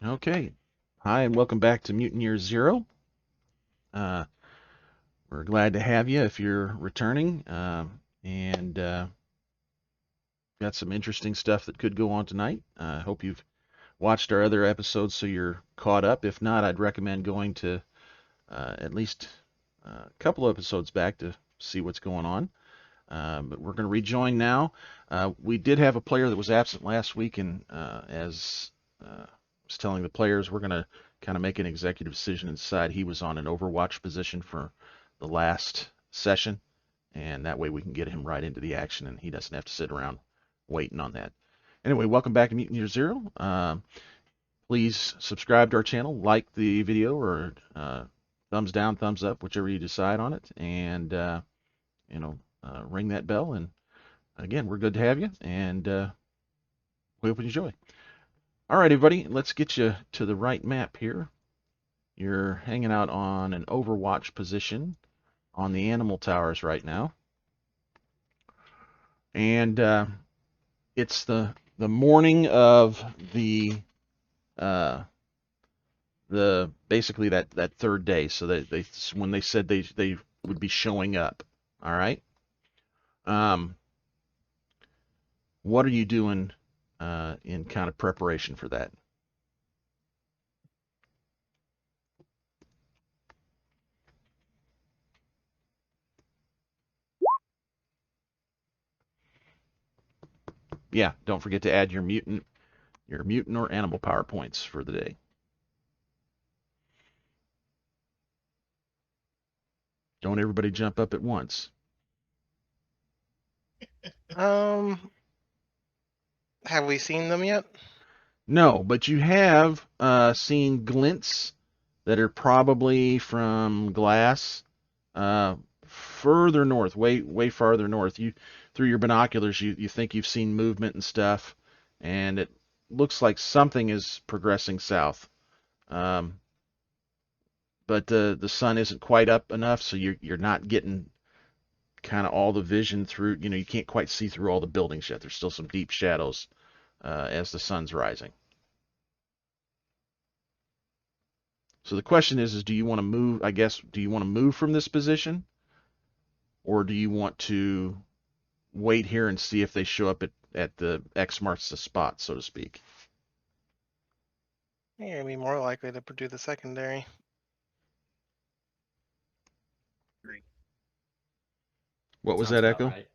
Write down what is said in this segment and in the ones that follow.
Okay. Hi, and welcome back to Mutant Year Zero. Uh, we're glad to have you if you're returning. And got some interesting stuff that could go on tonight. I hope you've watched our other episodes so you're caught up. If not, I'd recommend going to at least a couple of episodes back to see what's going on. But we're going to rejoin now. We did have a player that was absent last week, and as I was telling the players, we're going to kind of make an executive decision and decide he was on an Overwatch position for the last session, and that way we can get him right into the action, and he doesn't have to sit around waiting on that. Anyway, welcome back to Mutant Year Zero. Please subscribe to our channel, like the video, or thumbs down, thumbs up, whichever you decide on it, and ring that bell. And again, we're good to have you, and we hope you enjoy. All right, everybody, let's get you to the right map here. You're hanging out on an Overwatch position on the animal towers right now, and it's the morning of uh, the basically that third day. So they when they said they would be showing up. All right. Um, what are you doing in kind of preparation for that? Yeah, don't forget to add your mutant or animal power points for the day. Don't everybody jump up at once. Um, have we seen them yet? No, but you have seen glints that are probably from glass further north, way farther north. You through your binoculars, you think you've seen movement and stuff, and it looks like something is progressing south. Um, but the sun isn't quite up enough, so you're not getting kind of all the vision through. You can't quite see through all the buildings yet. There's still some deep shadows as the sun's rising. So the question is do you want to move? I guess do you want to move from this position, or do you want to wait here and see if they show up at the X marks the spot, so to speak? You're gonna be more likely to do the secondary. What was Sounds that, about Echo? right.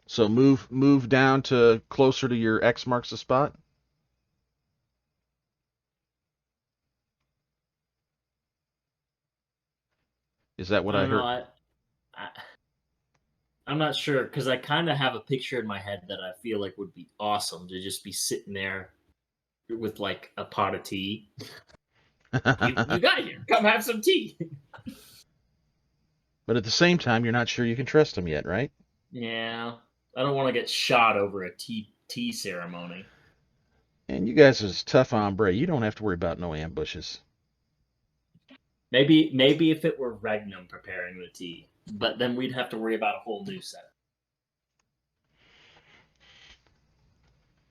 So move down to closer to your X marks the spot. Is that what I I don't know. heard? I I'm not sure because I kind of have a picture in my head that I feel like would be awesome to just be sitting there with like a pot of tea. You got here. Come have some tea. But at the same time, you're not sure you can trust them yet, right? Yeah, I don't want to get shot over a tea ceremony. And you guys is tough hombre. You don't have to worry about no ambushes. Maybe if it were Regnum preparing the tea, but then we'd have to worry about a whole new set.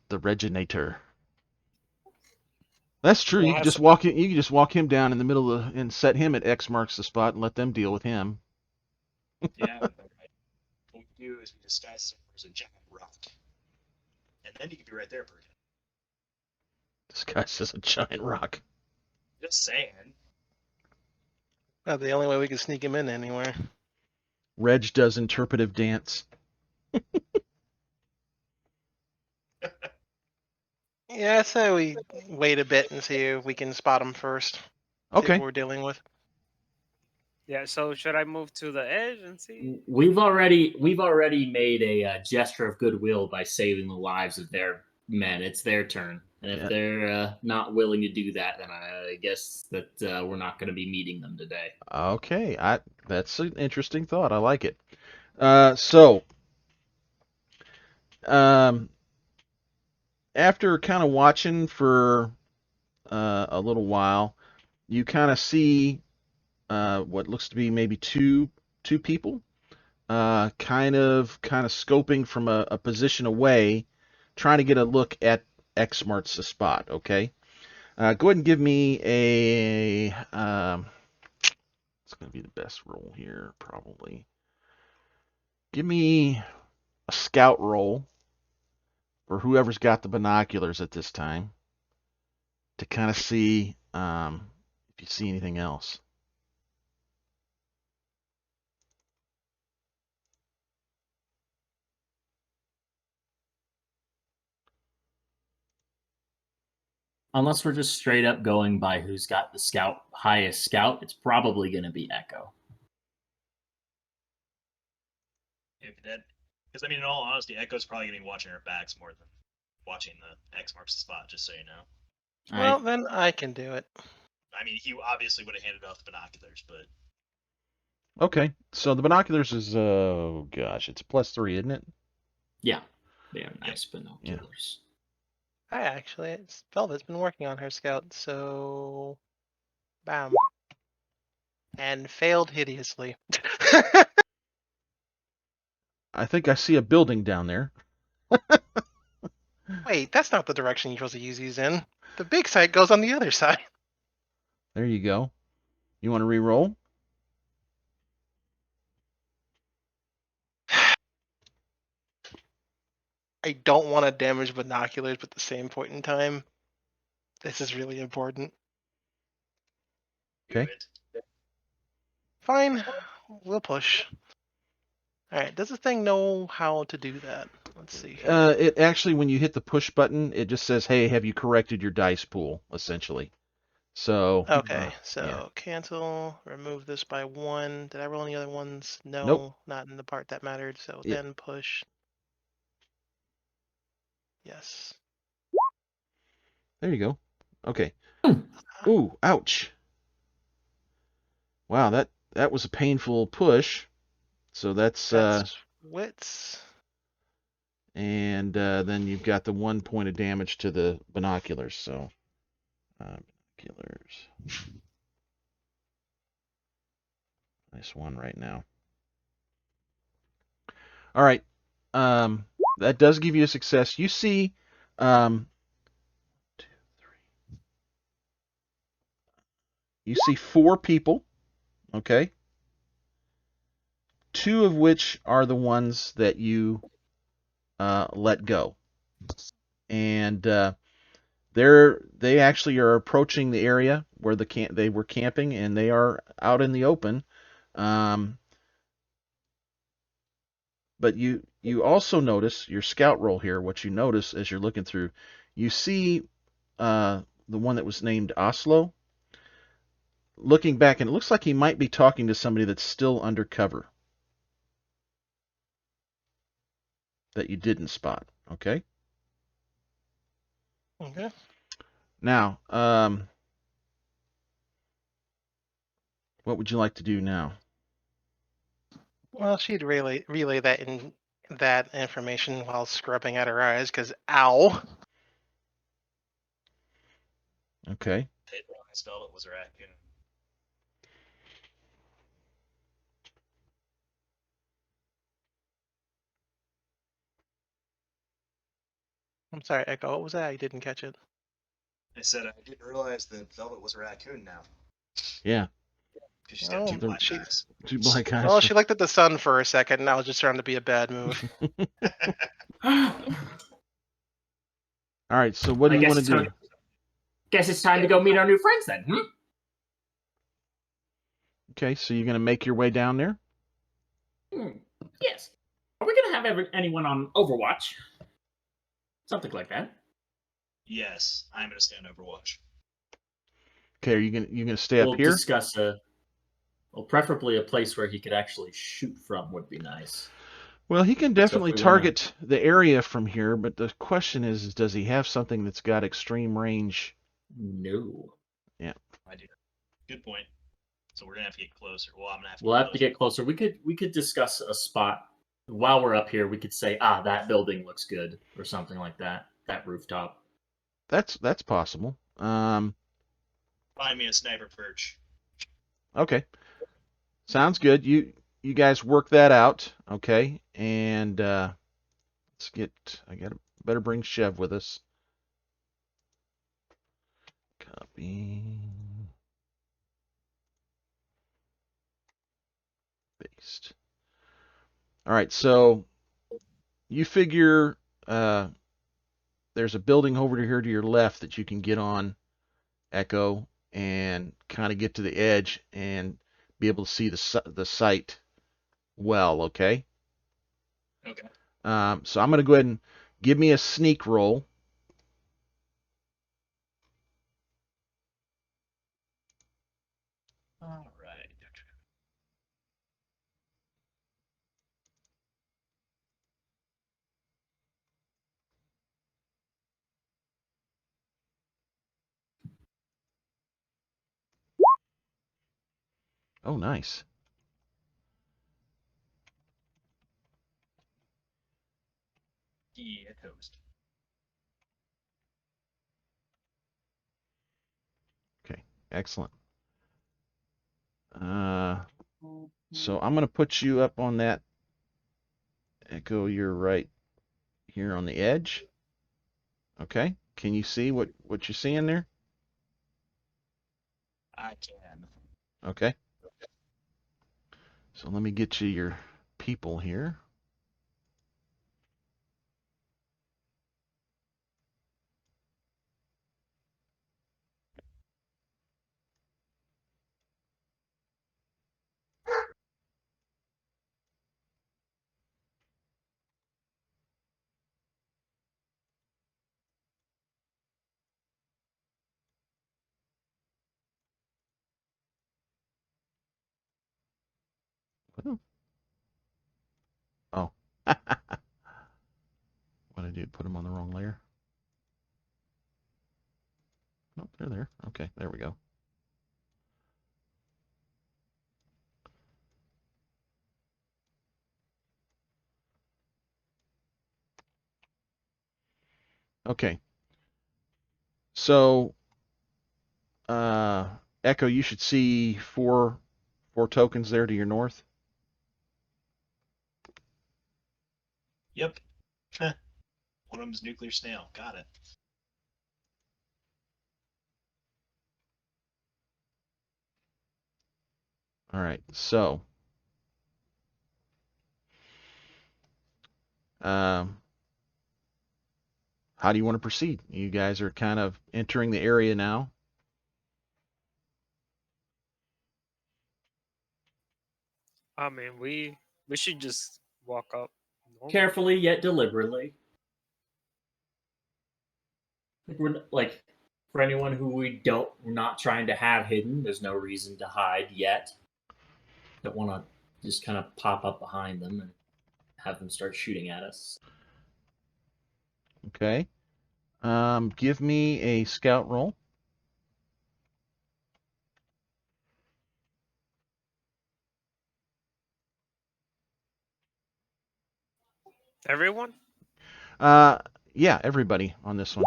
The Reginator. That's true. We'll You could have just some. walk in, you could just walk him down in the middle of and set him at X marks the spot and let them deal with him. Yeah, but what we do is we disguise him as a giant rock, and then he could be right there for you. This guy's just a giant rock. Just saying. That's the only way we can sneak him in anywhere. Reg does interpretive dance. Yeah, I say we wait a bit and see if we can spot him first. See Okay. what we're dealing with. Yeah, so should I move to the edge and see? We've already made a gesture of goodwill by saving the lives of their men. It's their turn, and if Yeah. they're not willing to do that, then I guess that we're not going to be meeting them today. Okay. That's an interesting thought. I like it. So um, after kind of watching for a little while, you kind of see what looks to be maybe two people kind of scoping from a position away trying to get a look at X marks the spot. Okay. Go ahead and give me a. It's going to be the best roll here, probably. Give me a scout roll for whoever's got the binoculars at this time to kind of see if you see anything else. Unless we're just straight up going by who's got the highest scout, it's probably going to be Echo. Because I mean, in all honesty, Echo's probably gonna be watching her backs more than watching the X marks the spot. Just so you know. Well, then I can do it. I mean, he obviously would have handed off the binoculars, but Okay, so the binoculars is gosh, it's a +3, isn't it? Yeah, they are nice binoculars. It's Velvet's been working on her scout, so bam. And failed hideously. I think I see a building down there. Wait, that's not the direction you're supposed to use these in. The big site goes on the other side. There you go. You want to re-roll? I don't want to damage binoculars, but at the same point in time, this is really important. Okay. do it. Fine, we'll push. Alright, does the thing know how to do that? Let's see. It actually, when you hit the push button, it just says, "Hey, have you corrected your dice pool?" Essentially. So. Okay, so yeah. cancel, remove this by 1. Did I roll any other ones? No, Nope. not in the part that mattered. So Yeah. then push. Yes. There you go. Okay. Ooh, ouch. Wow, that was a painful push. So that's wits. and then you've got the 1 point of damage to the binoculars. So binoculars. Nice one right now. All right. That does give you a success. You see 2, 3. You see 4 people, okay? 2 of which are the ones that you let go. And they actually are approaching the area where they were camping, and they are out in the open. But you also notice your scout roll here. What you notice as you're looking through, you see the one that was named Oslo looking back, and it looks like he might be talking to somebody that's still undercover that you didn't spot. Okay. Okay. Now, what would you like to do now? Well, she'd relay that information while scrubbing at her eyes, because ow. Okay. Hit wrong. I spelled it was a raccoon. I'm sorry, Echo. What was that? I didn't catch it. I said I didn't realize that Velvet was a raccoon now. Yeah. Because she's got 2 the- black eyes. 2 black eyes. Well, she looked at the sun for a second, and that was just trying to be a bad move. All right. So what do you want to do? Guess it's time to go meet our new friends then. Okay. So you're gonna make your way down there. Yes. Are we gonna have anyone on Overwatch? Something like that. Yes, I'm gonna stand Overwatch. Okay. Are you gonna stay up We'll here? discuss preferably a place where he could actually shoot from would be nice. Well, he can definitely we target the area from here, but the question is, does he have something that's got extreme range? No. Yeah. I do. Good point. So we're gonna have to get closer. Well, I'm gonna have to. We'll have to get closer. We could discuss a spot while we're up here. We could say, that building looks good, or something like that. That rooftop. That's possible. Find me a sniper perch. Okay. Sounds good. You guys work that out, okay? And let's get. I gotta better bring Chev with us. Copy. Paste. All right, so you figure there's a building over here to your left that you can get on, Echo, and kind of get to the edge and be able to see the site well, okay? Okay. So I'm going to go ahead and give me a sneak roll. All right. Oh, nice. Yeah, toast. Okay, excellent. So I'm going to put you up on that. Echo, you're right here on the edge. Okay, can you see what you're seeing there? I can. Okay. So let me get you your people here. Oh. What did I do? Put them on the wrong layer? Nope, they're there. Okay, there we go. Okay. So, Echo, you should see four tokens there to your north. Yep. One of them's nuclear snail. Got it. All right. So, um, how do you want to proceed? You guys are kind of entering the area now. I mean, we should just walk up. normally. Carefully yet deliberately. Like for anyone who we're not trying to have hidden, there's no reason to hide yet. Don't want to just kind of pop up behind them and have them start shooting at us. Okay. Give me a scout roll. Everyone? Yeah, everybody on this one.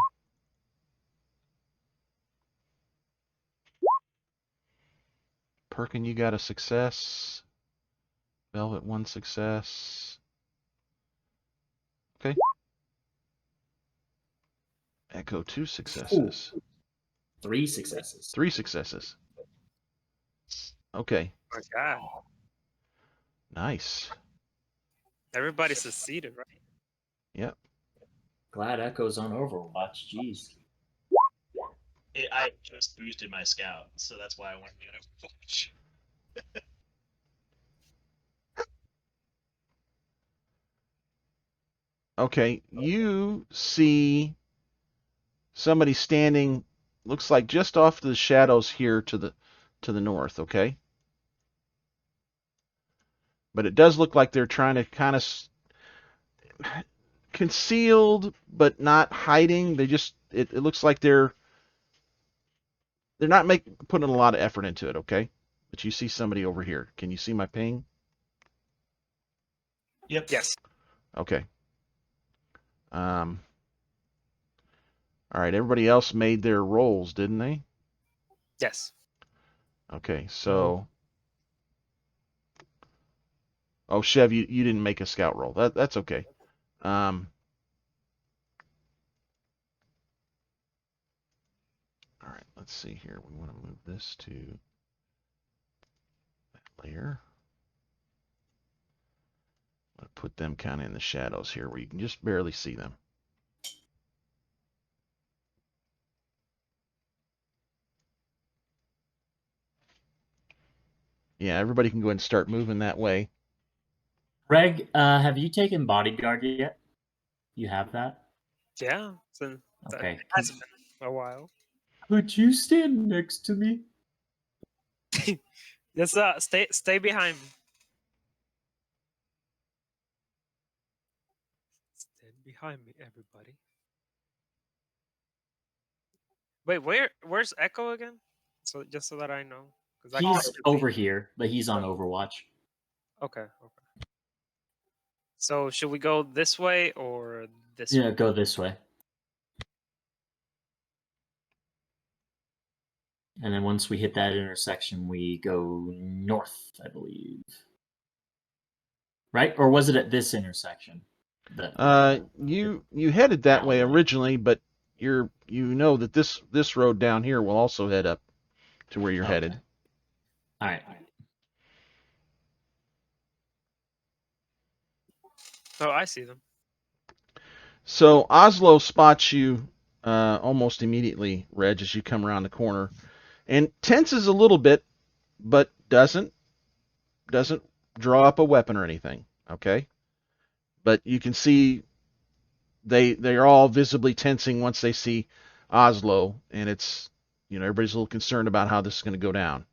Perkin, you got a success. Velvet, one success. Okay. Echo, two successes. Ooh. 3 successes. Three successes. Okay. Oh my God. Nice. Everybody succeeded, right? Yep. Glad Echo's on Overwatch. Jeez. I just boosted my scout, so that's why I wanted to get Overwatch. Okay. You see somebody standing, looks like just off to the shadows here to the north, okay? But it does look like they're trying to kind of concealed but not hiding. They just it looks like they're not putting a lot of effort into it, okay? But you see somebody over here. Can you see my ping? Yep. Yes. Okay. All right, everybody else made their rolls, didn't they? Yes. Okay, so oh, Chev, you didn't make a scout roll. That's okay. All right, let's see here. We want to move this to that layer. I'll put them kind of in the shadows here where you can just barely see them. Yeah, everybody can go ahead and start moving that way. Reg, have you taken bodyguard yet? You have that? Yeah, since Okay. it has been a while. Could you stand next to me? Just stay behind me. Stand behind me, everybody. Wait, where's Echo again? So just so that I know, because He's over here, but he's on Overwatch. Okay. So should we go this way or this Yeah, way? go this way. And then once we hit that intersection, we go north, I believe. Right? Or was it at this intersection? You headed that way Alleyway. originally, but you know that this road down here will also head up to where you're headed. All right. Oh, I see them. So Oslo spots you almost immediately, Reg, as you come around the corner, and tenses a little bit, but doesn't draw up a weapon or anything. Okay, but you can see they're all visibly tensing once they see Oslo, and it's everybody's a little concerned about how this is going to go down.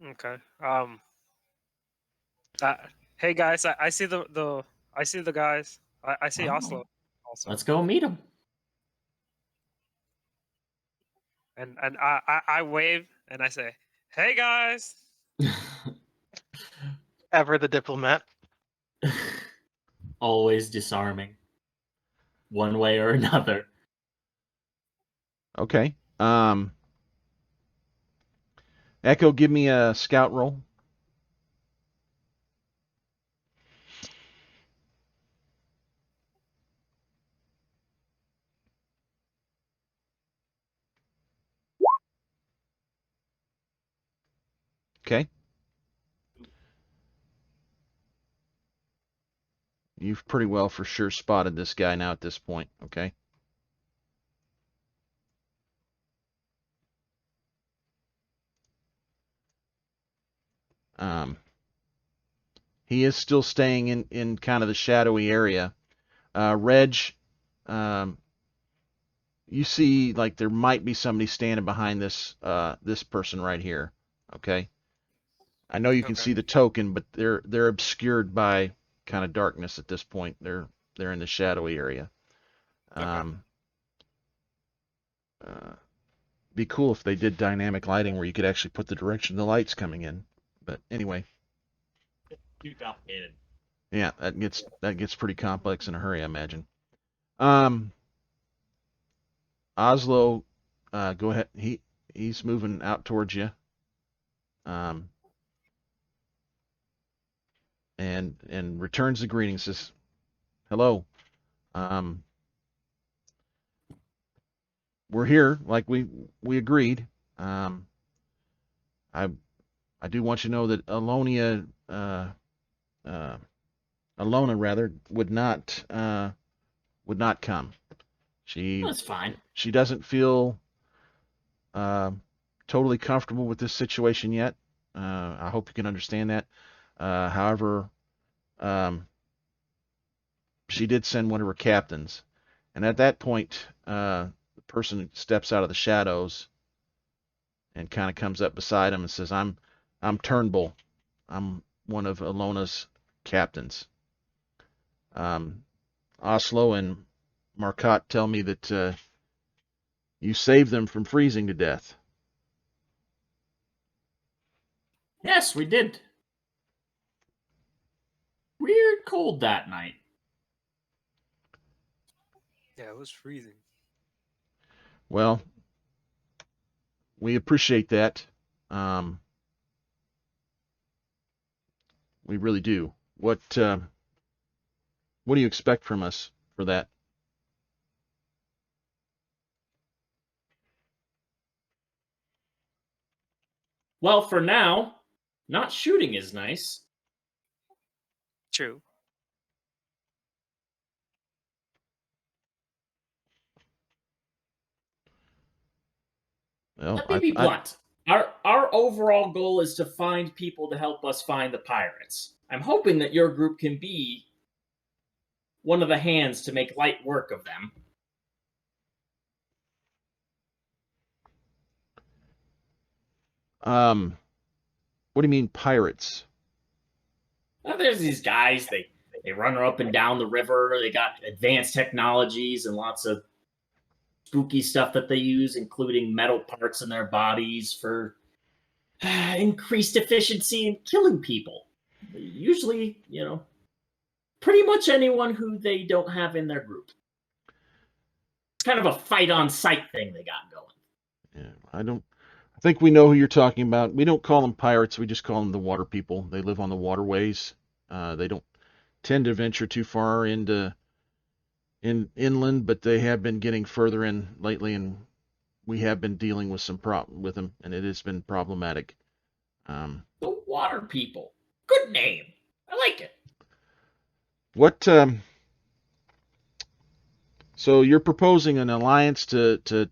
Okay. Hey guys, I see I see the guys. I see Oh. Oslo also. Let's go meet him. And I wave and I say, "Hey guys." Ever the diplomat. Always disarming. One way or another. Okay. Echo, give me a scout roll. Okay. You've pretty well for sure spotted this guy now at this point, okay? He is still staying in kind of the shadowy area. Reg, you see like there might be somebody standing behind this person right here, okay? I know you can see the token, but they're obscured by kind of darkness at this point. They're in the shadowy area. Be cool if they did dynamic lighting where you could actually put the direction the light's coming in. But anyway, Too complicated. yeah, that gets pretty complex in a hurry, I imagine. Oslo, go ahead. He's moving out towards you. And returns the greeting. Says, "Hello. We're here, like we agreed. I do want you to know that Alona rather would not come. That's fine. She doesn't feel totally comfortable with this situation yet. I hope you can understand that. However, she did send one of her captains, and at that point, the person steps out of the shadows and kind of comes up beside him and says, I'm Turnbull. I'm one of Alona's captains. Oslo and Marcotte tell me that you saved them from freezing to death." Yes, we did. Weird cold that night. Yeah, it was freezing. Well, we appreciate that. We really do. What What do you expect from us for that? Well, for now, not shooting is nice. True. Well, Let me be blunt. Our overall goal is to find people to help us find the pirates. I'm hoping that your group can be one of the hands to make light work of them. What do you mean pirates? Well, there's these guys. They run up and down the river. They got advanced technologies and lots of spooky stuff that they use, including metal parts in their bodies for increased efficiency in killing people. Usually, pretty much anyone who they don't have in their group. It's kind of a fight on sight thing they got going. Yeah, I think we know who you're talking about. We don't call them pirates. We just call them the water people. They live on the waterways. They don't tend to venture too far inland, but they have been getting further in lately, and we have been dealing with some problem with them, and it has been problematic. The water people. Good name. I like it. What? So you're proposing an alliance to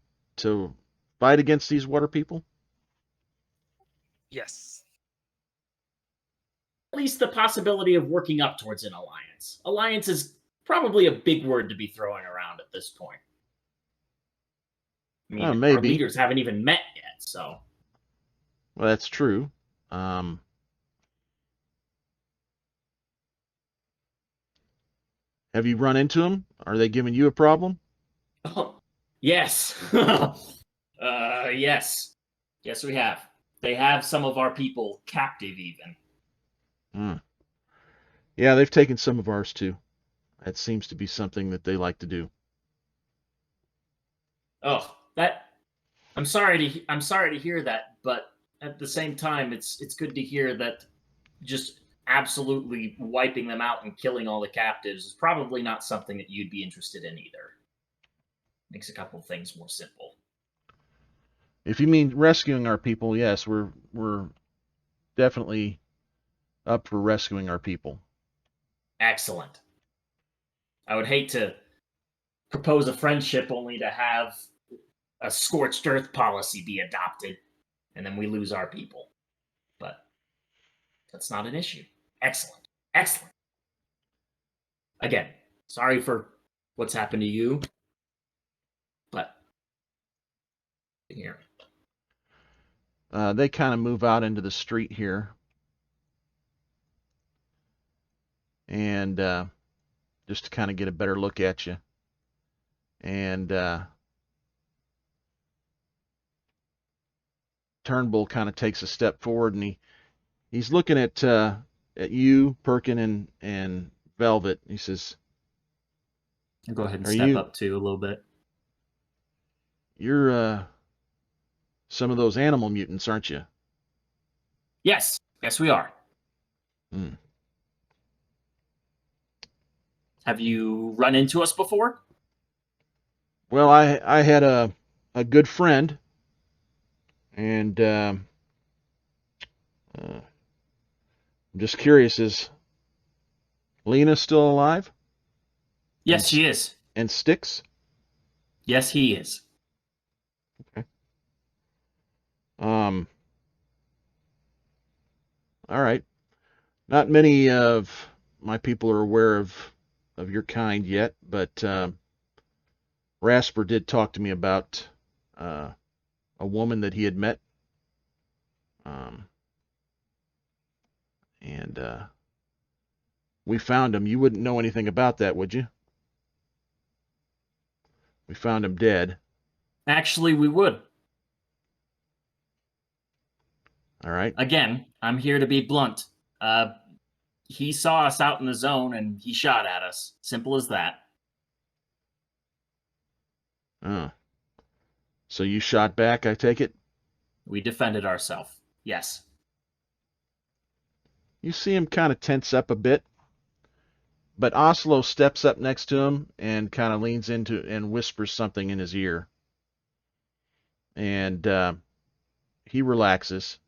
fight against these water people? Yes. At least the possibility of working up towards an alliance. Alliance is probably a big word to be throwing around at this point. I mean, our Maybe. leaders haven't even met yet, so. Well, that's true. Have you run into them? Are they giving you a problem? Oh, yes. Yes. Yes, we have. They have some of our people captive, even. Yeah, they've taken some of ours too. That seems to be something that they like to do. Oh, I'm sorry to hear that, but at the same time, it's good to hear that just absolutely wiping them out and killing all the captives is probably not something that you'd be interested in either. Makes a couple of things more simple. If you mean rescuing our people, yes, we're definitely up for rescuing our people. Excellent. I would hate to propose a friendship only to have a scorched earth policy be adopted, and then we lose our people. But that's not an issue. Excellent. Excellent. Again, sorry for what's happened to you, but here. They kind of move out into the street here. And just to kind of get a better look at you. And Turnbull kind of takes a step forward, and he's looking at you, Perkin, and Velvet. He says, I'll go ahead and Are step you- up too a little bit. "You're some of those animal mutants, aren't you?" Yes, we are. Hmm. Have you run into us before? Well, I had a good friend, and I'm just curious, is Lena still alive? Yes, she is. And Styx? Yes, he is. All right. Not many of my people are aware of your kind yet, but Rasper did talk to me about a woman that he had met, and we found him. You wouldn't know anything about that, would you? We found him dead. Actually, we would. All right. Again, I'm here to be blunt. He saw us out in the zone and he shot at us. Simple as that. So you shot back, I take it? We defended ourselves. Yes. You see him kind of tense up a bit, But Oslo steps up next to him and kind of leans into and whispers something in his ear. And he relaxes.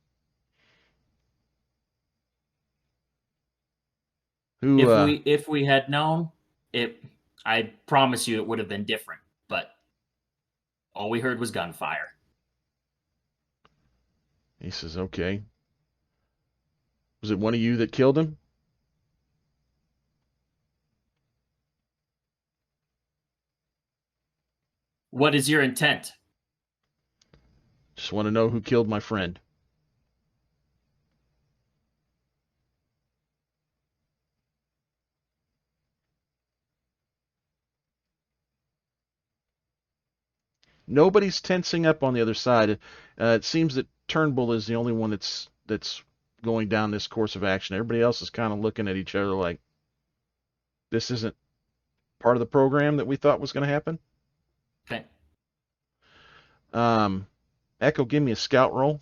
Who? If we had known, I promise you it would have been different. But all we heard was gunfire. He says, "Okay. Was it one of you that killed him?" What is your intent? Just want to know who killed my friend. Nobody's tensing up on the other side. It seems that Turnbull is the only one that's going down this course of action. Everybody else is kind of looking at each other like, this isn't part of the program that we thought was going to happen. Okay. Echo, give me a scout roll.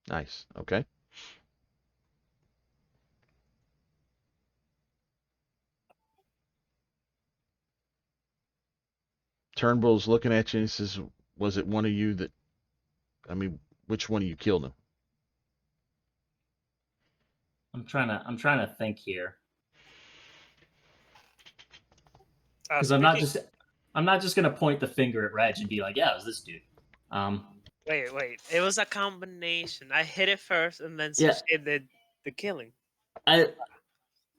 Nice. Okay. Turnbull's looking at you and he says, "Was it one of you that? I mean, which one of you killed him?" I'm trying to think here. Because I'm not just gonna point the finger at Reg and be like, yeah, it was this dude. Wait. It was a combination. I hit it first, and then Yeah. Sushi did the killing. I'm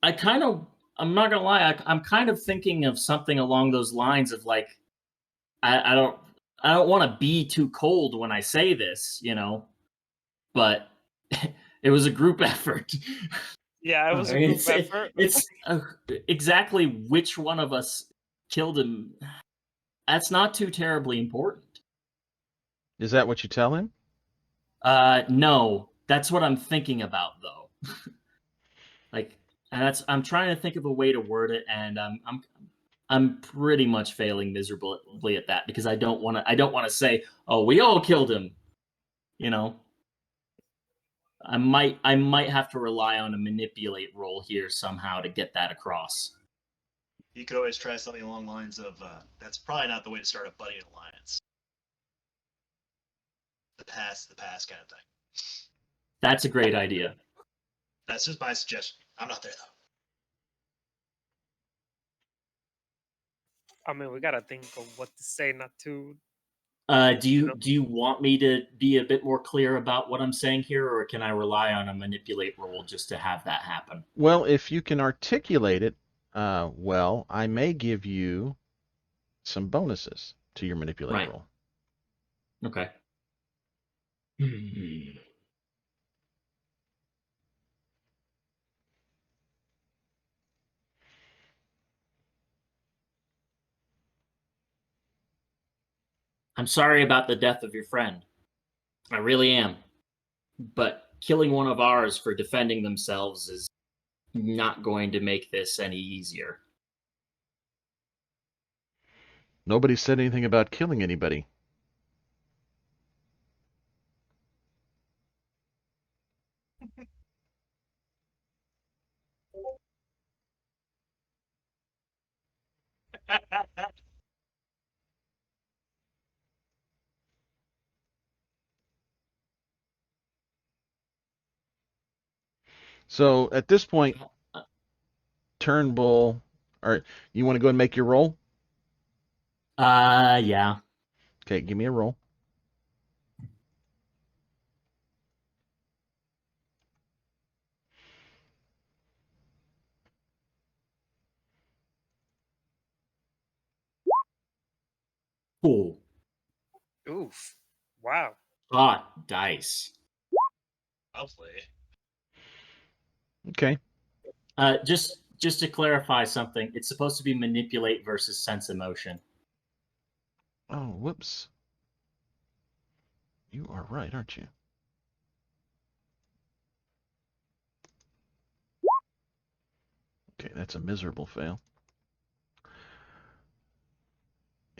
not gonna lie, I'm kind of thinking of something along those lines of like, I don't want to be too cold when I say this, but it was a group effort. Yeah, it was a I mean, group effort. It's exactly which one of us killed him. That's not too terribly important. Is that what you tell him? No, that's what I'm thinking about though. Like, and I'm trying to think of a way to word it, and I'm pretty much failing miserably at that because I don't want to say, oh, we all killed him. I might have to rely on a manipulate roll here somehow to get that across. You could always try something along the lines of, that's probably not the way to start a budding alliance. The past kind of thing. That's a great idea. That's just my suggestion. I'm not there though. I mean, we gotta think of what to say, not to. Do you want me to be a bit more clear about what I'm saying here, or can I rely on a manipulate roll just to have that happen? Well, if you can articulate it well, I may give you some bonuses to your manipulate Right. roll. Okay. I'm sorry about the death of your friend. I really am. But killing one of ours for defending themselves is not going to make this any easier. Nobody said anything about killing anybody. So at this point, Turnbull, or you want to go and make your roll? Yeah. Okay, give me a roll. Cool. Oof! Wow. Hot dice. Hopefully. Okay. Just to clarify something, it's supposed to be manipulate versus sense emotion. Oh, whoops. You are right, aren't you? Okay, that's a miserable fail.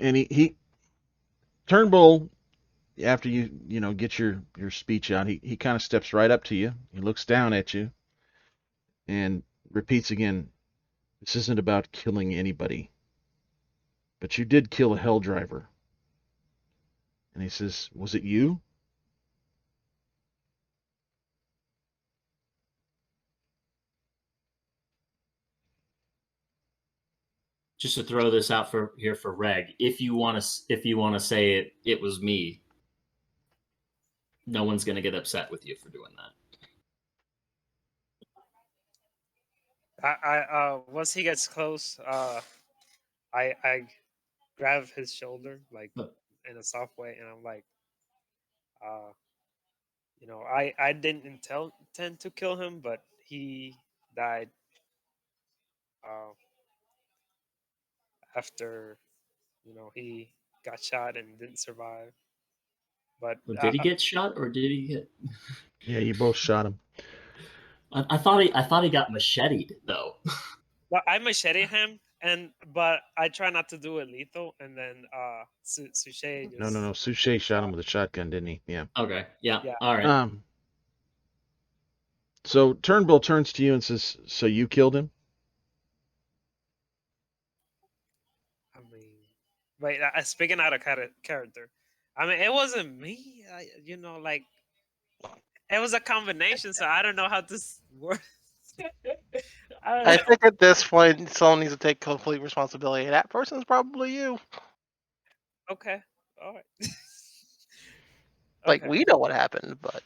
And he Turnbull, after you get your speech out, he kind of steps right up to you. He looks down at you and repeats again, "This isn't about killing anybody, but you did kill a hell driver." And he says, "Was it you?" Just to throw this out for Reg, if you want to say it was me, no one's gonna get upset with you for doing that. I once he gets close, I grab his shoulder like in a soft way, and I'm like, I didn't intend to kill him, but he died after he got shot and didn't survive. But Did he get shot or did he get? Yeah, you both shot him. I thought he got macheted though. well, I machete him, but I try not to do it lethal. And then Suchet just No. Suchet shot him with a shotgun, didn't he? Yeah. Okay. Yeah. Yeah. All right. So Turnbull turns to you and says, "So you killed him?" I mean, wait, speaking out of character, I mean, it wasn't me. Like it was a combination, so I don't know how this works. I think at this point, someone needs to take complete responsibility. That person's probably you. Okay, all right. Like Okay. we know what happened, but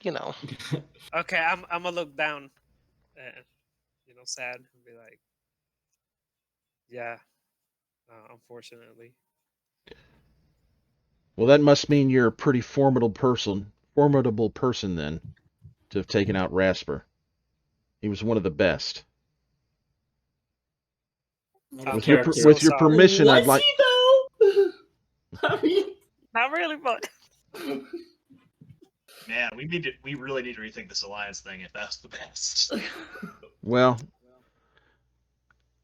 Okay, I'm gonna look down, and sad, and be like, yeah, unfortunately. Well, that must mean you're a pretty formidable person then, to have taken out Rasper. He was one of the best. With your permission, I'd like. Was he though? I mean, not really, but Man, we really need to rethink this alliance thing if that's the best. Well,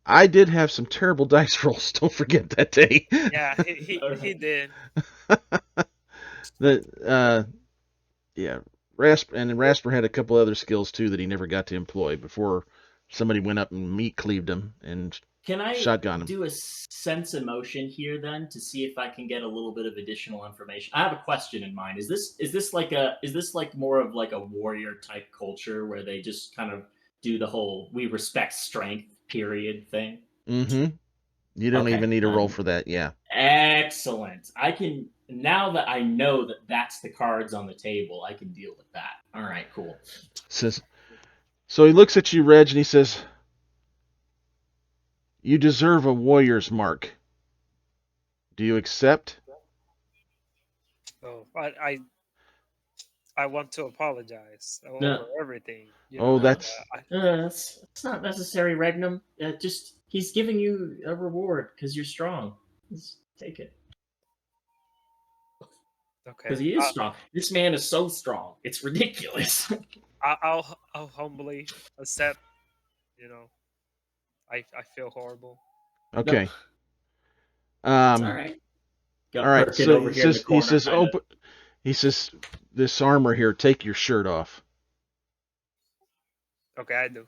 I did have some terrible dice rolls. Don't forget that day. yeah, he did. Yeah, Rasper had a couple other skills too that he never got to employ before somebody went up and meat cleaved him and can I shotgun him. do a sense emotion here then to see if I can get a little bit of additional information? I have a question in mind. Is this like more of like a warrior type culture where they just kind of do the whole we respect strength period thing? Mm-hmm. You don't even need a roll for that. Yeah. Excellent. I can now that I know that that's the cards on the table. I can deal with that. All right. Cool. So he looks at you, Reg, and he says, "You deserve a warrior's mark. Do you accept?" Oh, I want to apologize No. for everything. That's not necessary, Regnum. Just he's giving you a reward because you're strong. Just take it. Okay. Because he is strong. This man is so strong. It's ridiculous. I'll humbly accept. I feel horrible. Okay. No. All right. All right. So he says, "This armor here, take your shirt off." Okay, I do.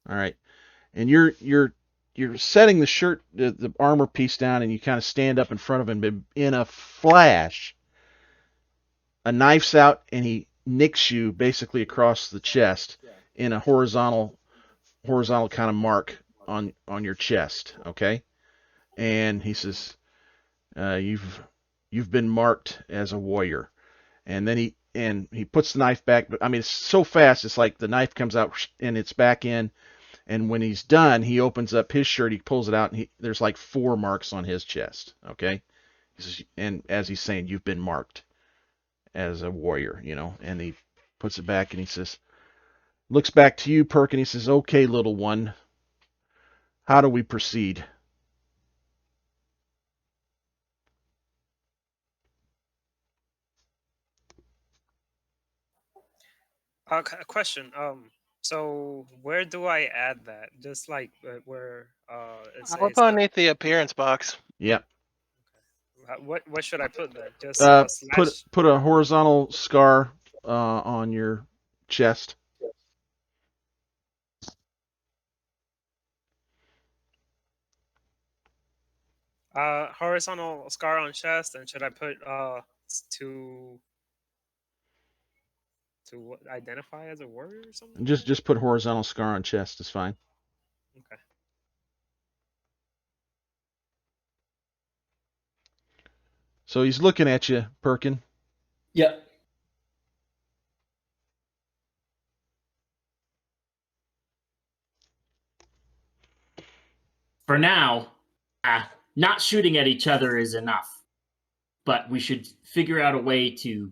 All right. And you're setting the shirt, the armor piece down, and you kind of stand up in front of him. But in a flash, a knife's out, and he nicks you basically across the chest in a horizontal kind of mark on your chest. Okay. And he says, "You've been marked as a warrior." And then he puts the knife back. But I mean, it's so fast. It's like the knife comes out and it's back in. And when he's done, he opens up his shirt. He pulls it out, and there's like 4 marks on his chest. Okay. He says, and as he's saying, "You've been marked as a warrior," And he puts it back, and he says, looks back to you, Perk, and he says, "Okay, little one, how do we proceed?" Question. So where do I add that? Just like where it I'll says put underneath the appearance box. Yep. What should I put then? Just Put slash. a horizontal scar on your chest. Horizontal scar on chest, and should I put to identify as a warrior or something? Just put horizontal scar on chest is fine. Okay. So he's looking at you, Perkin. Yep. For now, not shooting at each other is enough. But we should figure out a way to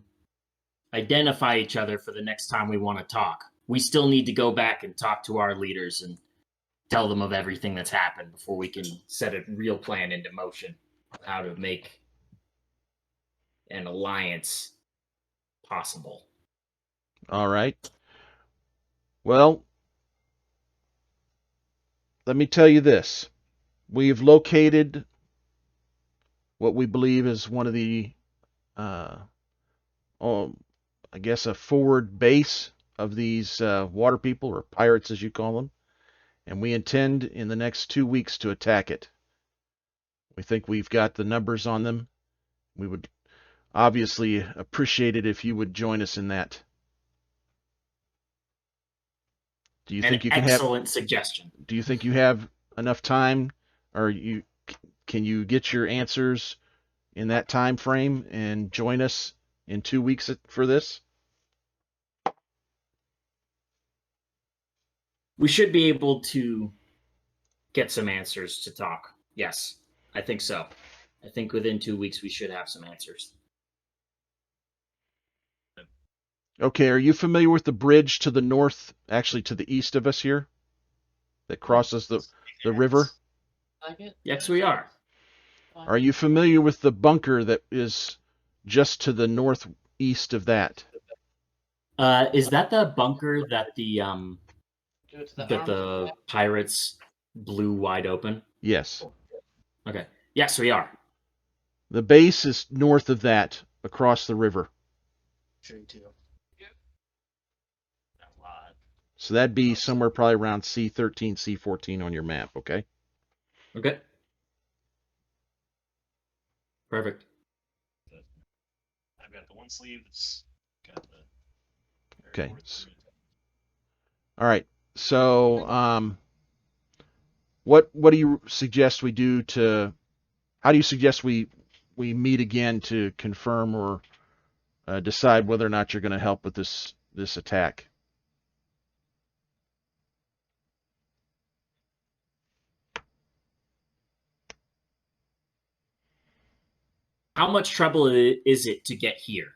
identify each other for the next time we want to talk. We still need to go back and talk to our leaders and tell them of everything that's happened before we can set a real plan into motion of how to make an alliance possible. All right. Well, let me tell you this. We've located what we believe is one of the, I guess, a forward base of these water people, or pirates as you call them, and we intend in the next 2 weeks to attack it. We think we've got the numbers on them. We would obviously appreciate it if you would join us in that. Do you think you can have? Excellent suggestion. Do you think you have enough time, or can you get your answers in that time frame and join us in 2 weeks for this? We should be able to get some answers to talk. Yes, I think so. I think within 2 weeks we should have some answers. Okay, are you familiar with the bridge to the north, actually to the east of us here, that crosses the river? Yes, we are. Are you familiar with the bunker that is just to the northeast of that? Is that the bunker that the pirates blew wide open? Yes. Okay. Yes, we are. The base is north of that, across the river. So that'd be somewhere probably around C13, C14 on your map, okay? Okay. Perfect. I've got the one sleeve that's got the. Okay. All right. So, what do you suggest we do to? How do you suggest we meet again to confirm or decide whether or not you're going to help with this attack? How much trouble is it to get here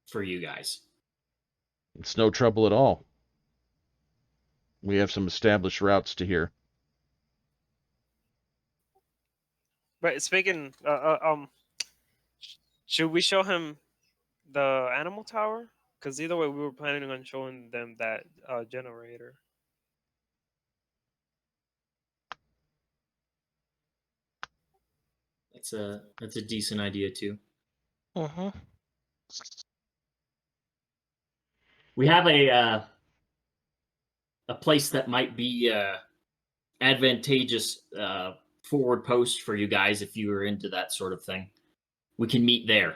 for you guys? It's no trouble at all. We have some established routes to here. But speaking, should we show him the animal tower? Because either way, we were planning on showing them that generator. That's a decent idea too. Mm-hmm. We have a place that might be advantageous forward post for you guys if you are into that sort of thing. We can meet there.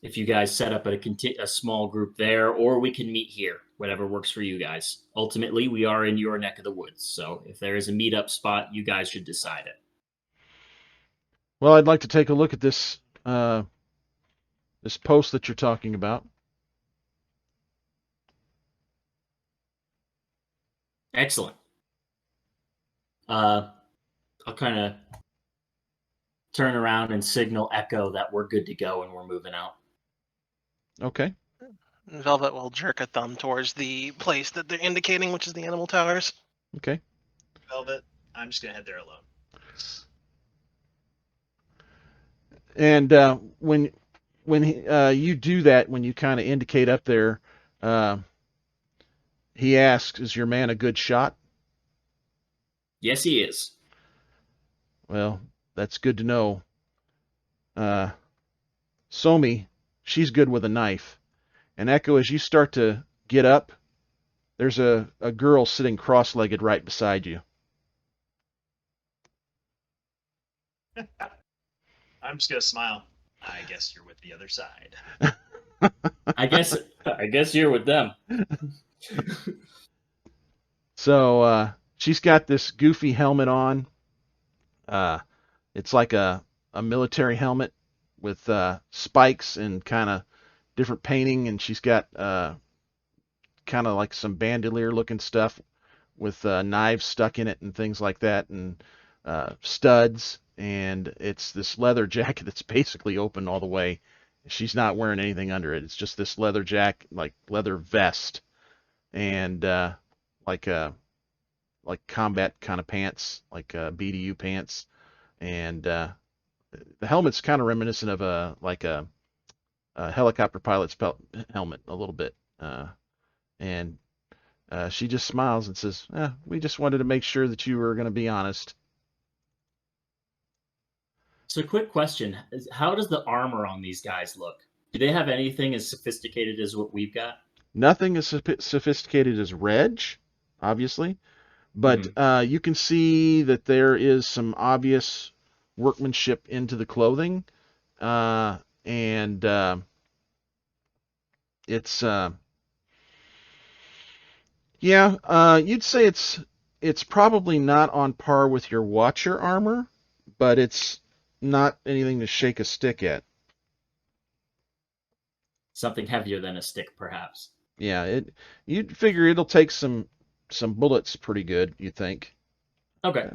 If you guys set up a small group there, or we can meet here, whatever works for you guys. Ultimately, we are in your neck of the woods, so if there is a meetup spot, you guys should decide it. Well, I'd like to take a look at this this post that you're talking about. Excellent. I'll kind of turn around and signal Echo that we're good to go and we're moving out. Okay. Velvet will jerk a thumb towards the place that they're indicating, which is the animal towers. Okay. Velvet, I'm just gonna head there alone. And when you do that, when you kind of indicate up there, he asks, "Is your man a good shot?" Yes, he is. Well, that's good to know. Somi, she's good with a knife. And Echo, as you start to get up, there's a girl sitting cross-legged right beside you. I'm just gonna smile. I guess you're with the other side. I guess you're with them. So she's got this goofy helmet on. It's like a military helmet with spikes and kind of different painting, and she's got kind of like some bandolier looking stuff with knives stuck in it and things like that, and studs. And it's this leather jacket that's basically open all the way. She's not wearing anything under it. It's just this leather jacket, like leather vest, and like combat kind of pants, like BDU pants, and the helmet's kind of reminiscent of a helicopter pilot's helmet a little bit, and she just smiles and says, "We just wanted to make sure that you were going to be honest." So, quick question: how does the armor on these guys look? Do they have anything as sophisticated as what we've got? Nothing as sophisticated as Reg, obviously, but you can see that there is some obvious workmanship into the clothing, and it's you'd say it's probably not on par with your Watcher armor, but it's not anything to shake a stick at. Something heavier than a stick, perhaps. Yeah, you'd figure it'll take some bullets pretty good, you think. Okay.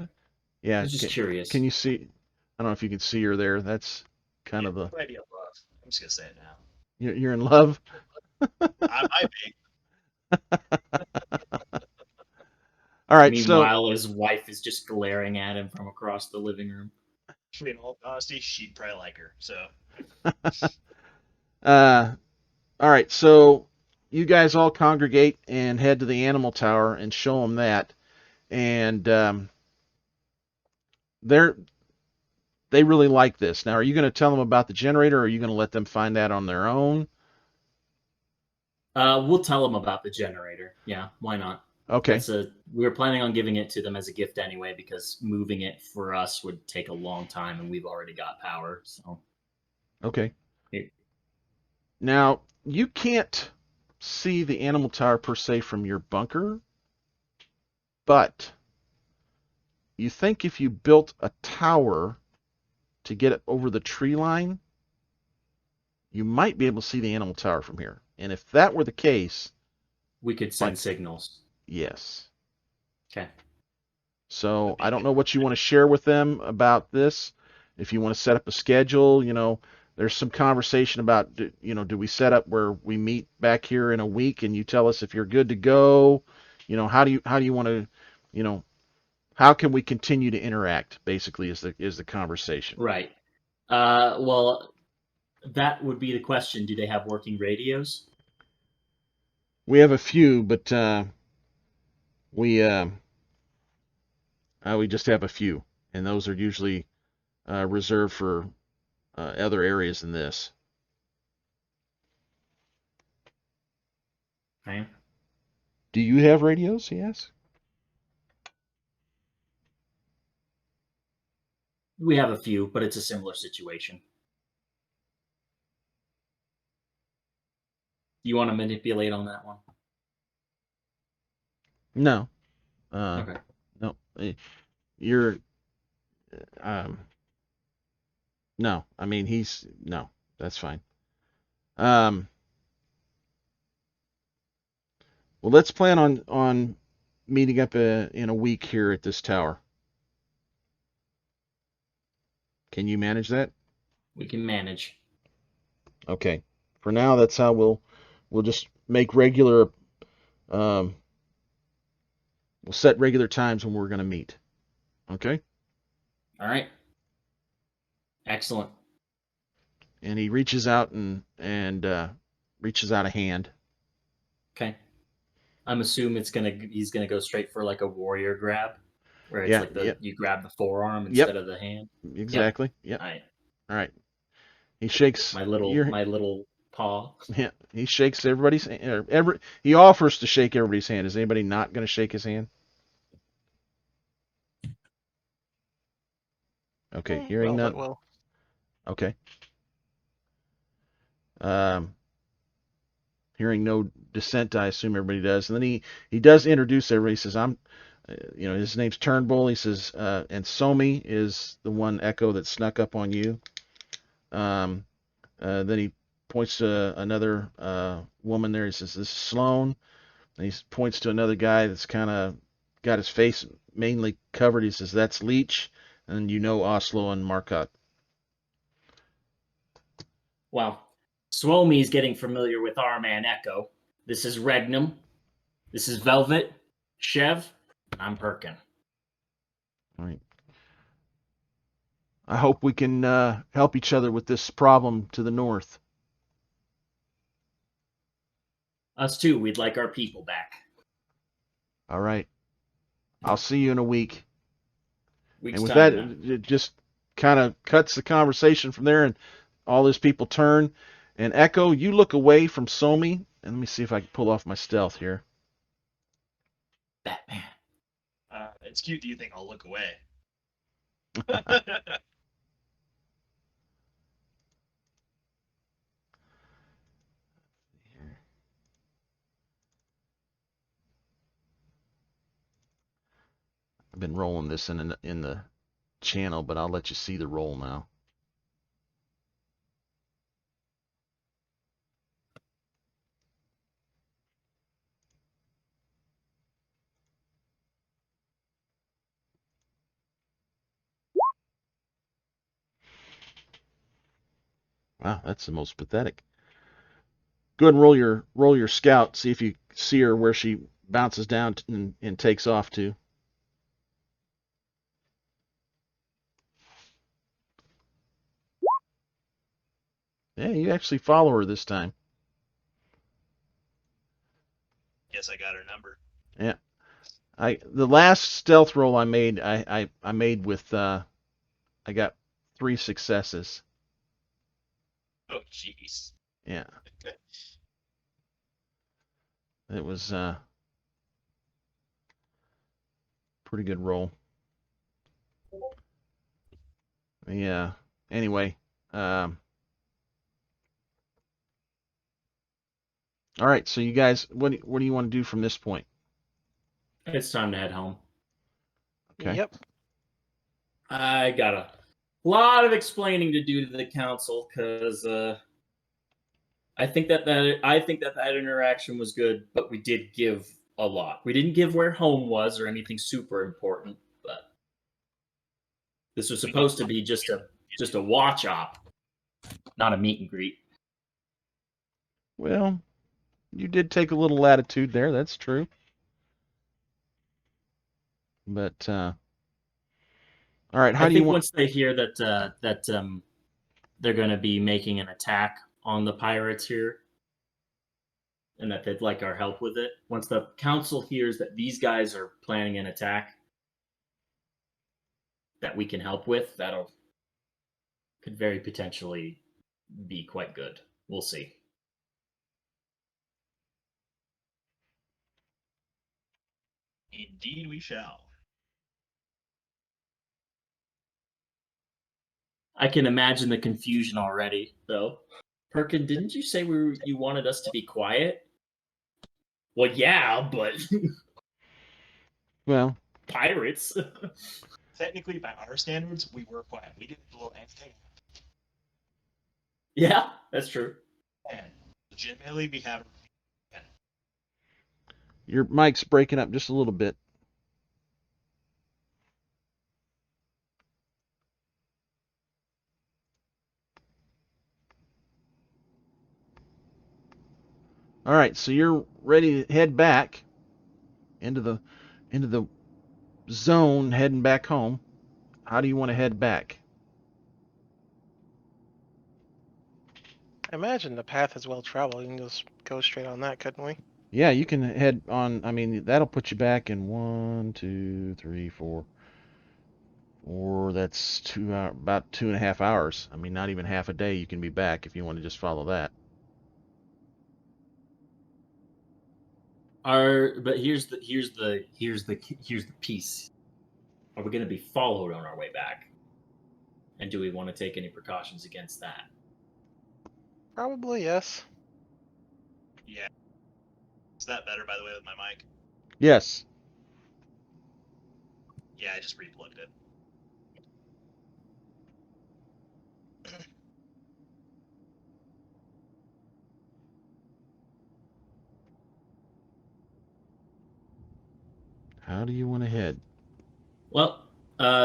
Yeah. I was just curious. Can you see? I don't know if you can see her there. That's kind of the. Might be in love. I'm just gonna say it now. You're in love. I might be. All right. Meanwhile, his wife is just glaring at him from across the living room. In all honesty, she'd probably like her. So. All right. So you guys all congregate and head to the animal tower and show them that, and they really like this. Now, are you going to tell them about the generator, or are you going to let them find that on their own? We'll tell them about the generator. Yeah, why not? Okay. We were planning on giving it to them as a gift anyway, because moving it for us would take a long time, and we've already got power. So. Okay. Now, you can't see the animal tower per se from your bunker, but you think if you built a tower to get it over the tree line, you might be able to see the animal tower from here. And if that were the case, we could send signals. Yes. Okay. So I don't know what you want to share with them about this. If you want to set up a schedule, there's some conversation about, do we set up where we meet back here in a week and you tell us if you're good to go? How do you want to, how can we continue to interact? Basically, is the conversation. Right. Well, that would be the question. Do they have working radios? We have a few, but we just have a few, and those are usually reserved for other areas than this. Okay. Do you have radios? He asks. We have a few, but it's a similar situation. You want to manipulate on that one? No. Okay. No. You're. No. I mean, no. That's fine. Well, let's plan on meeting up in a week here at this tower. Can you manage that? We can manage. Okay. For now, that's how we'll just make regular. We'll set regular times when we're going to meet. Okay. All right. Excellent. And he reaches out and reaches out a hand. Okay. I'm assuming he's gonna go straight for like a warrior grab. where it's Yeah, like yep, you grab the forearm Yep. instead of the hand. exactly. Yep. I All right. He shakes my little paw. Yeah, he shakes everybody's he offers to shake everybody's hand. Is anybody not going to shake his hand? Okay, hearing Velvet none. will. Okay. Um, hearing no dissent, I assume everybody does. And then he does introduce everybody. He says, his name's Turnbull. He says, and Somi is the one Echo that snuck up on you. Then he points to another woman there. He says, this is Sloan. And he points to another guy that's kind of got his face mainly covered. He says, that's Leech. And you know Oslo and Marcotte. Well, Swomi's getting familiar with our man Echo. This is Regnum. This is Velvet. Chev. I'm Perkin. All right. I hope we can help each other with this problem to the north. Us too. We'd like our people back. All right. I'll see you in a week. Week's And with time, that, man. it just kind of cuts the conversation from there, and all those people turn. And Echo, you look away from Somi, and let me see if I can pull off my stealth here. Batman. It's cute. Do you think I'll look away? I've been rolling this in the channel, but I'll let you see the roll now. Wow, that's the most pathetic. Go ahead and roll your scout. See if you see her where she bounces down and takes off to. Yeah, you actually follow her this time. Guess I got her number. Yeah. The last stealth roll I made, I made with I got 3 successes. Oh, jeez. Yeah. It was pretty good roll. Yeah. Anyway, all right. So you guys, what do you want to do from this point? It's time to head home. Okay. Yep. I got a lot of explaining to do to the council because I think that interaction was good, but we did give a lot. We didn't give where home was or anything super important, but this was supposed to be just a watch op, not a meet and greet. Well, you did take a little latitude there. That's true. But all right. How I do you think want? once they hear that they're going to be making an attack on the pirates here, and that they'd like our help with it. Once the council hears that these guys are planning an attack that we can help with, could very potentially be quite good. We'll see. Indeed, we shall. I can imagine the confusion already, though. Perkin, didn't you say you wanted us to be quiet? Well, yeah, but Well, pirates. Technically, by our standards, we were quiet. We didn't blow anything. Yeah, that's true. And legitimately, we have. your mic's breaking up just a little bit. All right, so you're ready to head back into the zone, heading back home. How do you want to head back? I imagine the path is well traveled. You can just go straight on that, couldn't we? Yeah, you can head on. I mean, that'll put you back in 1, 2, 3, 4, or that's about 2.5 hours. I mean, not even half a day. You can be back if you want to just follow that. But here's the piece. Are we going to be followed on our way back? And do we want to take any precautions against that? Probably yes. Yeah. Is that better, by the way, with my mic? Yes. Yeah, I just replugged it. How do you want to head? Well,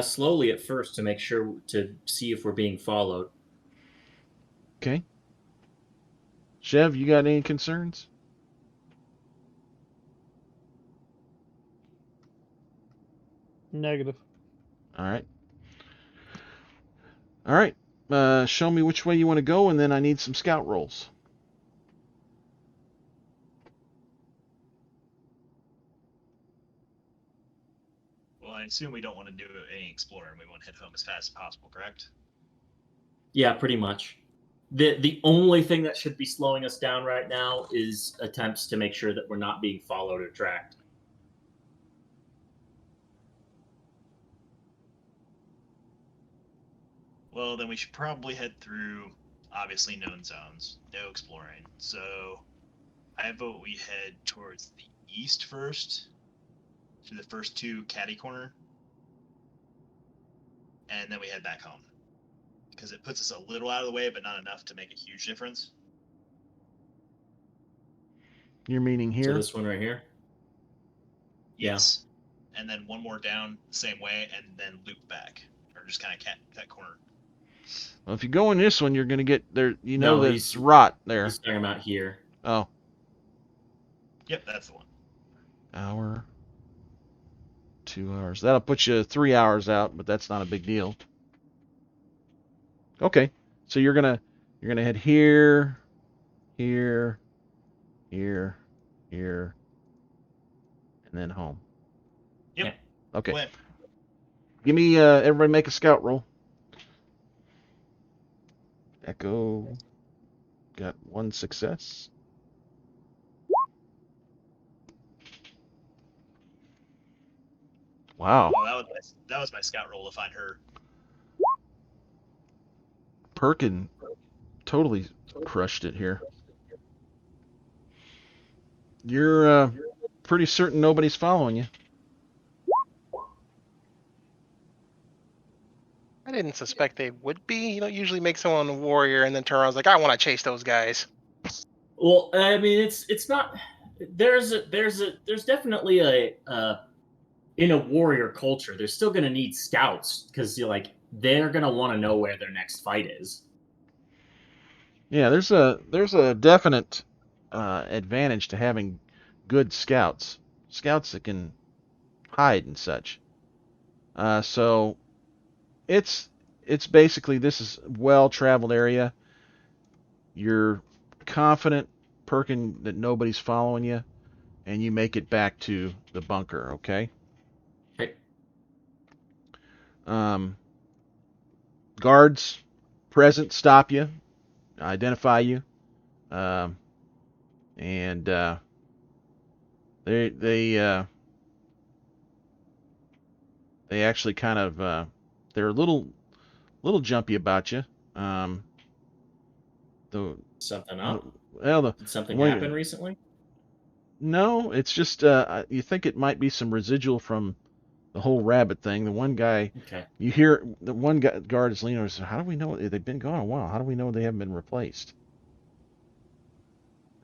slowly at first to make sure to see if we're being followed. Okay. Chev, you got any concerns? Negative. All right. All right. Show me which way you want to go, and then I need some scout rolls. Well, I assume we don't want to do any exploring. We want to head home as fast as possible, correct? Yeah, pretty much. The only thing that should be slowing us down right now is attempts to make sure that we're not being followed or tracked. Well, then we should probably head through obviously known zones. No exploring. So I vote we head towards the east first, to the first two caddy corner, and then we head back home. Because it puts us a little out of the way, but not enough to make a huge difference. You're meaning So here? this one right here. Yes. And then one more down the same way, and then loop back. Or just kind of cat corner. Well, if you go in this one, you're going to get there. You know No, there's rot there. He's talking about here. Oh. Yep, that's the one. Hour. 2 hours. That'll put you 3 hours out, but that's not a big deal. Okay. So you're gonna head here, here, here, here, and then home. Yep. Okay. Went. Give me everybody make a scout roll. Echo got 1 success. Wow. Oh, that was my scout roll to find her. Perkin totally crushed it here. You're pretty certain nobody's following you. I didn't suspect they would be. You don't usually make someone a warrior and then turn around and like, I want to chase those guys. Well, I mean, it's not. There's definitely a in a warrior culture. They're still gonna need scouts because you're like they're gonna want to know where their next fight is. Yeah, there's a definite advantage to having good scouts. Scouts that can hide and such. So it's basically, this is well-traveled area. You're confident, Perkin, that nobody's following you, and you make it back to the bunker. Okay. Okay. Guards present stop you, identify you, and they actually kind of they're a little jumpy about you. Something up? Well, Did something wait a happen minute. recently? No, it's just you think it might be some residual from the whole rabbit thing. The one guy, Okay. you hear the one guard is leaning over and says, "How do we know they've been gone a while? How do we know they haven't been replaced?"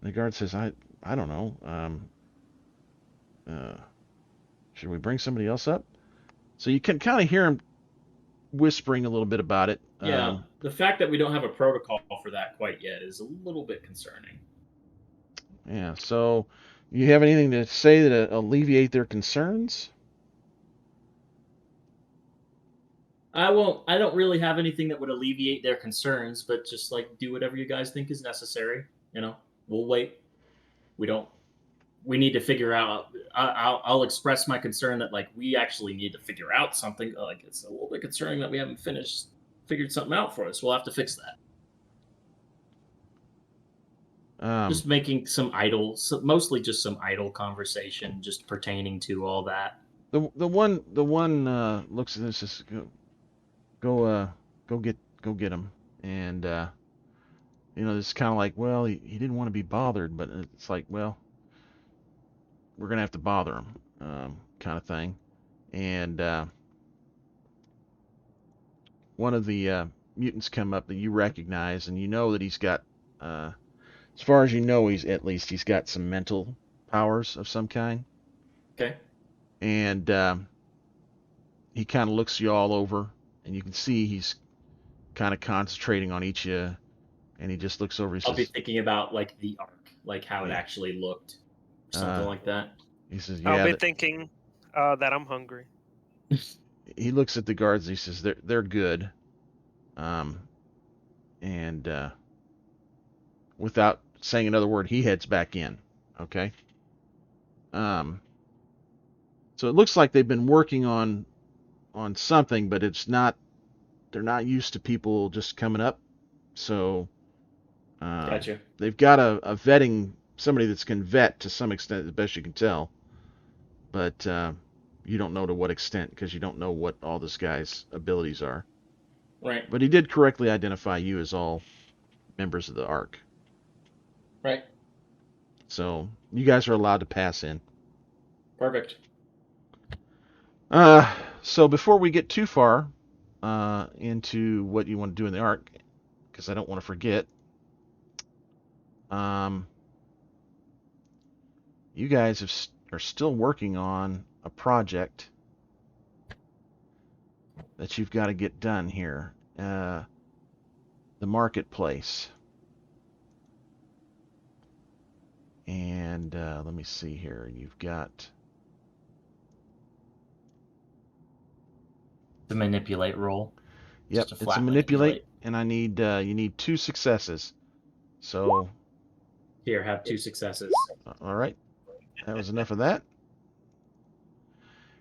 And the guard says, "I don't know. Should we bring somebody else up?" So you can kind of hear him whispering a little bit about it. Yeah, the fact that we don't have a protocol for that quite yet is a little bit concerning. Yeah. So, you have anything to say to alleviate their concerns? I won't. I don't really have anything that would alleviate their concerns, but just like do whatever you guys think is necessary. You know, we'll wait. We don't we need to figure out. I'll express my concern that like we actually need to figure out something. Like it's a little bit concerning that we haven't figured something out for us. We'll have to fix that. Just making mostly just some idle conversation, just pertaining to all that. The one looks at this and says, go get him, and it's kind of like, well, he didn't want to be bothered, but it's like, well, we're gonna have to bother him, kind of thing. And one of the mutants come up that you recognize, and you know that he's got, as far as you know, he's got some mental powers of some kind. Okay. And he kind of looks you all over, and you can see he's kind of concentrating on each and he just looks over. I'll be thinking about like the arc, like how it Yeah. actually looked, something like that. He says, I'll "Yeah." be thinking that I'm hungry. He looks at the guards. And he says, "They're good." And without saying another word, he heads back in. Okay. So it looks like they've been working on something, but it's not. They're not used to people just coming up. So Gotcha. they've got a vetting, somebody that's can vet to some extent, as best you can tell. But you don't know to what extent, because you don't know what all this guy's abilities are. Right. But he did correctly identify you as all members of the Ark. Right. So you guys are allowed to pass in. Perfect. So before we get too far into what you want to do in the Ark, because I don't want to forget, you guys are still working on a project that you've got to get done here. The marketplace. And let me see here. You've got the manipulate roll. Yep, it's a manipulate, and I need you need 2 successes. So here, have 2 successes. All right, that was enough of that.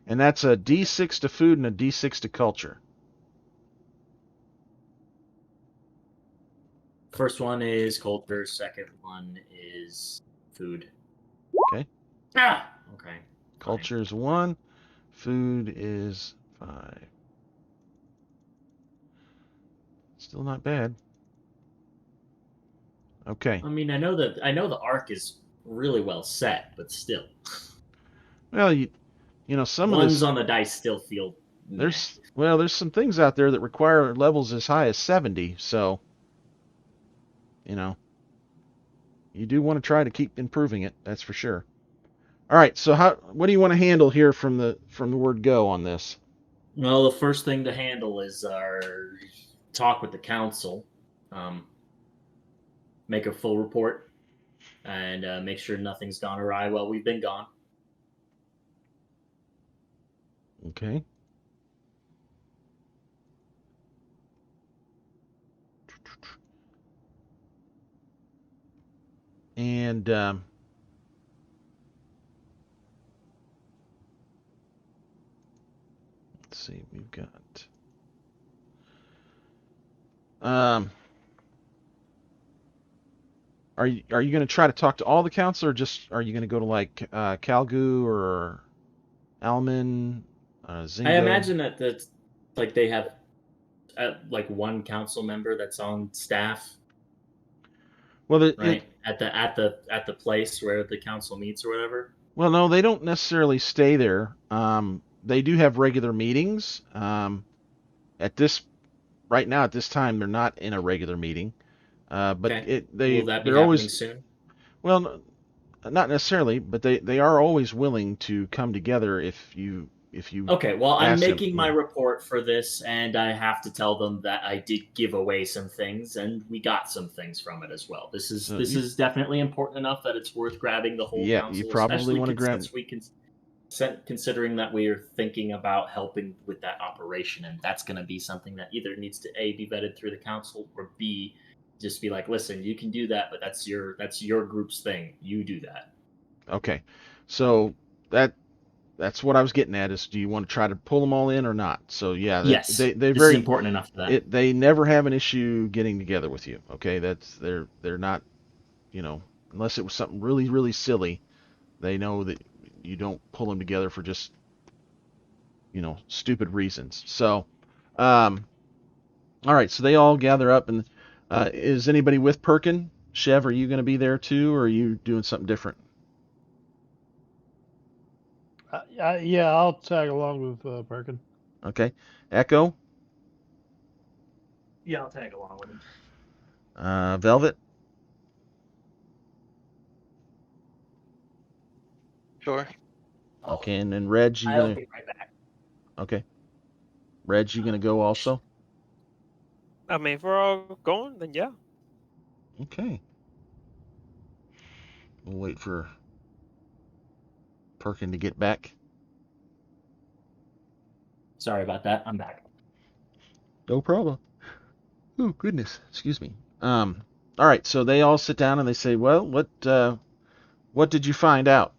And that's a D6 to food and a D6 to culture. First one is culture. Second one is food. Okay. Okay. Culture is 1. Food is 5. Still not bad. Okay. I mean, I know the arc is really well set, but still. Well, you know, some ones of this, on the dice still feel. There's some things out there that require levels as high as 70, so you do want to try to keep improving it, that's for sure. All right, so what do you want to handle here from the word go on this? Well, the first thing to handle is our talk with the council. Make a full report and make sure nothing's gone awry while we've been gone. Okay. And let's see, we've got are you going to try to talk to all the council, or just are you going to go to like Kalgu or Alman, Zingo? I imagine that like they have like one council member that's on staff. Well, right at the place where the council meets or whatever. Well, no, they don't necessarily stay there. They do have regular meetings. Right now at this time, they're not in a regular meeting. But okay. Will that be they're happening always soon? Well, not necessarily, but they are always willing to come together if you. Okay, well, I'm making them, my report for this, and I have to tell them that I did give away some things, and we got some things from it as well. This is definitely important enough that it's worth grabbing the whole council. You probably want to grab. Considering that we are thinking about helping with that operation, and that's going to be something that either needs to A, be vetted through the council, or B, just be like, listen, you can do that, but that's your group's thing. You do that. Okay. So that's what I was getting at is, do you want to try to pull them all in or not? So yeah, Yes, they this is very important enough for that. they never have an issue getting together with you. Okay, they're not, unless it was something really really silly, they know that you don't pull them together for just stupid reasons. So, all right, so they all gather up, and is anybody with Perkin? Chev, are you going to be there too, or are you doing something different? Yeah, I'll tag along with Perkin. Okay, Echo, Yeah, I'll tag along with him. Velvet, Sure. okay, and then Reg, you I'll gonna be right back. okay, Reg, you gonna go also? I mean, if we're all going, then yeah. Okay, we'll wait for Perkin to get back. Sorry about that. I'm back. No problem. Oh goodness, excuse me. All right, so they all sit down and they say, "Well, what did you find out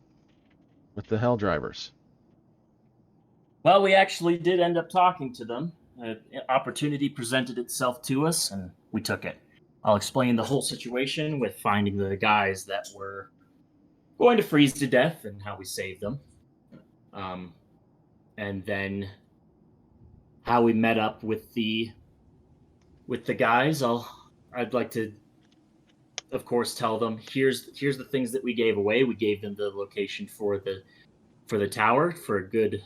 with the Hell Drivers?" Well, we actually did end up talking to them. An opportunity presented itself to us, and we took it. I'll explain the whole situation with finding the guys that were going to freeze to death and how we saved them. And then how we met up with the guys. I'd like to, of course, tell them here's the things that we gave away. We gave them the location for the tower for a good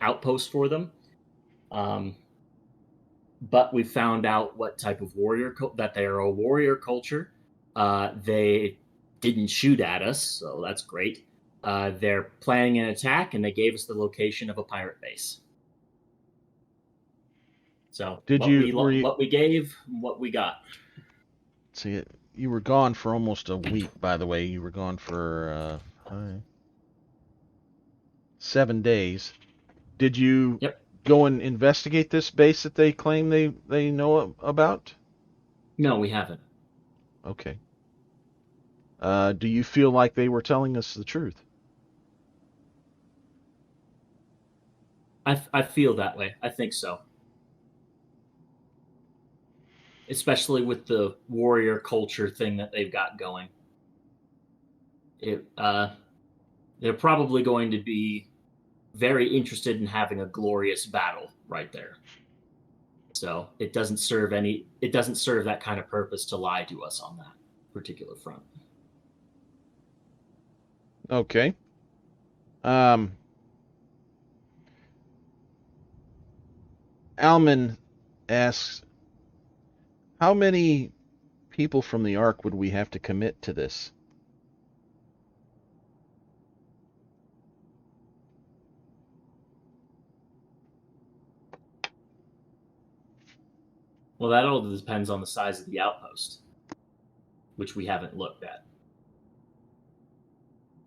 outpost for them. But we found out what type of that they are a warrior culture. They didn't shoot at us, so that's great. They're planning an attack, and they gave us the location of a pirate base. So what we gave, what we got. See, you were gone for almost a week, by the way. You were gone for 7 days. Did you Yep. go and investigate this base that they claim they know about? No, we haven't. Okay. Do you feel like they were telling us the truth? I feel that way. I think so. Especially with the warrior culture thing that they've got going. They're probably going to be very interested in having a glorious battle right there. So it doesn't serve that kind of purpose to lie to us on that particular front. Okay. Alman asks, how many people from the Ark would we have to commit to this? Well, that all depends on the size of the outpost, which we haven't looked at.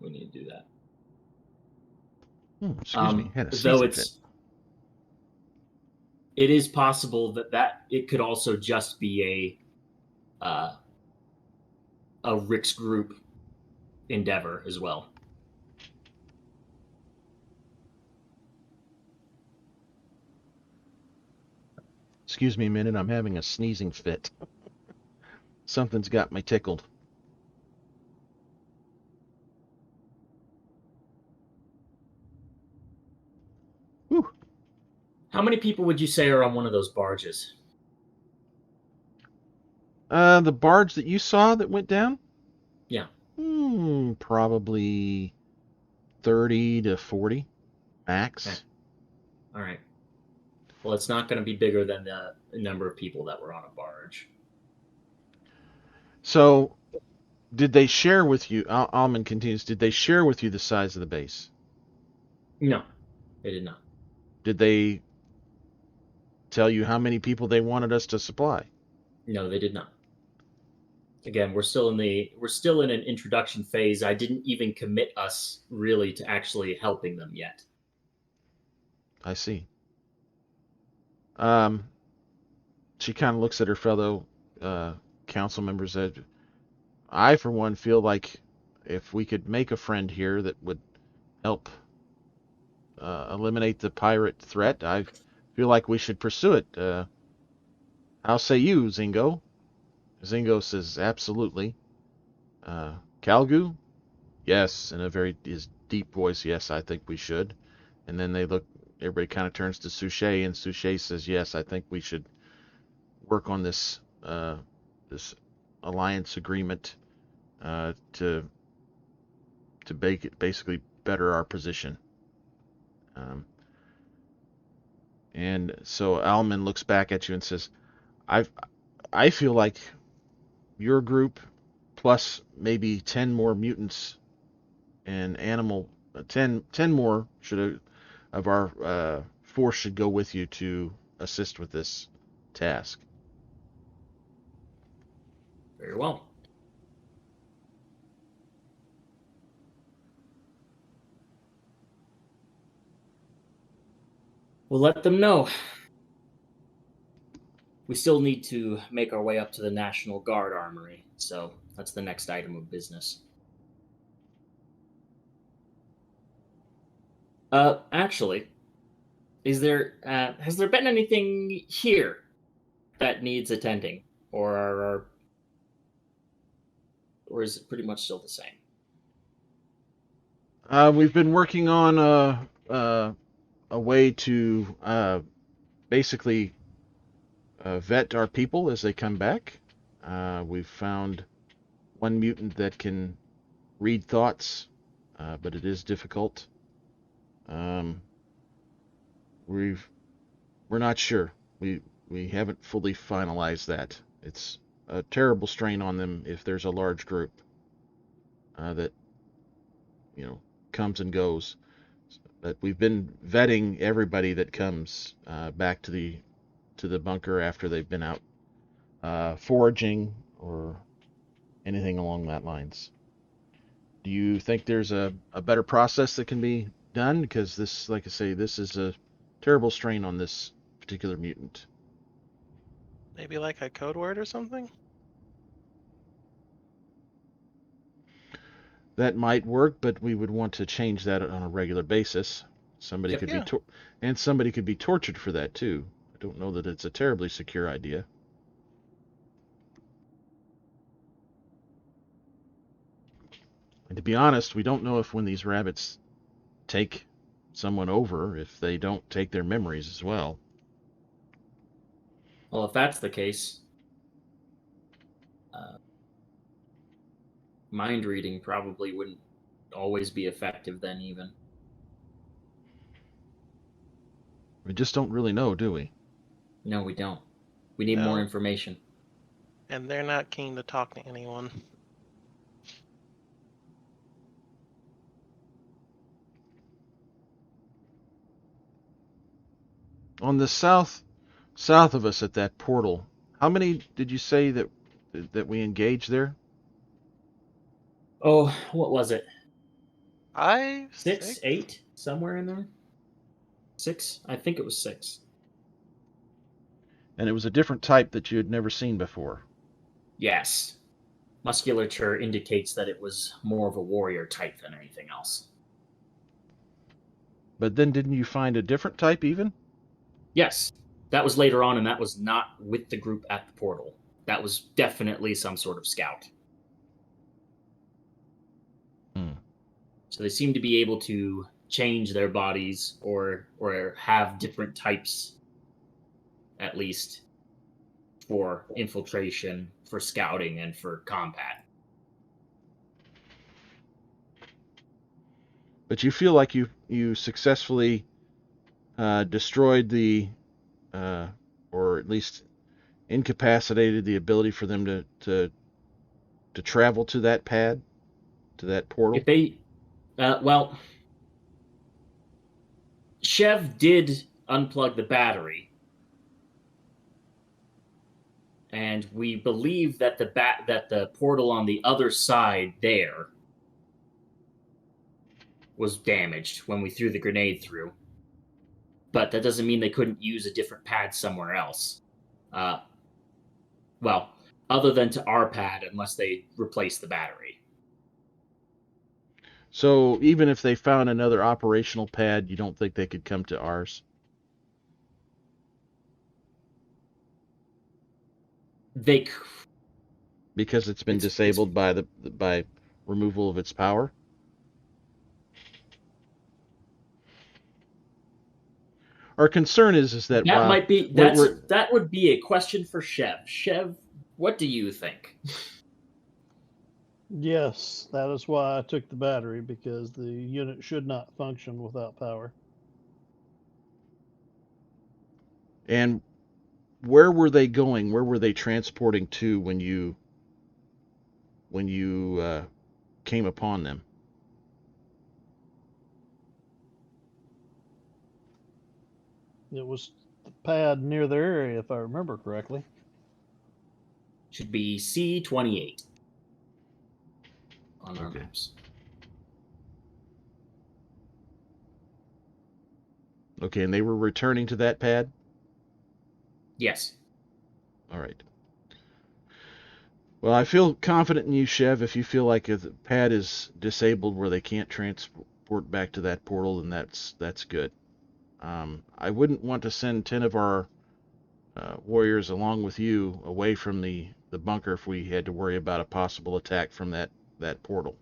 We need to do that. Excuse me, had a Though season fit. it is possible that it could also just be a Rick's group endeavor as well. Excuse me a minute, I'm having a sneezing fit. Something's got me tickled. Whew. How many people would you say are on one of those barges? The barge that you saw that went down? Yeah. Probably 30 to 40 max. Okay. All right. Well, it's not going to be bigger than the number of people that were on a barge. So, did they share with you, Alman continues, did they share with you the size of the base? No, they did not. Did they tell you how many people they wanted us to supply? No, they did not. Again, we're still in an introduction phase. I didn't even commit us really to actually helping them yet. I see. She kind of looks at her fellow council members. I, for one, feel like if we could make a friend here that would help eliminate the pirate threat, I feel like we should pursue it. How say you, Zingo? Zingo says, absolutely. Kalgu? Yes, in a very deep voice, yes, I think we should. And then everybody kind of turns to Suchet, and Suchet says, yes, I think we should work on this this alliance agreement to basically better our position. And so Alman looks back at you and says, I feel like your group plus maybe 10 more mutants and 10 more of our force should go with you to assist with this task. Very well. We'll let them know. We still need to make our way up to the National Guard Armory, so that's the next item of business. Actually, has there been anything here that needs attending, or is it pretty much still the same? We've been working on a way to basically vet our people as they come back. We've found one mutant that can read thoughts, but it is difficult. We're not sure. We haven't fully finalized that. It's a terrible strain on them if there's a large group that comes and goes. But we've been vetting everybody that comes back to the bunker after they've been out foraging or anything along that lines. Do you think there's a better process that can be done? Because this, like I say, this is a terrible strain on this particular mutant. Maybe like a code word or something? That might work, but we would want to change that on a regular basis. Somebody Yep. could Yeah. and somebody could be tortured for that too. I don't know that it's a terribly secure idea. And to be honest, we don't know if when these rabbits take someone over, if they don't take their memories as well. Well, if that's the case, mind reading probably wouldn't always be effective then, even. We just don't really know, do we? No, we don't. We need more No. information. And they're not keen to talk to anyone. On the south of us at that portal, how many did you say that we engaged there? Oh, what was it? 5, 6, 6? 8, somewhere in there. 6, I think it was 6. And it was a different type that you had never seen before. Yes. Musculature indicates that it was more of a warrior type than anything else. But then didn't you find a different type even? Yes. That was later on, and that was not with the group at the portal. That was definitely some sort of scout. So they seem to be able to change their bodies or have different types, at least, for infiltration, for scouting, and for combat. But you feel like you successfully destroyed or at least incapacitated the ability for them to travel to that pad, to that portal. If they, well, Chev did unplug the battery, and we believe that the portal on the other side there was damaged when we threw the grenade through. But that doesn't mean they couldn't use a different pad somewhere else. Well, other than to our pad, unless they replace the battery. So even if they found another operational pad, you don't think they could come to ours? They c- Because it's been it's disabled by by removal of its power? Our concern is that that while might be that would be a question for Chev. Chev, what do you think? Yes, that is why I took the battery, because the unit should not function without power. and where were they going? Where were they transporting to when you came upon them? It was the pad near their area, if I remember correctly. Should be C28 on our Okay. maps. Okay, and they were returning to that pad? Yes. All right. Well, I feel confident in you, Chev. If you feel like the pad is disabled where they can't transport back to that portal, then that's good. I wouldn't want to send 10 of our warriors along with you away from the bunker if we had to worry about a possible attack from that portal.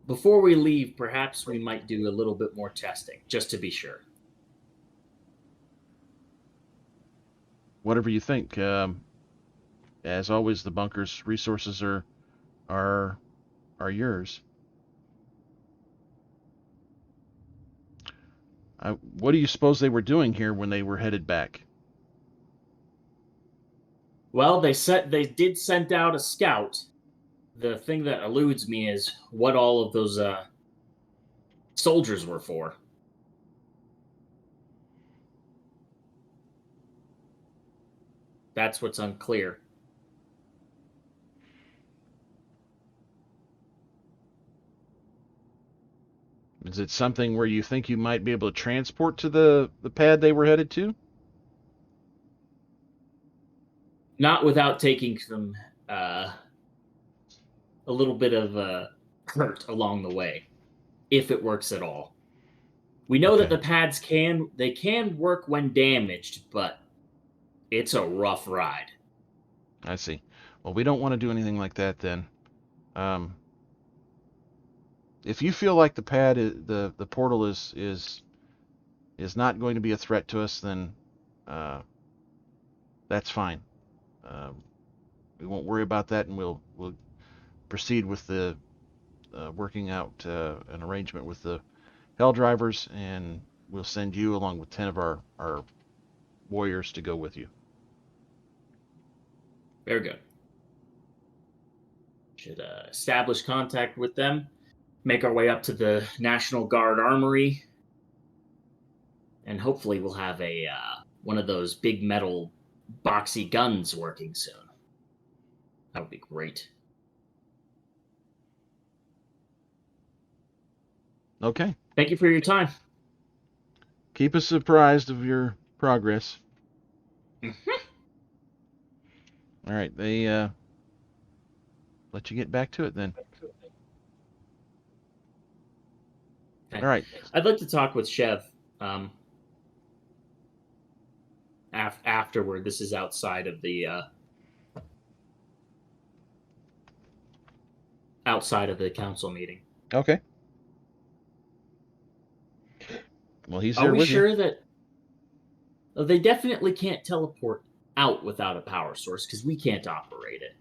Before we leave, perhaps we might do a little bit more testing, just to be sure. Whatever you think. As always, the bunker's resources are yours. What do you suppose they were doing here when they were headed back? Well, they did send out a scout. The thing that eludes me is what all of those soldiers were for. That's what's unclear. Is it something where you think you might be able to transport to the pad they were headed to? Not without taking some a little bit of hurt along the way, if it works at all. We know that Okay. the pads can work when damaged, but it's a rough ride. I see. Well, we don't want to do anything like that then. If you feel like the pad the portal is not going to be a threat to us, then that's fine. We won't worry about that, and we'll proceed with the working out an arrangement with the Hell Drivers, and we'll send you along with 10 of our warriors to go with you. Very good. Should establish contact with them, make our way up to the National Guard Armory, and hopefully we'll have a one of those big metal boxy guns working soon. That would be great. Okay. Thank you for your time. Keep us apprised of your progress. All right. They let you get back to it then. Okay. All right. I'd like to talk with Chev afterward. This is outside of the council meeting. Okay. Well, he's Are there we with you. sure that they definitely can't teleport out without a power source because we can't operate it?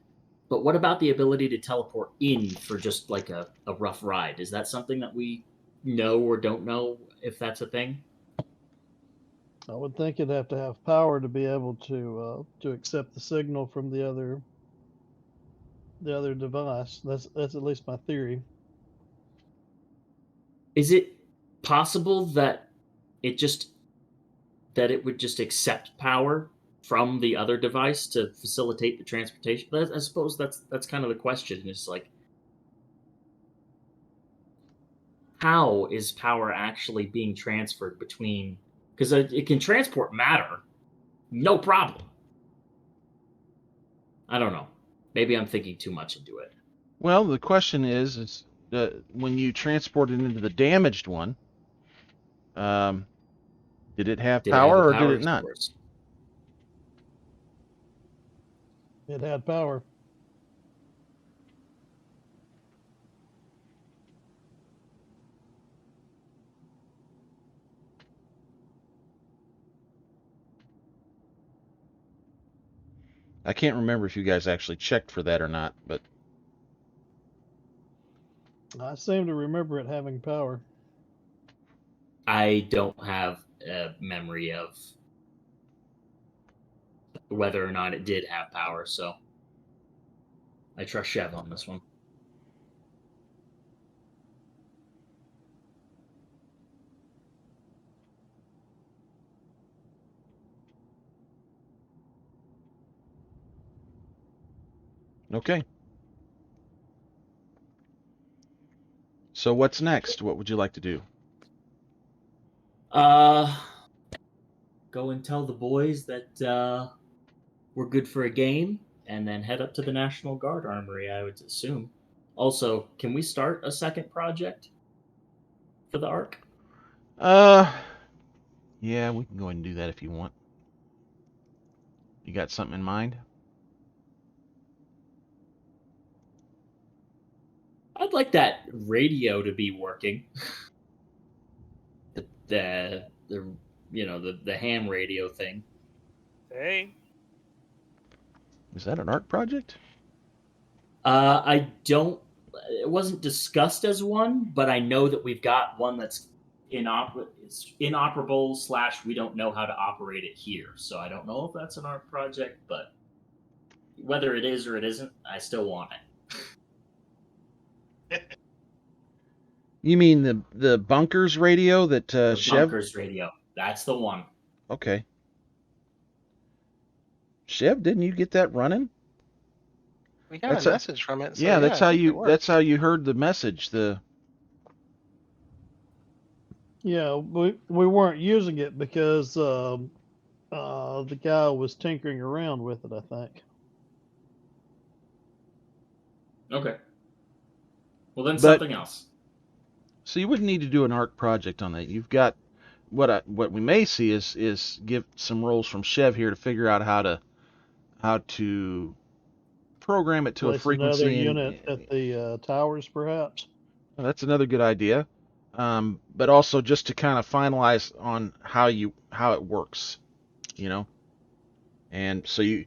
But what about the ability to teleport in for just like a rough ride? Is that something that we know or don't know if that's a thing? I would think it'd have to have power to be able to accept the signal from the other device. That's at least my theory. Is it possible that it would just accept power from the other device to facilitate the transportation? I suppose that's kind of the question. Is like, how is power actually being transferred between because it can transport matter, no problem. I don't know. Maybe I'm thinking too much into it. Well, the question is when you transport it into the damaged one, did it have Did it have power a or did power it not? source? It had power. I can't remember if you guys actually checked for that or not, but I seem to remember it having power. I don't have a memory of whether or not it did have power, so I trust Chev on this one. okay. So what's next? What would you like to do? Go and tell the boys that we're good for a game, and then head up to the National Guard Armory, I would assume. Also, can we start a second project for the Ark? Yeah, we can go ahead and do that if you want. You got something in mind? I'd like that radio to be working. the the ham radio thing. Hey, Is that an art project? I don't. It wasn't discussed as one, but I know that we've got one that's it's inoperable / we don't know how to operate it here. So I don't know if that's an art project, but whether it is or it isn't, I still want it. You mean the bunkers radio that The Chev? bunkers radio. That's the one. Okay. Chev, didn't you get that running? We got That's a a- message from it. So Yeah, that's I how think it you worked. that's how you heard the message. Yeah, we weren't using it because the guy was tinkering around with it, I think. Okay. Well, then But something else. so you wouldn't need to do an art project on that. You've got what we may see is give some rolls from Chev here to figure out how to program it to a Place another frequency unit at the towers, perhaps. well, that's another good idea. But also just to kind of finalize on how it works, you know, and so you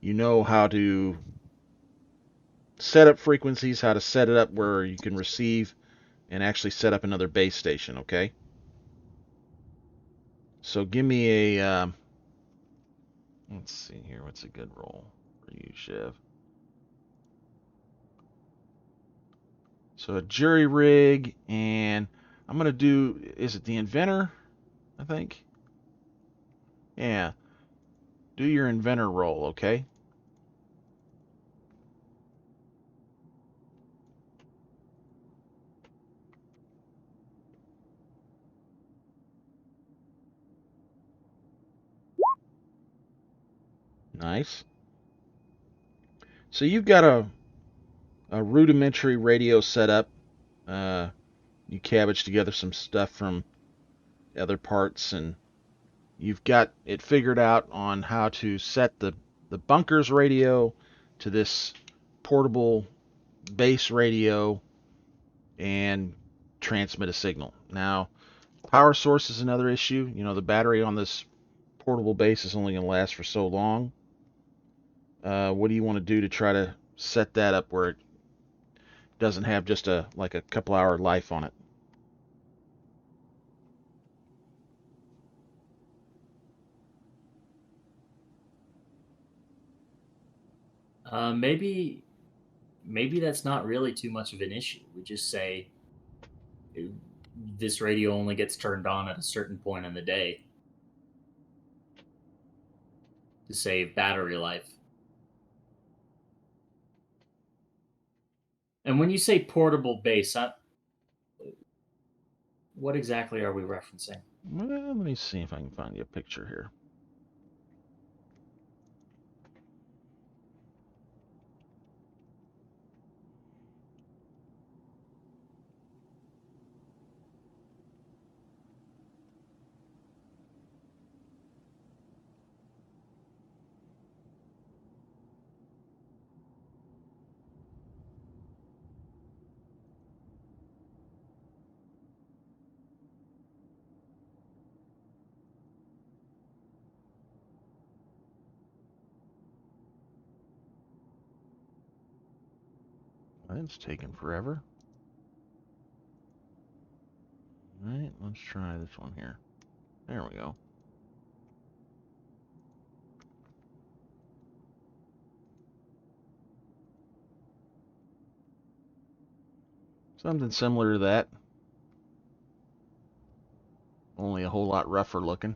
know how to set up frequencies, how to set it up where you can receive and actually set up another base station. Okay. So give me a let's see here. What's a good roll for you, Chev? So a jury rig, and I'm gonna do. Is it the inventor? I think. Yeah. Do your inventor roll, okay? Nice. So you've got a rudimentary radio setup. You cabbage together some stuff from other parts, and you've got it figured out on how to set the bunker's radio to this portable base radio and transmit a signal. Now, power source is another issue. You know, the battery on this portable base is only going to last for so long. What do you want to do to try to set that up where it doesn't have just a couple hour life on it? Maybe that's not really too much of an issue. We just say this radio only gets turned on at a certain point in the day to save battery life. And when you say portable base, what exactly are we referencing? Well, let me see if I can find you a picture here. It's taking forever. All right, let's try this one here. There we go. Something similar to that. Only a whole lot rougher looking.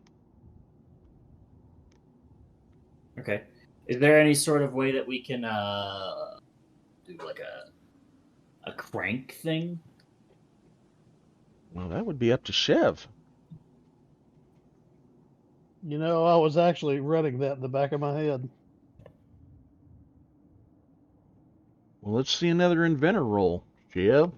Okay. Is there any sort of way that we can do like a crank thing? Well, that would be up to Chev. You know, I was actually running that in the back of my head. Well, let's see another inventor roll, Chev.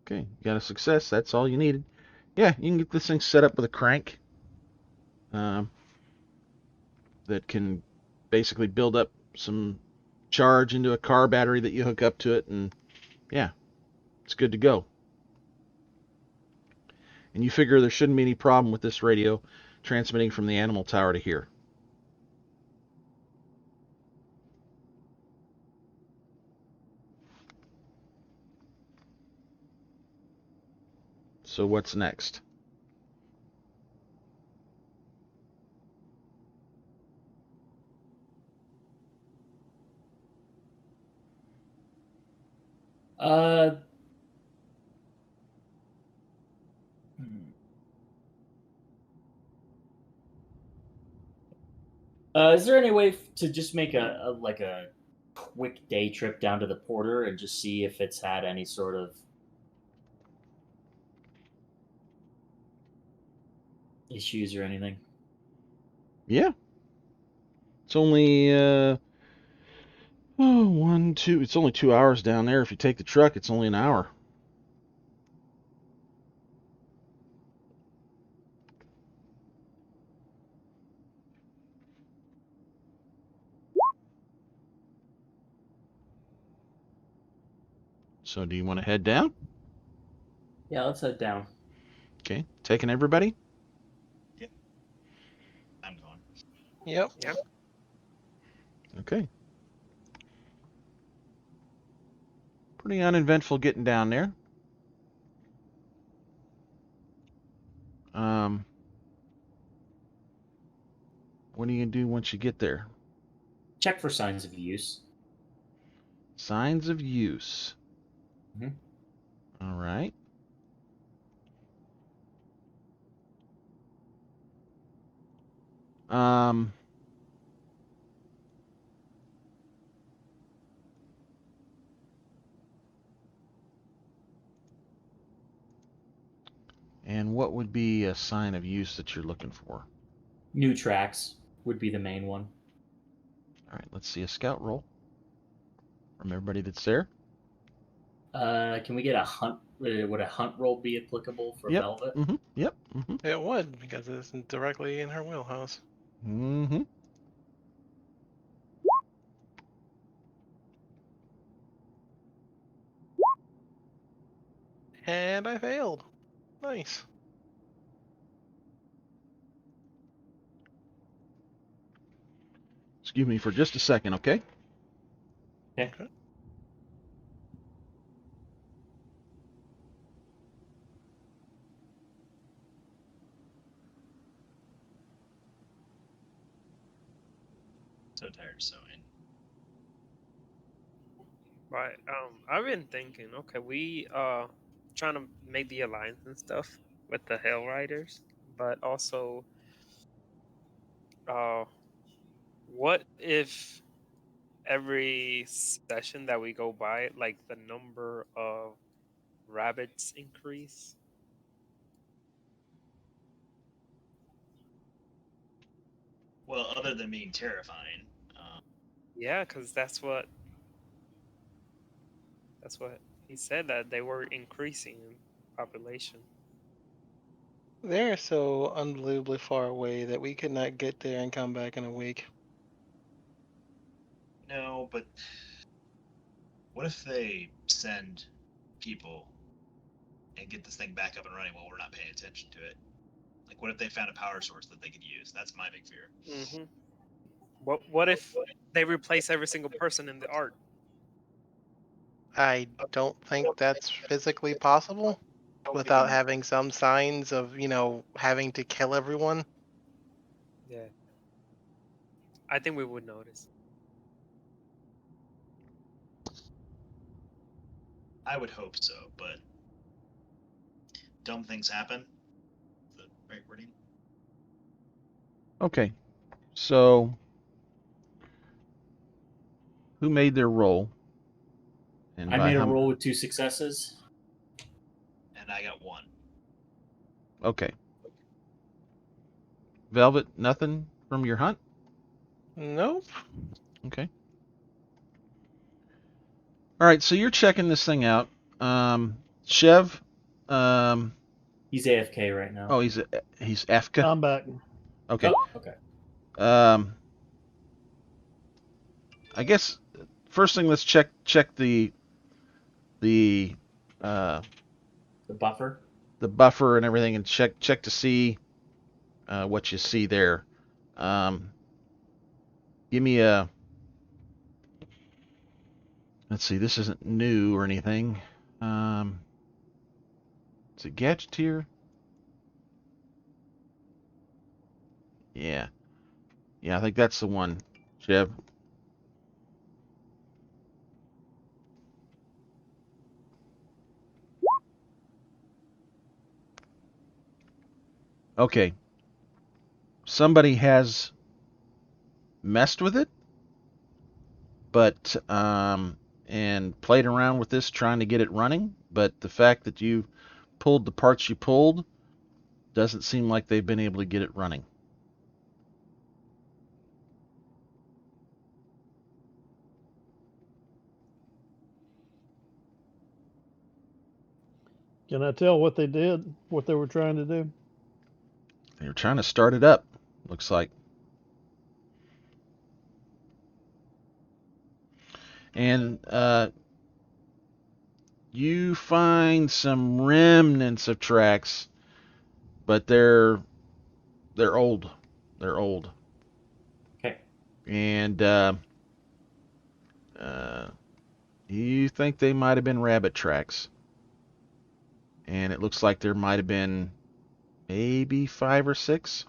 Okay, you got a success. That's all you needed. Yeah, you can get this thing set up with a crank that can basically build up some charge into a car battery that you hook up to it, and yeah, it's good to go. And you figure there shouldn't be any problem with this radio transmitting from the animal tower to here. So what's next? Uh, is there any way to just make a like a quick day trip down to the porter and just see if it's had any sort of issues or anything? Yeah, it's only one, two. It's only 2 hours down there. If you take the truck, it's only an hour. So do you want to head down? Yeah, let's head down. Okay, taking everybody? I'm going. Yep. Okay. Pretty uneventful getting down there. What are you gonna do once you get there? Check for signs of use. Signs of use. Mhm. All right. Um, and what would be a sign of use that you're looking for? New tracks would be the main one. All right, let's see a scout roll from everybody that's there. Can we get a hunt? Would a hunt roll be applicable for Yep. Velvet? Mm-hmm. Yep. Mm-hmm. It would, because it's directly in her wheelhouse. Mm-hmm. And I failed. Nice. Excuse me for just a second, okay? Okay. So tired of sewing. Right. I've been thinking, okay, we trying to make the alliance and stuff with the Hell Riders, but also, uh, what if every session that we go by, like the number of rabbits increase? Well, other than being terrifying, Yeah, because that's what he said, that they were increasing in population. They're so unbelievably far away that we could not get there and come back in a week. no, but what if they send people and get this thing back up and running while we're not paying attention to it? Like, what if they found a power source that they could use? That's my big fear. Hmm. What if they replace every single person in the art? I don't think that's physically possible without having some signs of, having to kill everyone. Yeah, I think we would notice. I would hope so, but dumb things happen. The right wording? Okay. So, who made their roll? And I by made a how? roll with 2 successes. And I got one. Okay. Velvet, nothing from your hunt? Nope. Okay. All right, so you're checking this thing out. Chev, He's AFK right now. oh, he's Afka. I'm back. Okay. Oh, okay. Um, I guess first thing, let's check the uh, The buffer. the buffer and everything, and check to see what you see there. Give me a. Let's see. This isn't new or anything. Is it Gadgeteer? Yeah. Yeah, I think that's the one, Chev. Okay. Somebody has messed with it, but and played around with this trying to get it running, but the fact that you pulled the parts you pulled doesn't seem like they've been able to get it running. Can I tell what they did? What they were trying to do? They were trying to start it up, looks like. And you find some remnants of tracks, but they're old. They're old. Okay. And you think they might have been rabbit tracks. And it looks like there might have been maybe 5 or 6.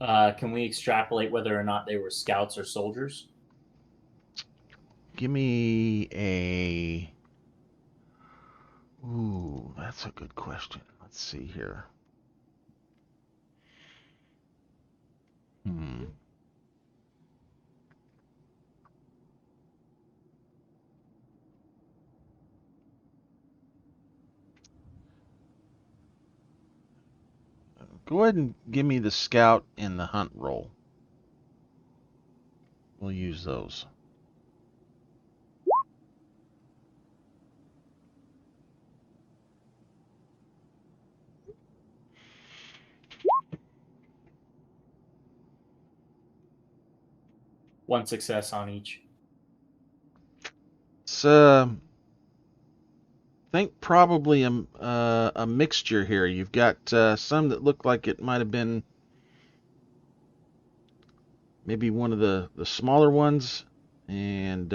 Can we extrapolate whether or not they were scouts or soldiers? Give me a. Ooh, that's a good question. Let's see here. Hmm. Go ahead and give me the scout and the hunt roll. We'll use those. One success on each. It's think probably a mixture here. You've got some that look like it might have been maybe one of the smaller ones, and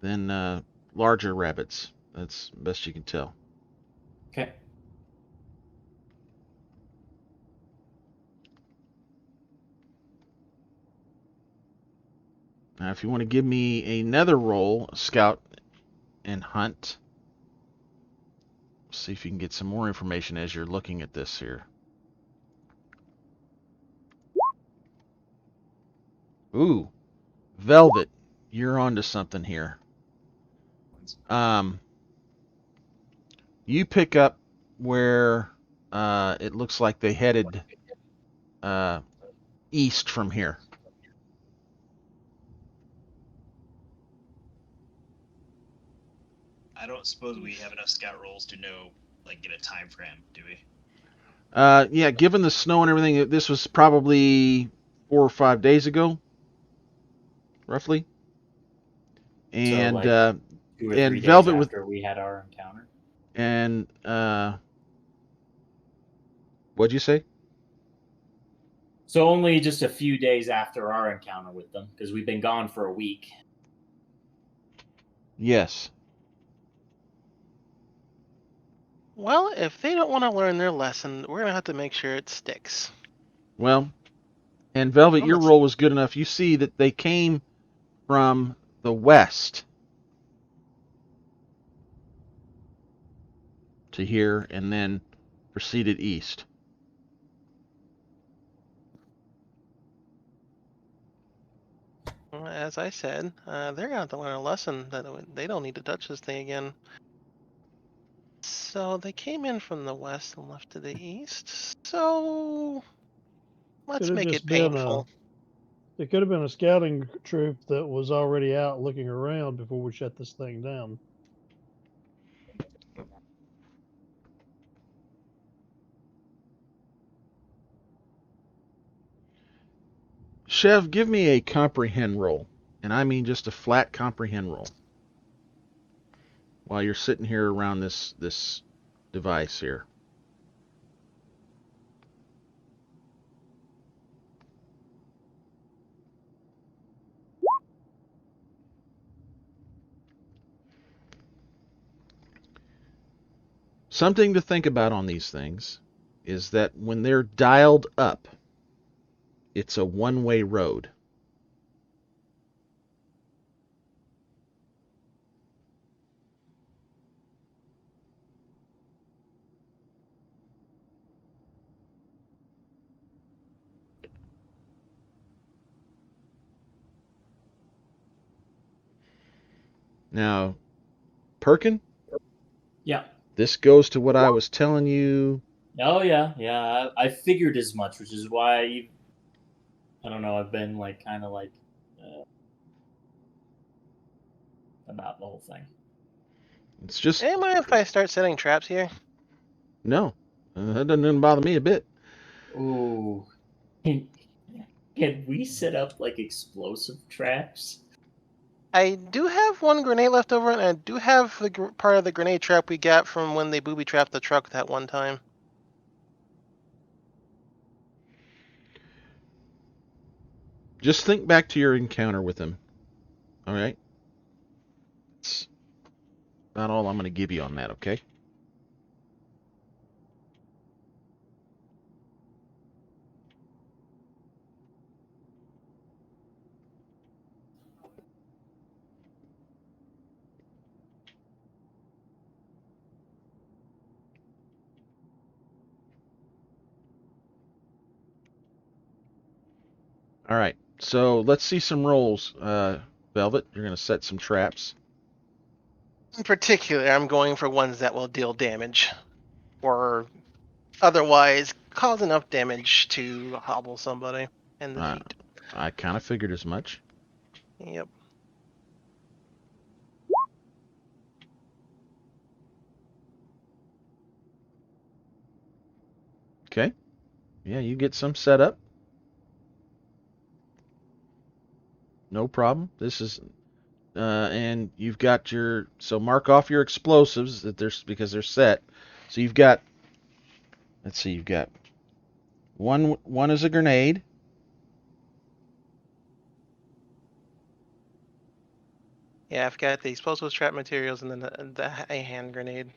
then larger rabbits. That's best you can tell. Okay. Now, if you want to give me another roll, scout and hunt, See if you can get some more information as you're looking at this here. Ooh, Velvet, you're onto something here. You pick up where it looks like they headed east from here. I don't suppose we have enough scout rolls to know, like, get a time frame, do we? Yeah, given the snow and everything, this was probably 4 or 5 days ago, roughly. And like 2 or 3 and days Velvet with after we had our encounter. and what'd you say? So only just a few days after our encounter with them, because we've been gone for a week. Yes. Well, if they don't want to learn their lesson, we're gonna have to make sure it sticks. Well, and Velvet, I'm your not- roll was good enough. You see that they came from the west to here and then proceeded east. As I said, they're gonna have to learn a lesson that they don't need to touch this thing again. So they came in from the west and left to the east. So let's Could have make just it been painful. It could have been a scouting troop that was already out looking around before we shut this thing down. Chev, give me a comprehend roll. And I mean just a flat comprehend roll. While you're sitting here around this device here. Something to think about on these things is that when they're dialed up, it's a one-way road. Now, Perkin, Yeah. this goes to what I was telling you. Oh yeah. I figured as much, which is why I don't know. I've been like kind of like about the whole thing. It's just Am I if I start setting traps here? no. That doesn't bother me a bit. Ooh. Can we set up like explosive traps? I do have one grenade left over, and I do have the part of the grenade trap we got from when they booby trapped the truck that one time. Just think back to your encounter with him. All right? It's about all I'm going to give you on that, okay? All right. So let's see some rolls. Velvet, you're going to set some traps. In particular, I'm going for ones that will deal damage, or otherwise cause enough damage to hobble somebody in the feet. I kind of figured as much. Yep. Okay. Yeah, you get some set up. No problem. This is and you've got your so mark off your explosives that there's because they're set. So you've got let's see, you've got one is a grenade. Yeah, I've got the explosives, trap materials, and then a hand grenade.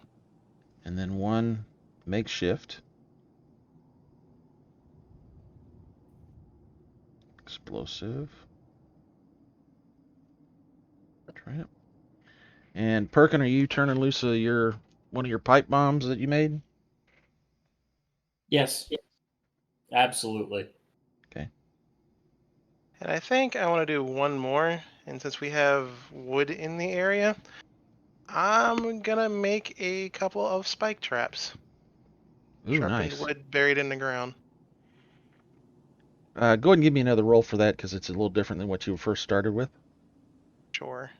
And then one makeshift explosive trap. And Perkin, are you turning loose your one of your pipe bombs that you made? Yes, absolutely. Okay. And I think I want to do one more. And since we have wood in the area, I'm gonna make a couple of spike traps. Ooh, Sharpened nice. wood buried in the ground. Go ahead and give me another roll for that because it's a little different than what you first started with. Sure.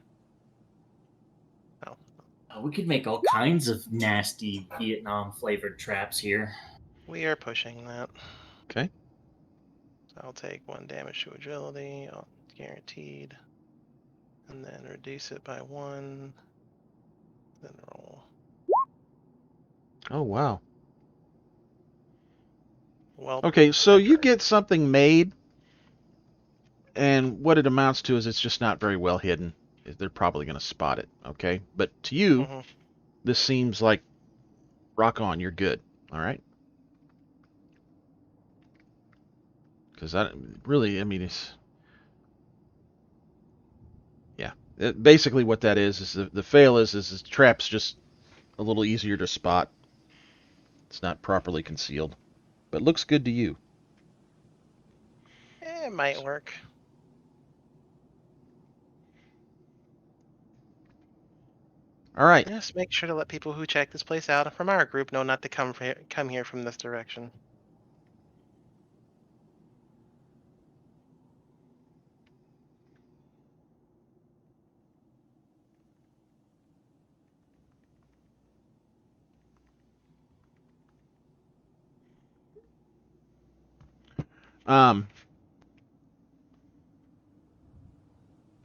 We could make all kinds of nasty Vietnam flavored traps here. We are pushing that. Okay. So I'll take 1 damage to agility, guaranteed. And then reduce it by 1. Then roll. Oh, wow. Well, Okay, so that's you right. get something made, and what it amounts to is it's just not very well hidden. They're probably going to spot it, okay? But to you, Mm-hmm. this seems like rock on, you're good, all right? Because I mean, yeah. Basically, what that is the fail is the trap's just a little easier to spot. It's not properly concealed, but looks good to you. It might work. All right. Just make sure to let people who check this place out from our group know not to come here from this direction. Um.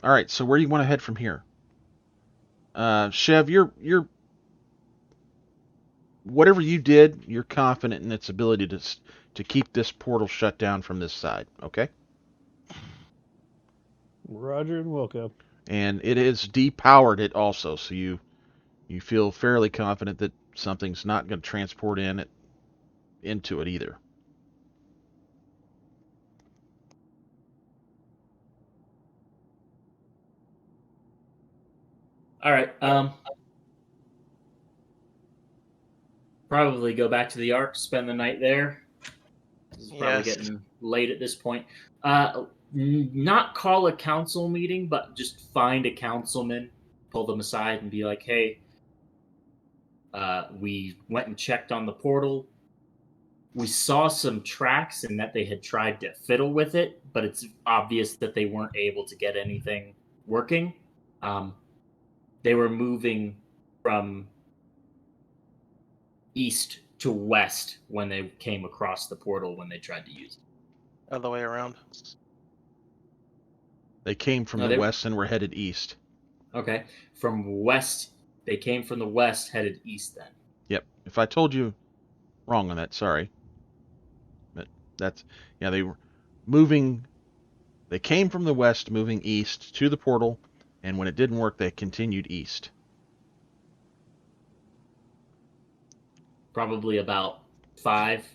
All right. So where do you want to head from here? Chev, you're whatever you did, you're confident in its ability to keep this portal shut down from this side. Okay. Roger and Wilco. And it has depowered it also, so you feel fairly confident that something's not going to transport into it either. All right. Probably go back to the Ark, spend the night there. It's probably Yes. getting late at this point. Not call a council meeting, but just find a councilman, pull them aside, and be like, "Hey, we went and checked on the portal. We saw some tracks and that they had tried to fiddle with it, but it's obvious that they weren't able to get anything working. They were moving from east to west when they came across the portal when they tried to use it. Other way around. They came from No, the they west and were headed east. Okay, from west. They came from the west, headed east. Then Yep. If I told you wrong on that, sorry. But they were moving. They came from the west, moving east to the portal, and when it didn't work, they continued east. probably about 5.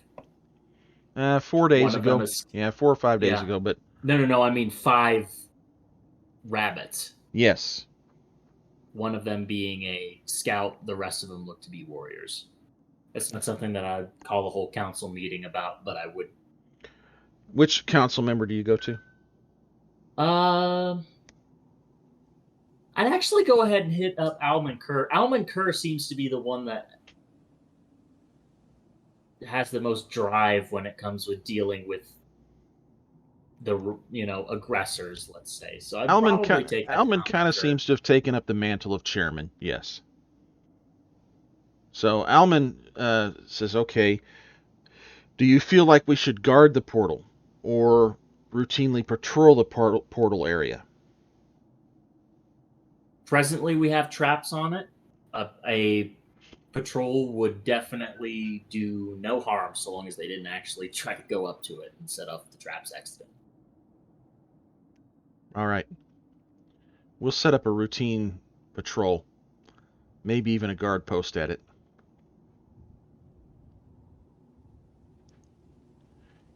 4 days One of them ago. is Yeah, 4 or 5 days yeah. ago. But No. I mean 5 rabbits. yes. One of them being a scout. The rest of them look to be warriors. It's not something that I'd call a whole council meeting about, but I would. Which council member do you go to? I'd actually go ahead and hit up Alman Kerr. Alman Kerr seems to be the one that has the most drive when it comes with dealing with the aggressors. Let's say so. I'd probably take that to Alman kind Alman of Kerr. seems to have taken up the mantle of chairman. Yes. So Alman says, "Okay, do you feel like we should guard the portal or routinely patrol the portal area?" Presently, we have traps on it. A patrol would definitely do no harm so long as they didn't actually try to go up to it and set off the traps accident. All right. We'll set up a routine patrol, maybe even a guard post at it.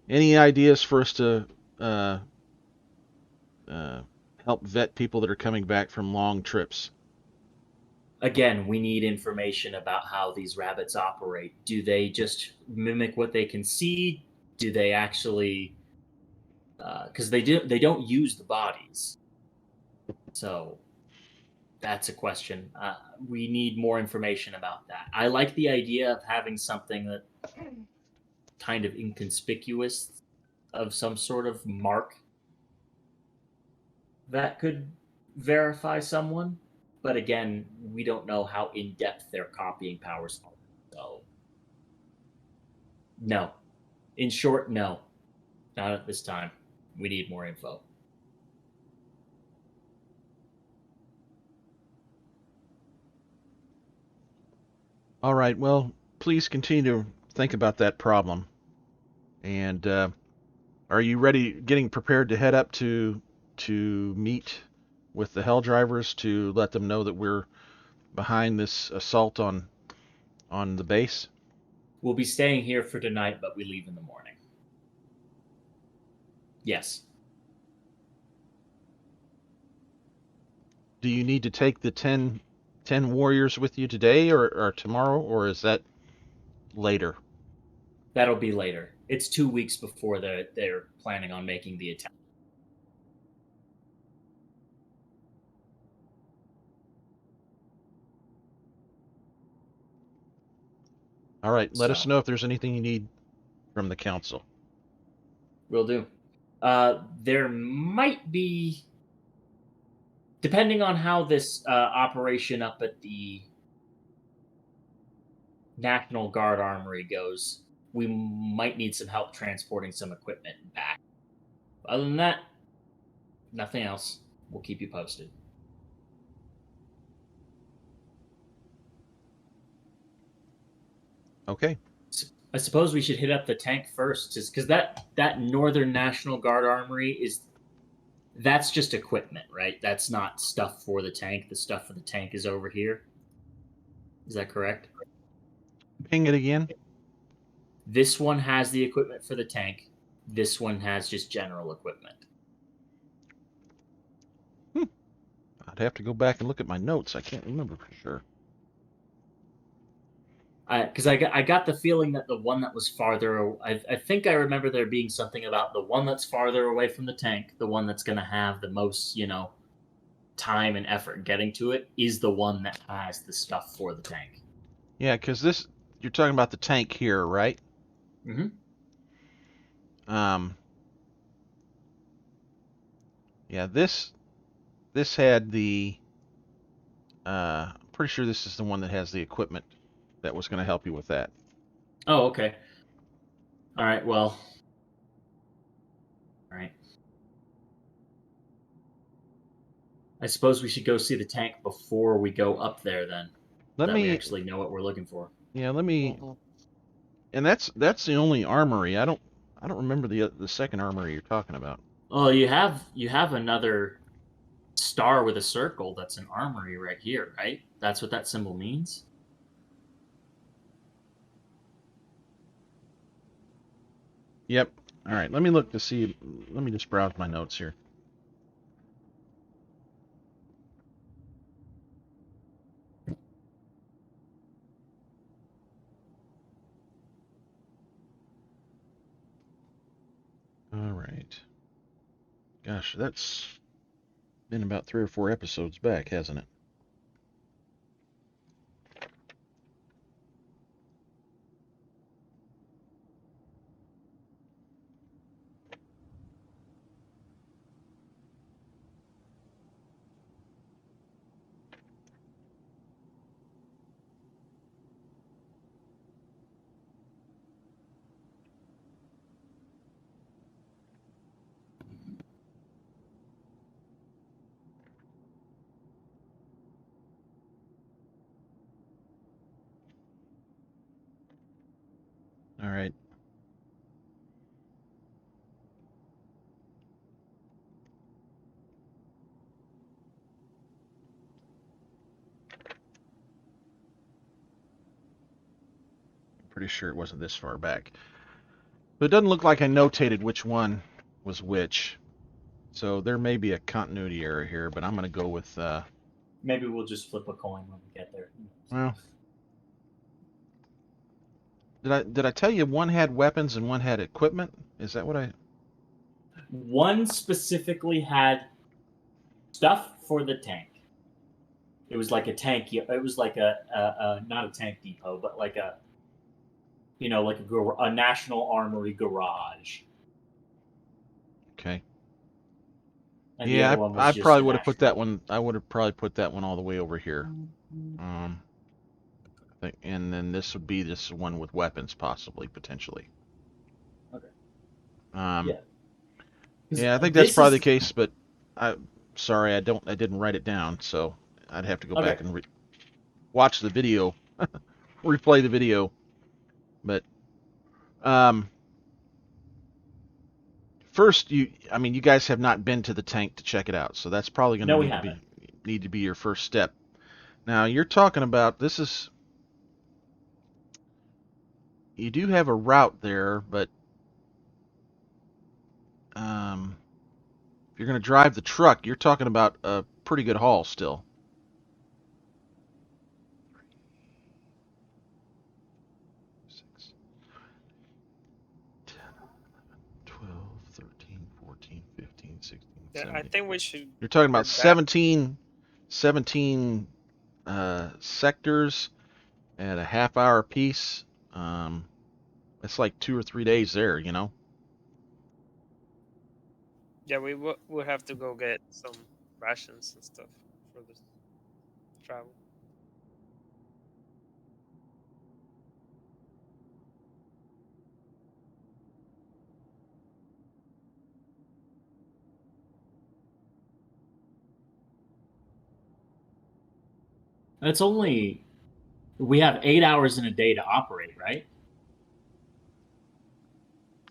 Any ideas for us to uh, help vet people that are coming back from long trips? again, we need information about how these rabbits operate. Do they just mimic what they can see? Do they actually? Because they don't use the bodies, so that's a question. We need more information about that. I like the idea of having something that kind of inconspicuous, of some sort of mark that could verify someone. But again, we don't know how in depth their copying powers are. So, no. In short, no. Not at this time. We need more info. All right. Well, please continue to think about that problem. And are you ready, getting prepared to head up to meet with the Hell Drivers to let them know that we're behind this assault on the base? We'll be staying here for tonight, but we leave in the morning. Yes. Do you need to take the 10 warriors with you today or tomorrow, or is that later? That'll be later. It's 2 weeks before they're planning on making the attack. All right. Let us So, know if there's anything you need from the council. will do. There might be, depending on how this operation up at the National Guard Armory goes, we might need some help transporting some equipment back. Other than that, nothing else. We'll keep you posted. Okay. I suppose we should hit up the tank first, just because that Northern National Guard Armory that's just equipment, right? That's not stuff for the tank. The stuff for the tank is over here. Is that correct? Ping it again. This one has the equipment for the tank. This one has just general equipment. I'd have to go back and look at my notes. I can't remember for sure. Because I got the feeling that the one that was farther, I think I remember there being something about the one that's farther away from the tank, the one that's going to have the most, time and effort getting to it, is the one that has the stuff for the tank. Yeah, because you're talking about the tank here, right? Mm-hmm. Yeah, this had the. I'm pretty sure this is the one that has the equipment that was going to help you with that. Oh, okay. All right. Well. All right. I suppose we should go see the tank before we go up there, then. We actually know what we're looking for. Yeah, let me. And that's the only armory. I don't remember the second armory you're talking about. Oh, you have another star with a circle. That's an armory right here, right? That's what that symbol means. Yep. All right. Let me look to see. Let me just browse my notes here. All right. Gosh, that's been about 3 or 4 episodes back, hasn't it? All right. I'm pretty sure it wasn't this far back. But it doesn't look like I notated which one was which. So there may be a continuity error here, but I'm going to go with Maybe we'll just flip a coin when we get there. Well, did I tell you one had weapons and one had equipment? Is that what I? One specifically had stuff for the tank. It was like a tank. It was like a not a tank depot, but like a like a National Armory garage. Okay. And the Yeah, other one was I just probably a would have put that national- one. I would have probably put that one all the way over here. And then this would be this one with weapons, possibly, potentially. Okay. Yeah. 'Cause Yeah, I think that's probably is- the case, but sorry, I didn't write it down, so I'd have to go back and watch the video, replay the video. But first, you guys have not been to the tank to check it out, so that's probably going to need to be your first step. Now, you're talking about you do have a route there, but if you're going to drive the truck, you're talking about a pretty good haul still. 6, 10, 12, 13, 14, 15, 16, Yeah, 17. I think we should. You're talking about get back. 17 sectors at a half hour piece. It's like 2 or 3 days there, Yeah, we'll have to go get some rations and stuff for the travel. It's only we have 8 hours in a day to operate, right?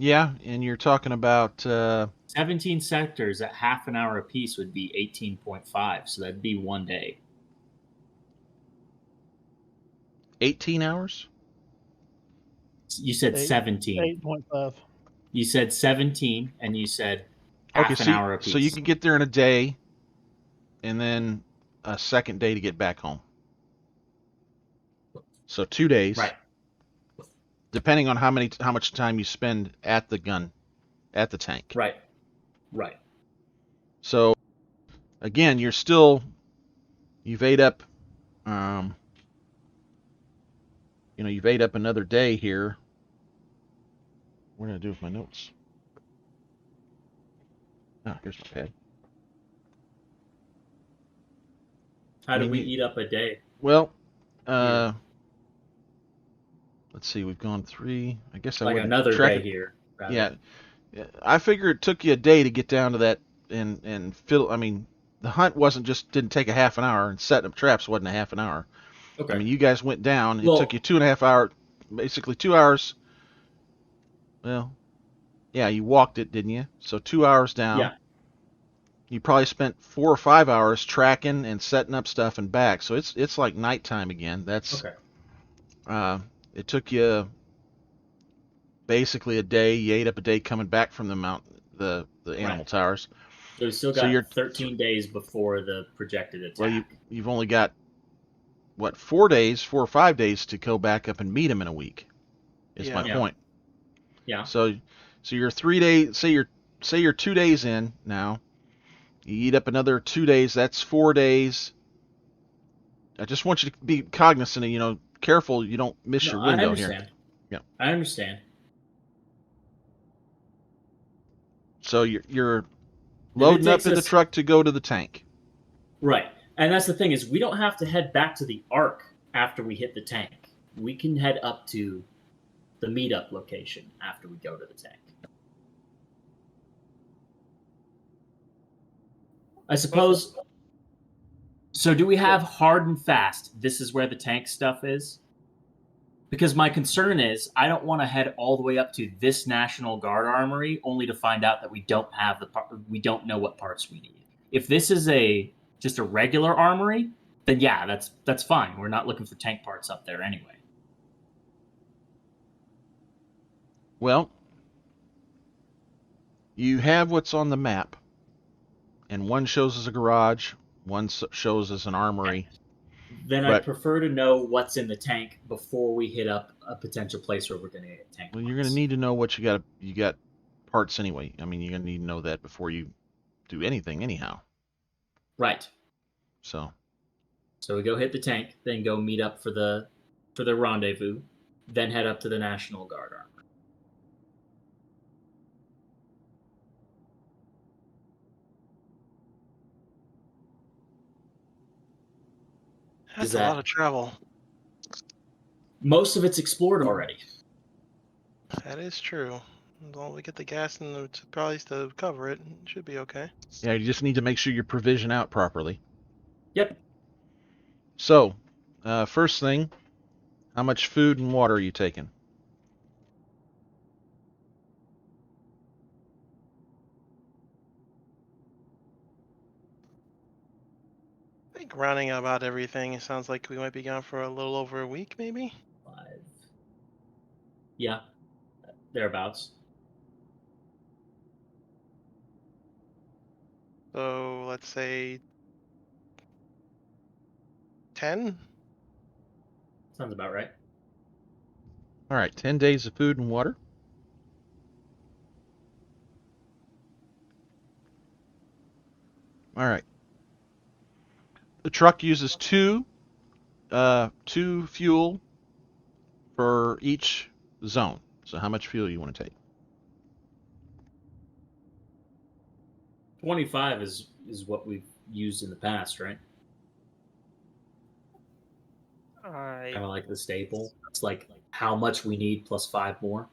Yeah, and you're talking about 17 sectors at half an hour apiece would be 18.5, so that'd be 1 day. 18 hours? You said 17. 8.5. You said 17, and you said half an hour apiece. So you can get there in a day, and then a second day to get back home. So 2 days. Right. Depending on how much time you spend at the tank. Right. Right. So again, you've ate up you've ate up another day here. What did I do with my notes? Here's my pad. How do we eat up a day? Well, let's see, we've gone 3. I guess I like wouldn't another track day it. here. Rather. Yeah. I figure it took you a day to get down to that and fill. I mean, the hunt didn't take a half an hour, and setting up traps wasn't a half an hour. Okay. I mean, you guys went down. It took you 2.5 hours, basically 2 hours. Well, yeah, you walked it, didn't you? So 2 hours down. Yeah. You probably spent 4 or 5 hours tracking and setting up stuff and back. So it's like nighttime again. That's okay. It took you basically a day. You ate up a day coming back from the animal towers. So we still got 13 days before the projected attack. Well, you've only got 4 or 5 days to go back up and meet him in a week. Is my point. Yeah. So you're 3 days. Say you're 2 days in now. You eat up another 2 days. That's 4 days. I just want you to be cognizant of, careful you don't miss your window here. Yeah. I understand. So you're loading up in the truck to go to the tank. Right. And that's the thing is we don't have to head back to the Ark after we hit the tank. We can head up to the meetup location after we go to the tank. I suppose. So do we have hard and fast? This is where the tank stuff is? Because my concern is I don't want to head all the way up to this National Guard armory only to find out that we don't have we don't know what parts we need. If this is just a regular armory, then yeah, that's fine. We're not looking for tank parts up there anyway. Well, you have what's on the map, and one shows as a garage, one shows as an armory. Then I But- prefer to know what's in the tank before we hit up a potential place where we're going to get tank. Well, you're going to need to know what you got. You got parts anyway. I mean, you're going to need to know that before you do anything, anyhow. Right. So we go hit the tank, then go meet up for the rendezvous, then head up to the National Guard armor. That's a lot of travel. Most of it's explored already. That is true. As long as we get the gas and the supplies to cover it, it should be okay. yeah, you just need to make sure you provision out properly. Yep. So, first thing, how much food and water are you taking? I think rounding about everything, it sounds like we might be gone for a little over a week, maybe. 5. Yeah. Thereabouts. So let's say 10. Sounds about right. All right, 10 days of food and water. All right. The truck uses two fuel for each zone. So how much fuel you want to take? 25 is what we've used in the past, right? Kind of like the staple. It's like how much we need plus 5 more.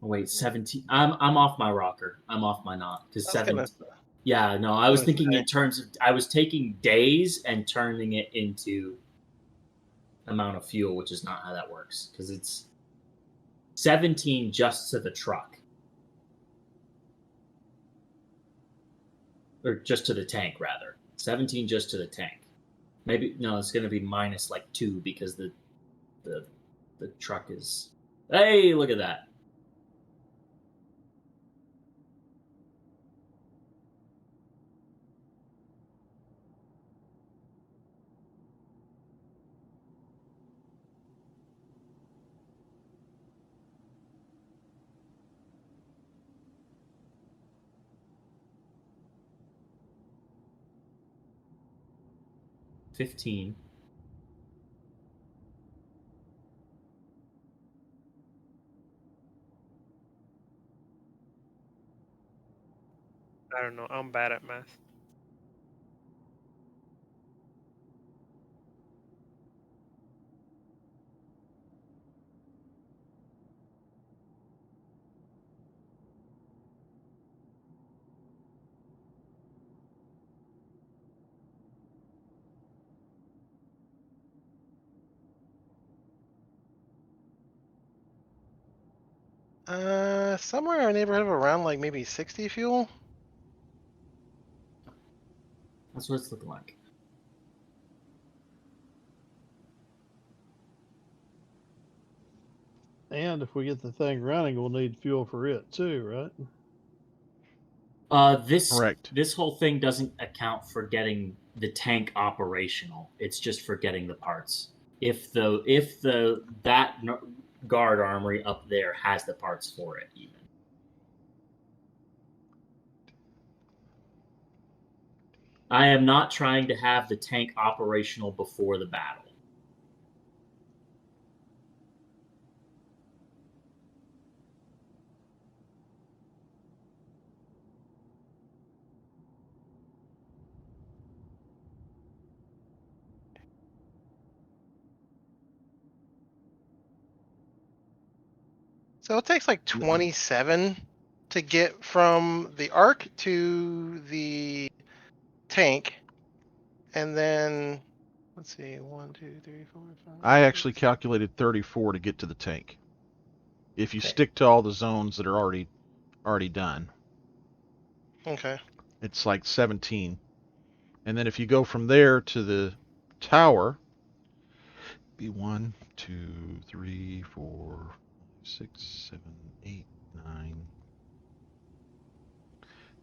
Oh, wait, 17. I'm off my rocker. I'm off my knot because 17. Yeah, no, I was thinking in terms of I was taking days and turning it into amount of fuel, which is not how that works because it's 17 just to the truck. Or just to the tank, rather. 17 just to the tank. Maybe no, it's going to be minus like 2 because the truck is. Hey, look at that. $15. I don't know. I'm bad at math. Somewhere in the neighborhood of around like maybe 60 fuel. That's what it's looking like. And if we get the thing running, we'll need fuel for it too, right? Correct. This whole thing doesn't account for getting the tank operational. It's just for getting the parts. If that guard armory up there has the parts for it, even. I am not trying to have the tank operational before the battle. So it takes like 27 to get from the arc to the tank. And then, let's see, 1, 2, 3, 4, 5. I actually calculated 34 to get to the tank. If you stick to all the zones that are already done. Okay. It's like 17. And then if you go from there to the tower, be 1, 2, 3, 4, 6, 7, 8, 9.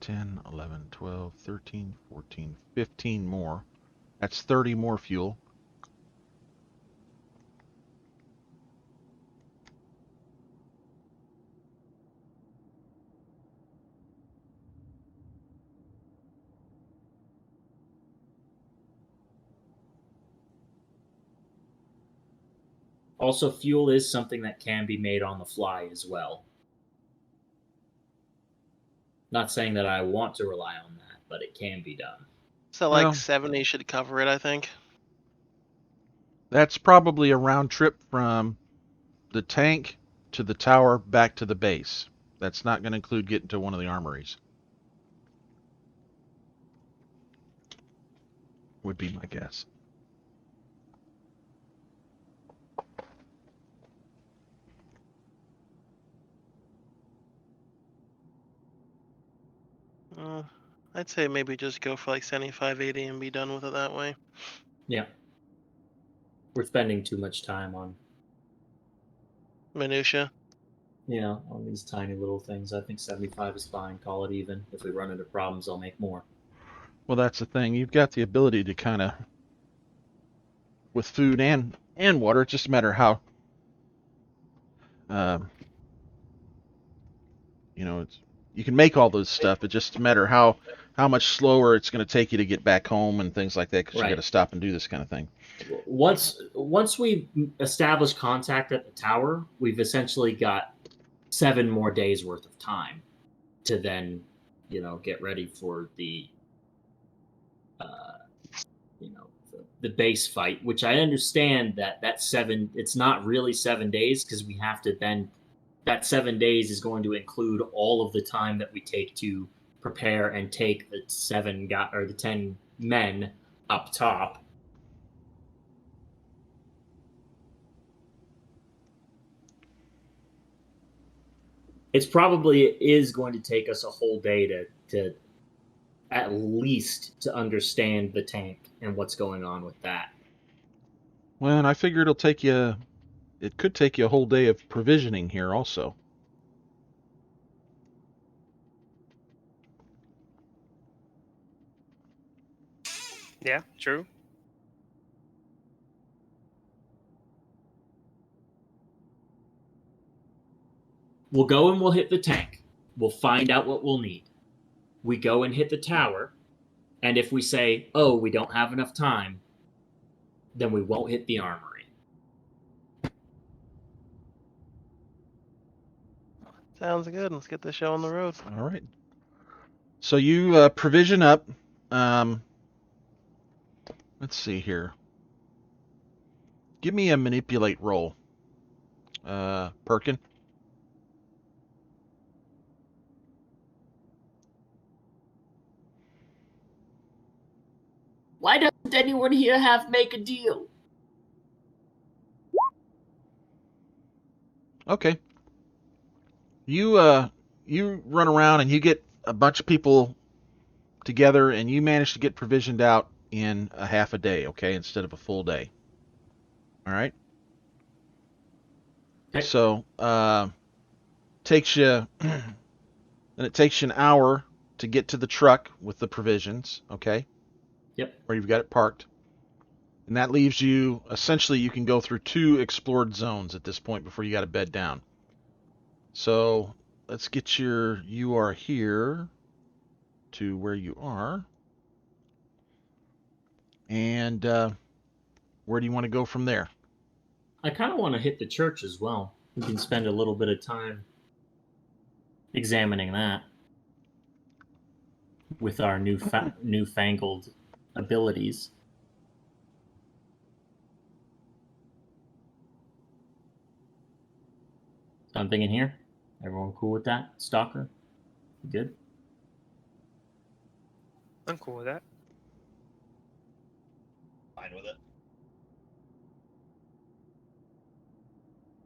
10, 11, 12, 13, 14, 15 more. That's 30 more fuel. Also, fuel is something that can be made on the fly as well. Not saying that I want to rely on that, but it can be done. So Well- like 70 should cover it, I think. That's probably a round trip from the tank to the tower back to the base. That's not going to include getting to one of the armories. Would be my guess. I'd say maybe just go for like 75, 80 and be done with it that way. Yeah. We're spending too much time on, Minutia. on these tiny little things. I think 75 is fine. Call it even. If we run into problems, I'll make more. Well, that's the thing. You've got the ability to kind of, with food and water, it's just a matter how, it's you can make all those stuff. It's just a matter how much slower it's going to take you to get back home and things like that, because you Right. got to stop and do this kind of thing. Once we establish contact at the tower, we've essentially got 7 more days worth of time to then, get ready for the, the base fight. Which I understand that 7. It's not really 7 days, because we have to then. That 7 days is going to include all of the time that we take to prepare and take the 10 men up top. It's probably is going to take us a whole day to at least to understand the tank and what's going on with that. Well, and I figure it could take you a whole day of provisioning here also. Yeah, true. We'll go and we'll hit the tank. We'll find out what we'll need. We go and hit the tower, and if we say, "Oh, we don't have enough time," then we won't hit the armory. Sounds good. Let's get the show on the road. All right. So you provision up. Let's see here. Give me a manipulate roll, Perkin. Why doesn't anyone here make a deal? Okay. You run around and you get a bunch of people together, and you manage to get provisioned out in a half a day, okay, instead of a full day. All right. Okay. So takes you then it takes you an hour to get to the truck with the provisions, okay? Yep. Where you've got it parked. And that leaves you, essentially, you can go through 2 explored zones at this point before you got to bed down. So let's get you are here to where you are. And where do you want to go from there? I kind of want to hit the church as well. We can spend a little bit of time examining that with our newfangled abilities. Something in here? Everyone cool with that? Stalker? You good? I'm cool with that. Fine with it.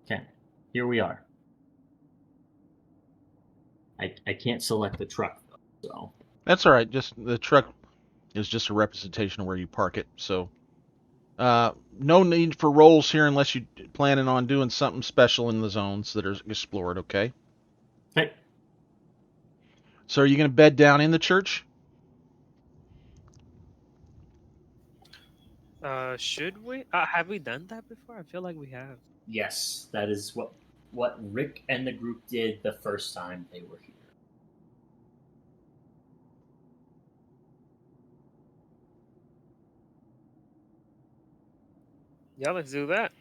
Okay, here we are. I can't select the truck though, so That's all right. Just the truck is just a representation of where you park it. So no need for rolls here unless you're planning on doing something special in the zones that are explored, okay? okay. So are you going to bed down in the church? Should we? Have we done that before? I feel like we have. Yes, that is what Rick and the group did the first time they were here. Yeah, let's do that.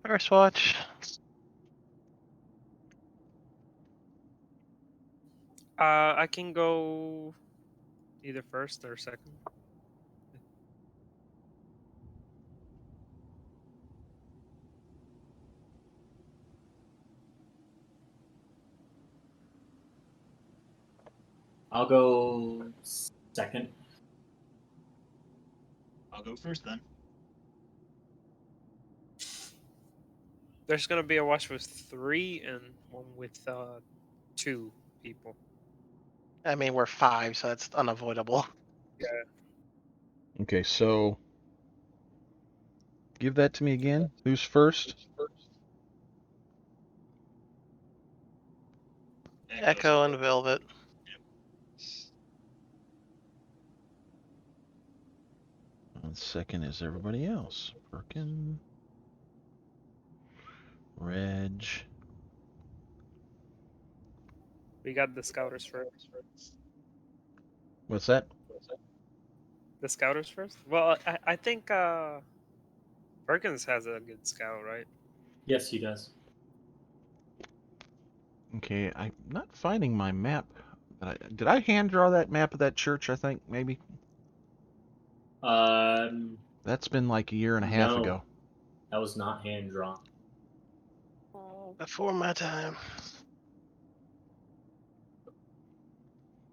First watch. I can go either first or second. I'll go second. I'll go first then. There's gonna be a watch with 3 and one with 2 people. I mean, we're 5, so that's unavoidable. Okay, so give that to me again. Who's first? Echo and Velvet. And second is everybody else. Perkin, Reg. We got the scouters first. What's that? The scouters first. Well, I think Perkins has a good scout, right? Yes, he does. Okay, I'm not finding my map. Did I hand draw that map of that church? I think maybe that's been like a year and a half No. ago. That was not hand drawn. Before my time.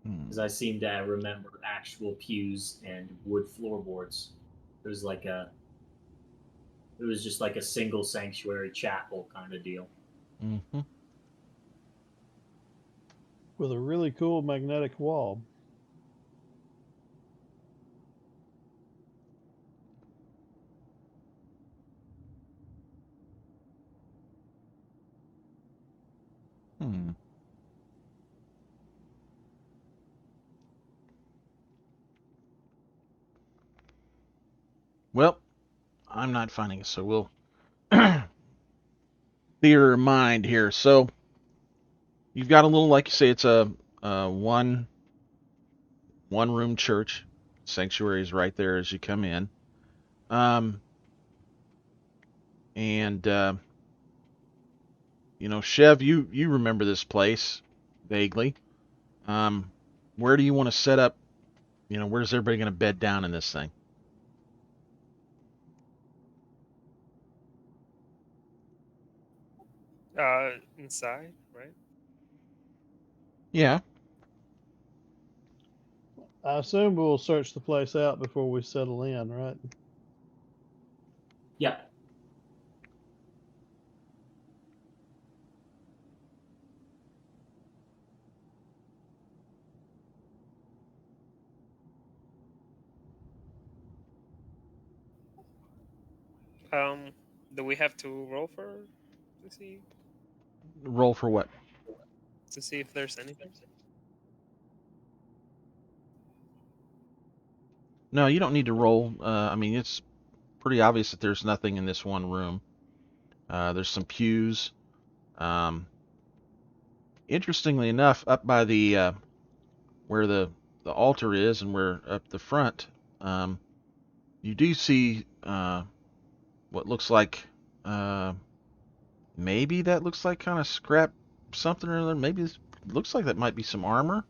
Because I seem to remember actual pews and wood floorboards. It was just like a single sanctuary chapel kind of deal. Mm-hmm. With a really cool magnetic wall. Hmm. Well, I'm not finding it, so we'll theater of mind here. So you've got a little, like you say, it's a one room church. Sanctuary is right there as you come in. And you know, Chev, you remember this place vaguely. Where do you want to set up? You know, where's everybody going to bed down in this thing? Inside, right? Yeah. I assume we'll search the place out before we settle in, right? Yeah. Do we have to roll to see Roll for what? if there's anything? No, you don't need to roll. I mean, it's pretty obvious that there's nothing in this one room. There's some pews. Interestingly enough, up by the where the altar is and where up the front, you do see what looks like maybe that looks like kind of scrap something or other. Maybe it looks like that might be some armor.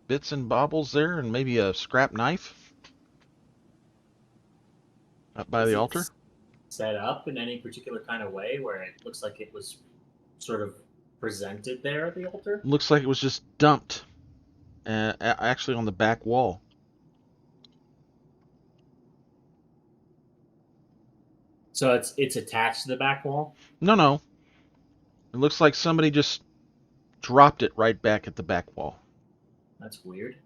Bits and baubles there, and maybe a scrap knife up by Is the it altar. set up in any particular kind of way where it looks like it was sort of presented there at the altar? Looks like it was just dumped, actually on the back wall. So it's attached to the back wall? No. It looks like somebody just dropped it right back at the back wall. That's weird.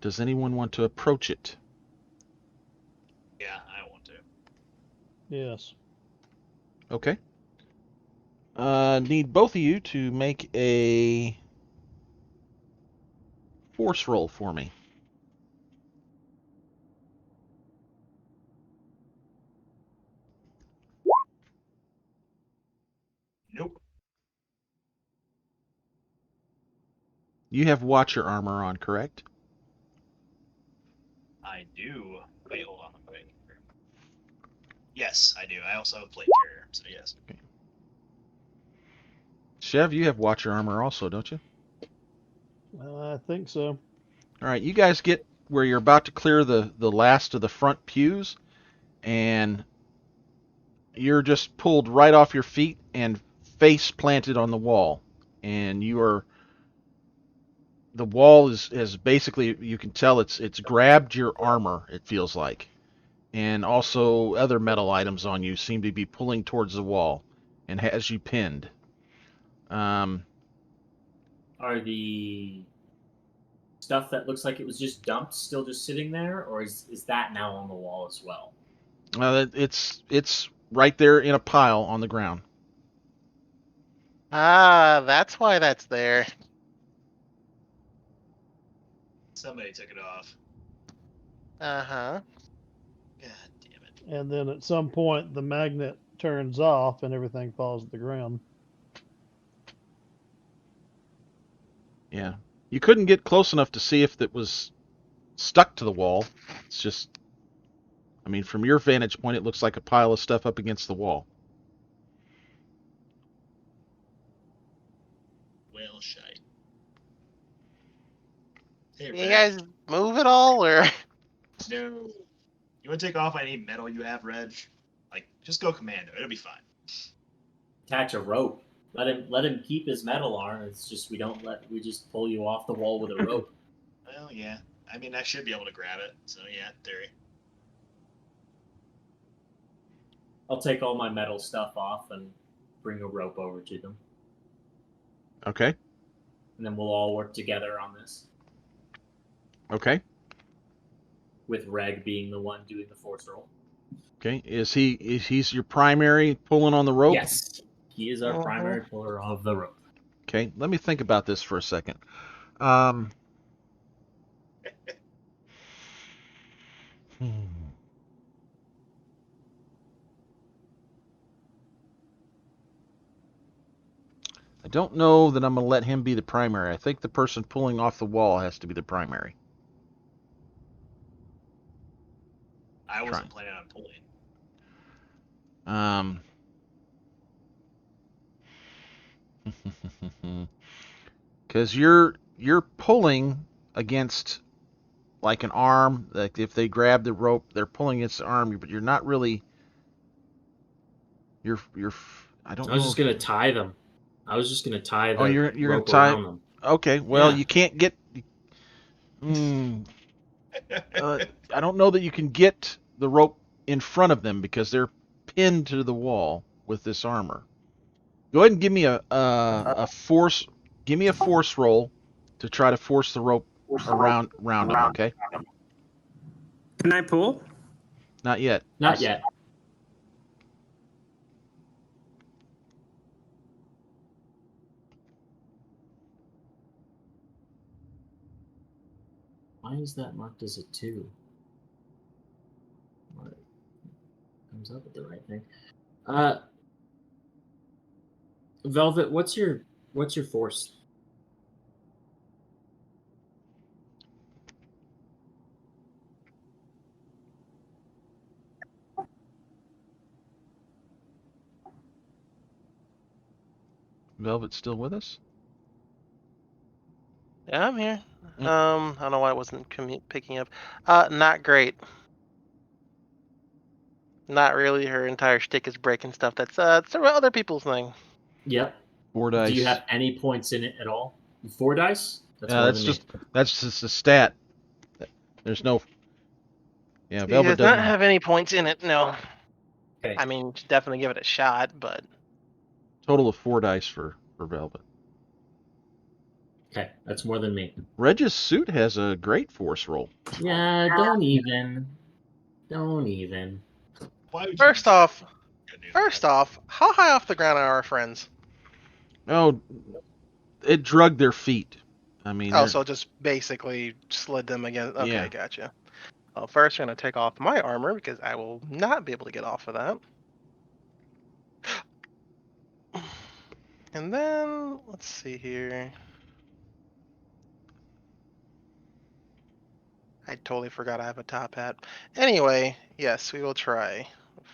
Does anyone want to approach it? Yeah, I want to. Yes. Okay. Need both of you to make a force roll for me. Nope. You have Watcher armor on, correct? I do. Wait, hold on. Wait. Yes, I do. I also have a plate carrier, so yes. Chev, you have Watcher armor also, don't you? I think so. All right, you guys get where you're about to clear the last of the front pews, and you're just pulled right off your feet and face planted on the wall. And the wall is basically, you can tell it's grabbed your armor, it feels like. And also other metal items on you seem to be pulling towards the wall and has you pinned. Are the stuff that looks like it was just dumped still just sitting there, or is that now on the wall as well? It's right there in a pile on the ground. Ah, that's why that's there. Somebody took it off. Uh-huh. God damn it. And then at some point, the magnet turns off and everything falls to the ground. Yeah. You couldn't get close enough to see if it was stuck to the wall. It's just, I mean, from your vantage point, it looks like a pile of stuff up against the wall. Well, shite. Hey, You Red. guys move at all, or? No. You want to take off any metal you have, Reg? Like, just go commando. It'll be fine. Attach a rope. Let him keep his metal arm. It's just we just pull you off the wall with a rope. Well, yeah. I mean, I should be able to grab it. So, yeah, theory. I'll take all my metal stuff off and bring a rope over to them, Okay. and then we'll all work together on this. Okay. With Reg being the one doing the force roll. Okay. He's your primary pulling on the rope? Yes, he is our primary puller of the rope. Okay. Let me think about this for a second. I don't know that I'm going to let him be the primary. I think the person pulling off the wall has to be the primary. I wasn't planning on pulling. Because you're pulling against like an arm. Like if they grab the rope, they're pulling against the arm, but you're not really. I don't know. I was just gonna tie them. I was just gonna tie the you're gonna rope tie. around them. Okay. Well, Yeah. you can't get. I don't know that you can get the rope in front of them because they're pinned to the wall with this armor. Go ahead and give me a force. Give me a force roll to try to force the rope around them. Okay. Can I pull? Not yet. Not yet. Why is that marked as a 2? What comes up with the right thing? Velvet, what's your force? Velvet still with us? Yeah, I'm here. Mm. I don't know why I wasn't picking up. Not great. Not really. Her entire shtick is breaking stuff. That's it's other people's thing. Yep. 4 dice. Do you have any points in it at all? 4 dice? That's more than me. That's just a stat. There's no. Yeah, She Velvet does not doesn't have any points in it. No. Okay. I mean, definitely give it a shot, but Total of 4 dice for Velvet. Okay, that's more than me. Reg's suit has a great force roll. Yeah, don't even. Don't even. Why would you First do off, good news? first off, how high off the ground are our friends? Oh, it drugged their feet. I mean, Oh, they're- so just basically slid them again. Okay, Yeah. gotcha. Well, first, I'm going to take off my armor because I will not be able to get off of that. And then, let's see here. I totally forgot I have a top hat. Anyway, yes, we will try.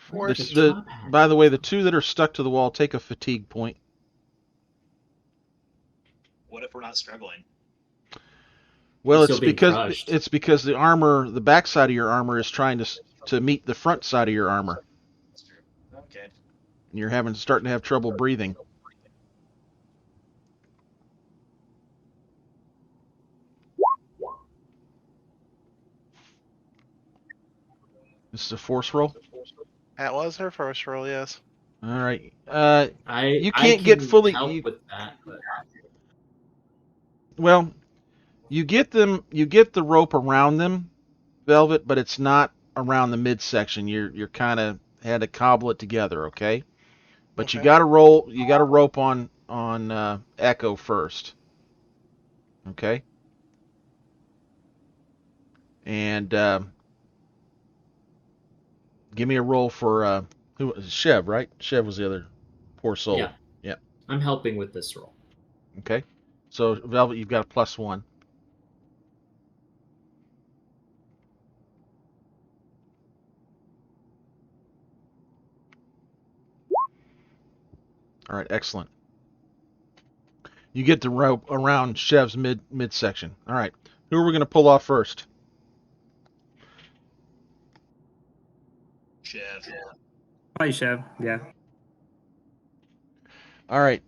Where did Force. the top hat by the way, come the from? two that are stuck to the wall take a fatigue point. What if we're not struggling? Well, You're still being crushed. it's because the armor, the back side of your armor, is trying to meet the front side of your armor, That's true. Okay. and you're starting to have trouble breathing. This is a force roll. That was her first roll, yes. All right. I can't can get fully- help you- with that, but Well, you get the rope around them, Velvet, but it's not around the midsection. You're kind of had to cobble it together, okay? But you Okay. got to roll. You got to rope on Echo first, okay? And give me a roll for who Chev, right? Chev was the other poor soul. yeah. Yeah. I'm helping with this roll. Okay. So Velvet, you've got a +1. All right, excellent. You get the rope around Chev's midsection. All right. Who are we going to pull off first? Chef. Hi, Chef. Yeah. All right.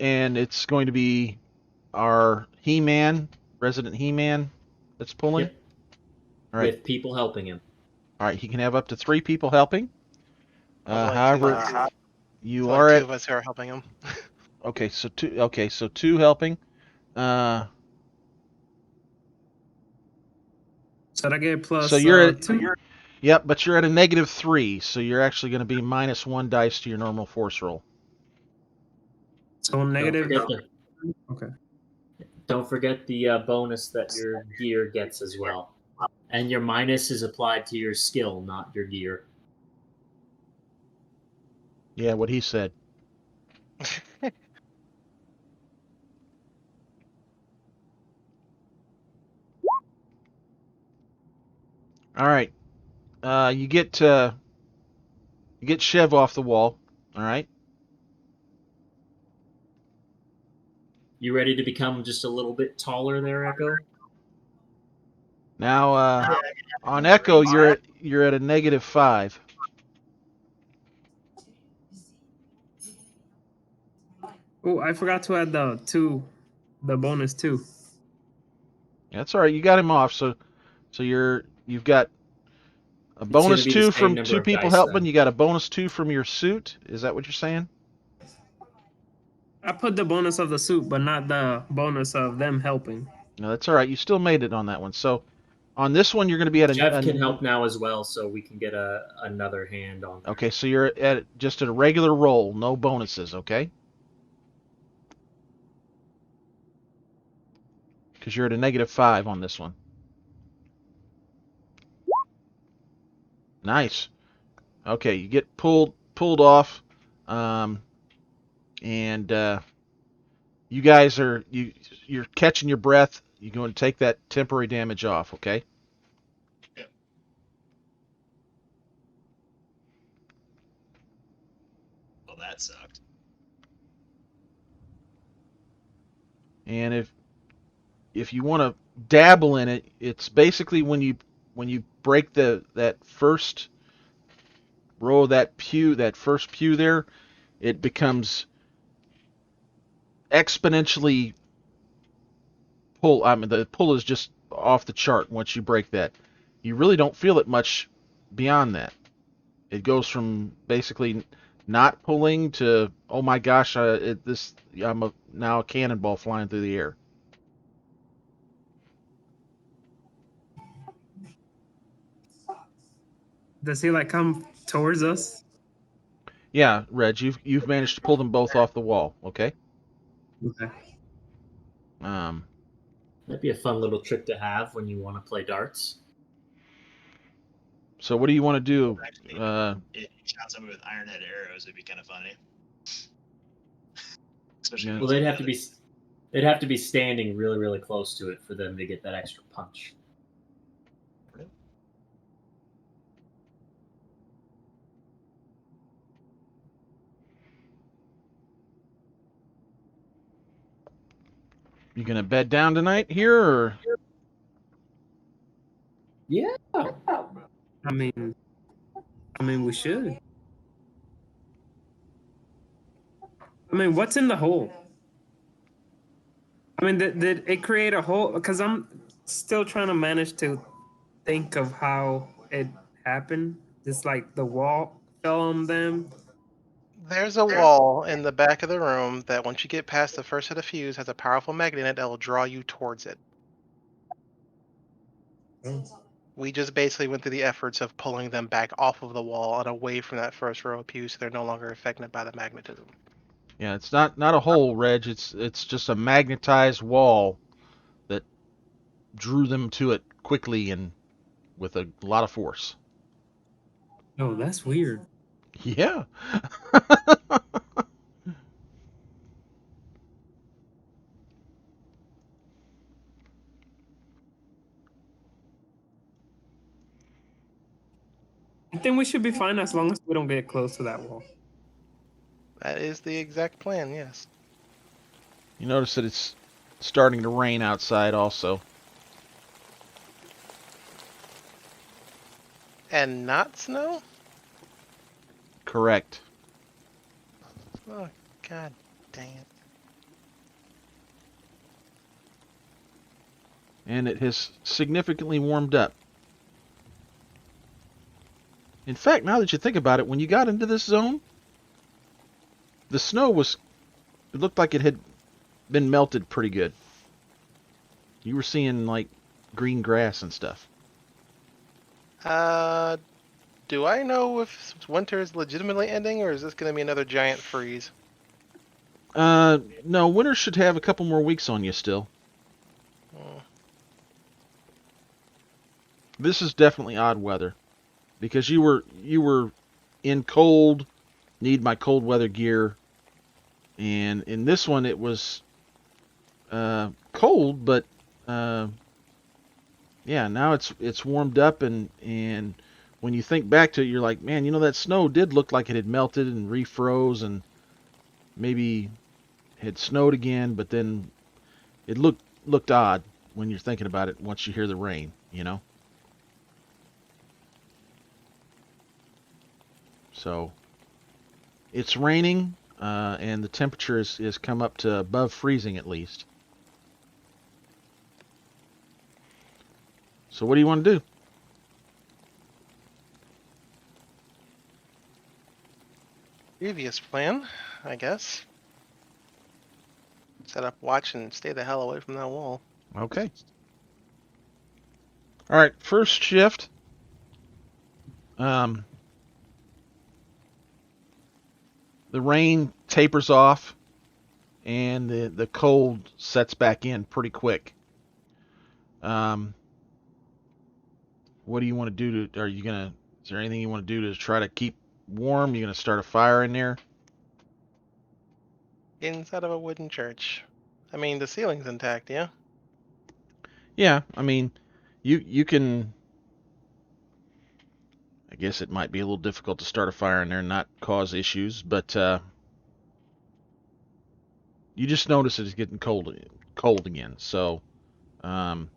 And it's going to be our He-Man, resident He-Man that's pulling. Yep. All right. With people helping him. All right. He can have up to 3 people helping. There's only However, there's you only are two at of us who are helping him. okay. So 2. Okay. So 2 helping. So I get plus So you're at 2. Yep, but you're at a -3, so you're actually going to be -1 dice to your normal force roll. So negative. Okay. Don't forget the bonus that your gear gets as well. And your minus is applied to your skill, not your gear. Yeah, what he said. All right. You get Chev off the wall. All right. You ready to become just a little bit taller there, Echo? Now on Echo, you're at a -5. Oh, I forgot to add the bonus 2. That's all right. You got him off. So you've got a It's bonus gonna be the 2 same from number 2 of people dice, helping. then. You got a bonus 2 from your suit. Is that what you're saying? I put the bonus of the suit, but not the bonus of them helping. No, that's all right. You still made it on that one. So on this one, you're going to be at Jeff can help now as well, so we can get another hand on. Okay, so you're at just at a regular roll, no bonuses, okay? Because you're at a -5 on this one. Nice. Okay, you get pulled off, and you guys you're catching your breath. You're going to take that temporary damage off, okay? Yep. Well, that sucked. And if you want to dabble in it, it's basically when you break that first row of that first pew there, it becomes exponentially pull. I mean, the pull is just off the chart once you break that. You really don't feel it much beyond that. It goes from basically not pulling to oh my gosh, I'm now a cannonball flying through the air. Does he like come towards us? Yeah, Reg, you've managed to pull them both off the wall. Okay. Okay. Um, That'd be a fun little trick to have when you want to play darts. so what do you want to do? Actually, if you shot somebody with iron head arrows, it'd be kind of funny. Especially Yeah. if it Well, was on they'd the have to other. be they'd have to be standing really, really close to it for them to get that extra punch. You gonna bed down tonight here, or Yeah. I mean, we should. I mean, what's in the hole? I mean, did it create a hole? Because I'm still trying to manage to think of how it happened. Just like the wall fell on them. There's a wall in the back of the room that once you get past the first set of fuse has a powerful magnet in it that will draw you towards it. We just basically went through the efforts of pulling them back off of the wall and away from that first row of pews so they're no longer affected by the magnetism. yeah, it's not a hole, Reg. It's just a magnetized wall that drew them to it quickly and with a lot of force. Oh, that's weird. Yeah. I think we should be fine as long as we don't get close to that wall. That is the exact plan, yes. You notice that it's starting to rain outside also. And not snow? Correct. Oh, god dang it. And it has significantly warmed up. In fact, now that you think about it, when you got into this zone, the snow it looked like it had been melted pretty good. You were seeing like green grass and stuff. Do I know if winter is legitimately ending or is this going to be another giant freeze? No, winter should have a couple more weeks on you still. Hmm. This is definitely odd weather because you were in cold, need my cold weather gear, and in this one it was cold, but yeah, now it's warmed up and when you think back to it, you're like, man, that snow did look like it had melted and refroze and maybe had snowed again, but then it looked odd when you're thinking about it once you hear the rain. So it's raining, and the temperature is come up to above freezing at least. So what do you want to do? Previous plan, I guess. Set up watch and stay the hell away from that wall. Okay. All right, first shift. The rain tapers off, and the cold sets back in pretty quick. What do you want to do to? Is there anything you want to do to try to keep warm? You gonna start a fire in there? Inside of a wooden church. I mean, the ceiling's intact, yeah? Yeah, I mean, you can. I guess it might be a little difficult to start a fire in there and not cause issues, but you just notice it's getting cold again. So, um,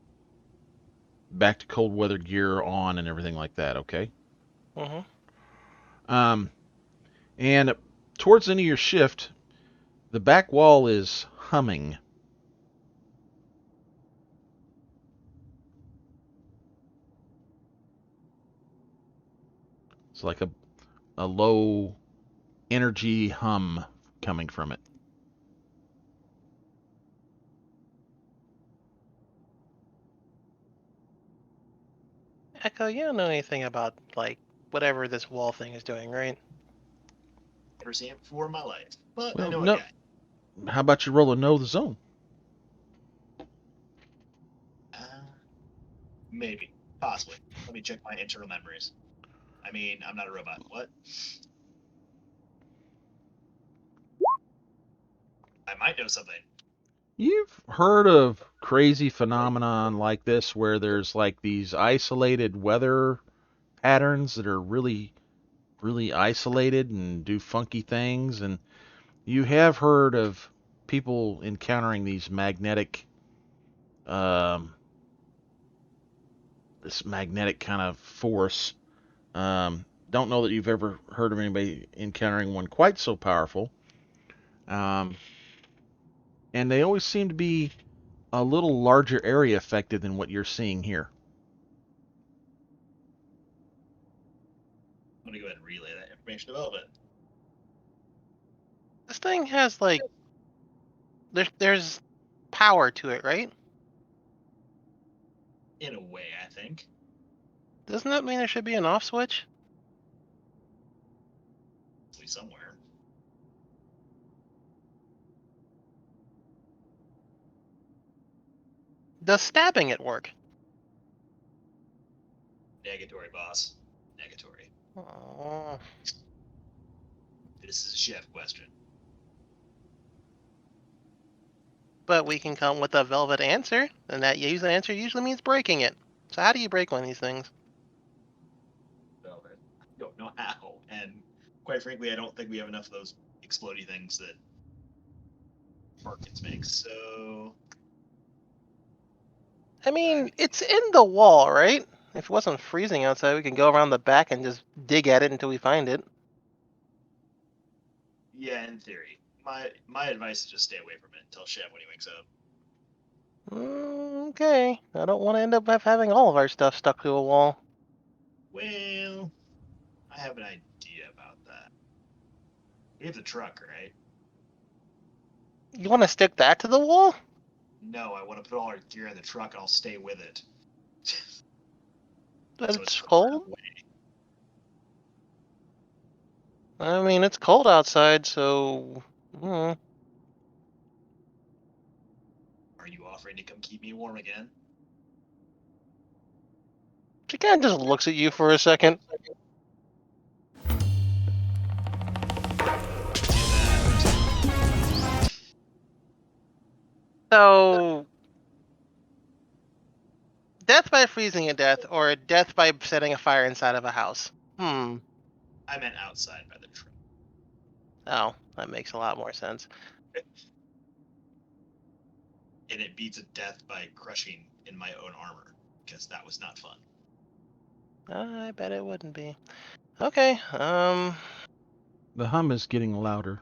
back to cold weather gear on and everything like that. Okay. Mm-hmm. Um, and towards the end of your shift, the back wall is humming. It's like a low energy hum coming from it. Echo, you don't know anything about, like, whatever this wall thing is doing, right? Never seen it before in my life, but I Well, know a no. guy. How about you roll a know the zone? Maybe, possibly. Let me check my internal memories. I mean, I'm not a robot. What? I might know something. You've heard of crazy phenomenon like this where there's like these isolated weather patterns that are really, really isolated and do funky things, and you have heard of people encountering these magnetic, um, this magnetic kind of force. Don't know that you've ever heard of anybody encountering one quite so powerful. Um, and they always seem to be a little larger area affected than what you're seeing here. I'm gonna go ahead and relay that information to Velvet. This thing has like there's power to it, right? In a way, I think. Doesn't that mean there should be an off switch? Hopefully somewhere. Does stabbing it work? Negatory, boss. Negatory. Oh. This is a chef question. But we can come with a velvet answer, and that answer usually means breaking it. So how do you break one of these things? Velvet. I don't know how. And quite frankly, I don't think we have enough of those explodey things that Perkins makes. So I mean, it's in the wall, right? If it wasn't freezing outside, we can go around the back and just dig at it until we find it. yeah, in theory. My advice is just stay away from it until Chef when he wakes up. Okay. I don't want to end up having all of our stuff stuck to a wall. Well, I have an idea about that. We have the truck, right? You want to stick that to the wall? No, I want to put all our gear in the truck and I'll stay with it. But So it's far cold. away. I mean, it's cold outside, so. Are you offering to come keep me warm again? She kind of just looks at you for a second. So, death by freezing to death, or death by setting a fire inside of a house? I meant outside by the truck. Oh, that makes a lot more sense. And it beats a death by crushing in my own armor, because that was not fun. I bet it wouldn't be. Okay, The hum is getting louder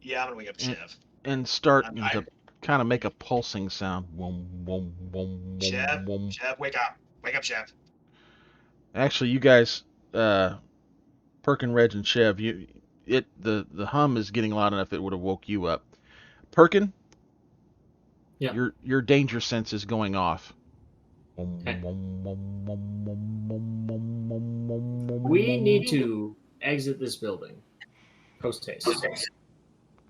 Yeah, I'm gonna wake up Chev. and starting to kind of make a pulsing sound. Wom, wom, wom, Chev, wom. Chev, wake up! Wake up, Chev! Actually, you guys, Perkin, Reg, and Chev, the hum is getting loud enough it would have woke you up. Perkin, Yeah. your danger sense is going off. Okay. We We need to exit this building. Post haste.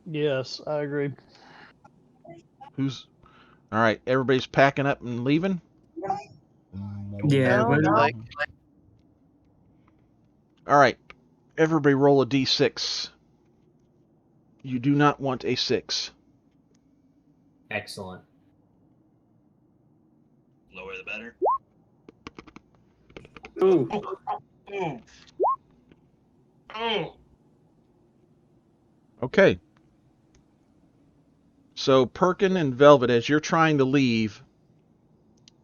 Yes, I agree. Who's all right? Everybody's packing up and leaving. Yeah, sounds well, like All right, everybody roll a d6. You do not want a 6. Excellent. Lower the better. ooh, Oh! Oh! Okay. So Perkin and Velvet, as you're trying to leave,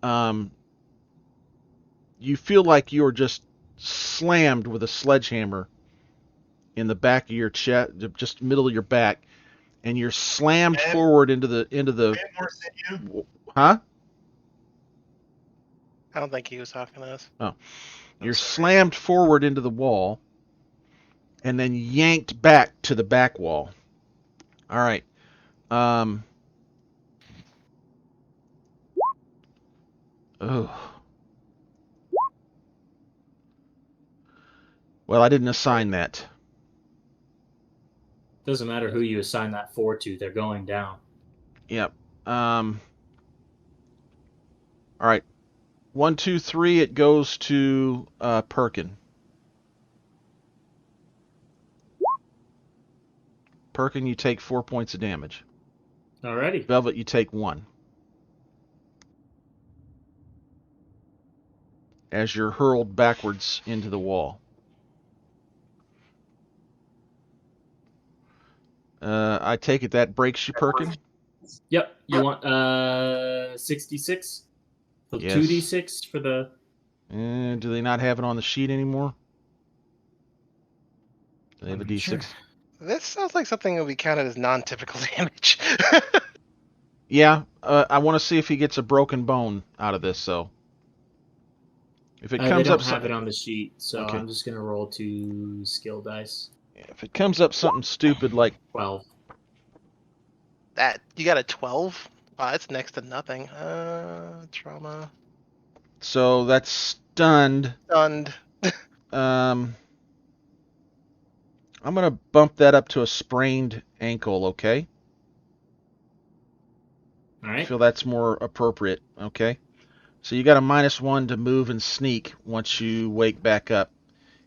you feel like you're just slammed with a sledgehammer in the back of your chest, just middle of your back, and you're slammed Ed? forward into the We have more sinew. huh? I don't think he was talking to us. You're sorry. slammed forward into the wall, and then yanked back to the back wall. All right. Oh. Well, I didn't assign that. Doesn't matter who you assign that 4 to, they're going down. Yep. All right. 1, 2, 3. It goes to Perkin. Perkin, you take 4 points of damage. Alrighty. Velvet, you take 1. As you're hurled backwards into the wall. I take it that breaks you, Perkin? Yep. You want 66? So Yes. 2d6 for the... Do they not have it on the sheet anymore? They have a D6? Sure. This sounds like something that would be counted as non-typical damage. Yeah, I want to see if he gets a broken bone out of this, so. If it They comes don't up have it on the sheet, so Okay. I'm just going to roll 2 skill dice. If it comes up something stupid like 12. That you got a 12? Wow, that's next to nothing. Trauma. so that's stunned. Stunned. I'm gonna bump that up to a sprained ankle, okay? All I right. feel that's more appropriate, okay? So you got a -1 to move and sneak once you wake back up.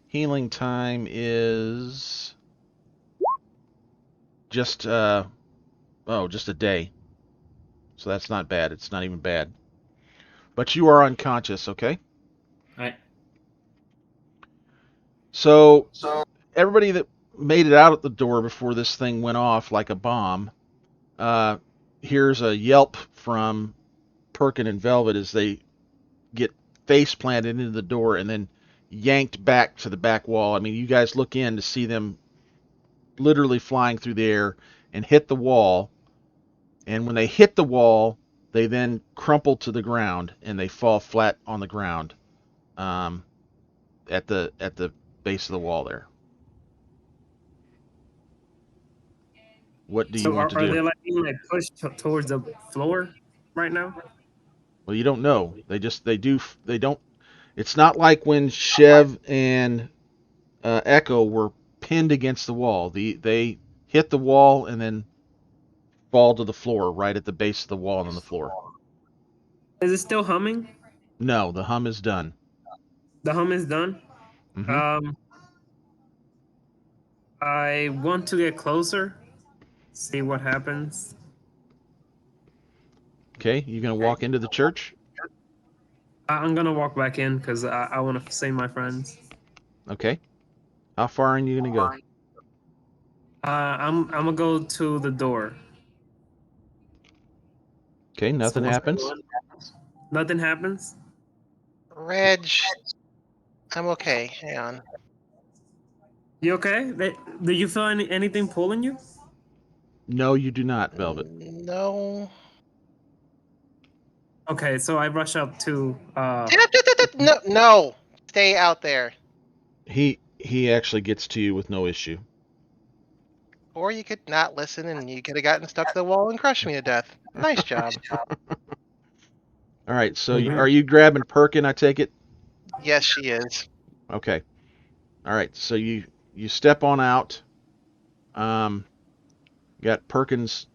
Healing time is just just a day. So that's not bad. It's not even bad. But you are unconscious, okay? All right. So everybody that made it out at the door before this thing went off like a bomb, here's a yelp from Perkin and Velvet as they get face planted into the door and then yanked back to the back wall. I mean, you guys look in to see them literally flying through the air and hit the wall. And when they hit the wall, they then crumple to the ground and they fall flat on the ground at the base of the wall there. What do you So want to are do? they like being like pushed towards the floor right now? Well, you don't know. They don't. It's not like when Chev and Echo were pinned against the wall. They hit the wall and then fall to the floor right at the base of the wall and on the floor. Is it still humming? No, the hum is done. The hum is done. Mm-hmm. I want to get closer, see what happens. Okay, you gonna walk into the church? I'm gonna walk back in because I want to save my friends. Okay. How far are you gonna go? I'm gonna go to the door. Okay, nothing happens. Nothing happens. Reg, I'm okay. Hang on. You okay? Do you feel anything pulling you? No, you do not, Velvet. No. Okay, so I rush up to. No, no. Stay out there. He actually gets to you with no issue. Or you could not listen and you could have gotten stuck to the wall and crushed me to death. Nice job. All right, so Mhm. are you grabbing Perkin? I take it. Yes, she is. Okay. All right, so you step on out. Got Perkins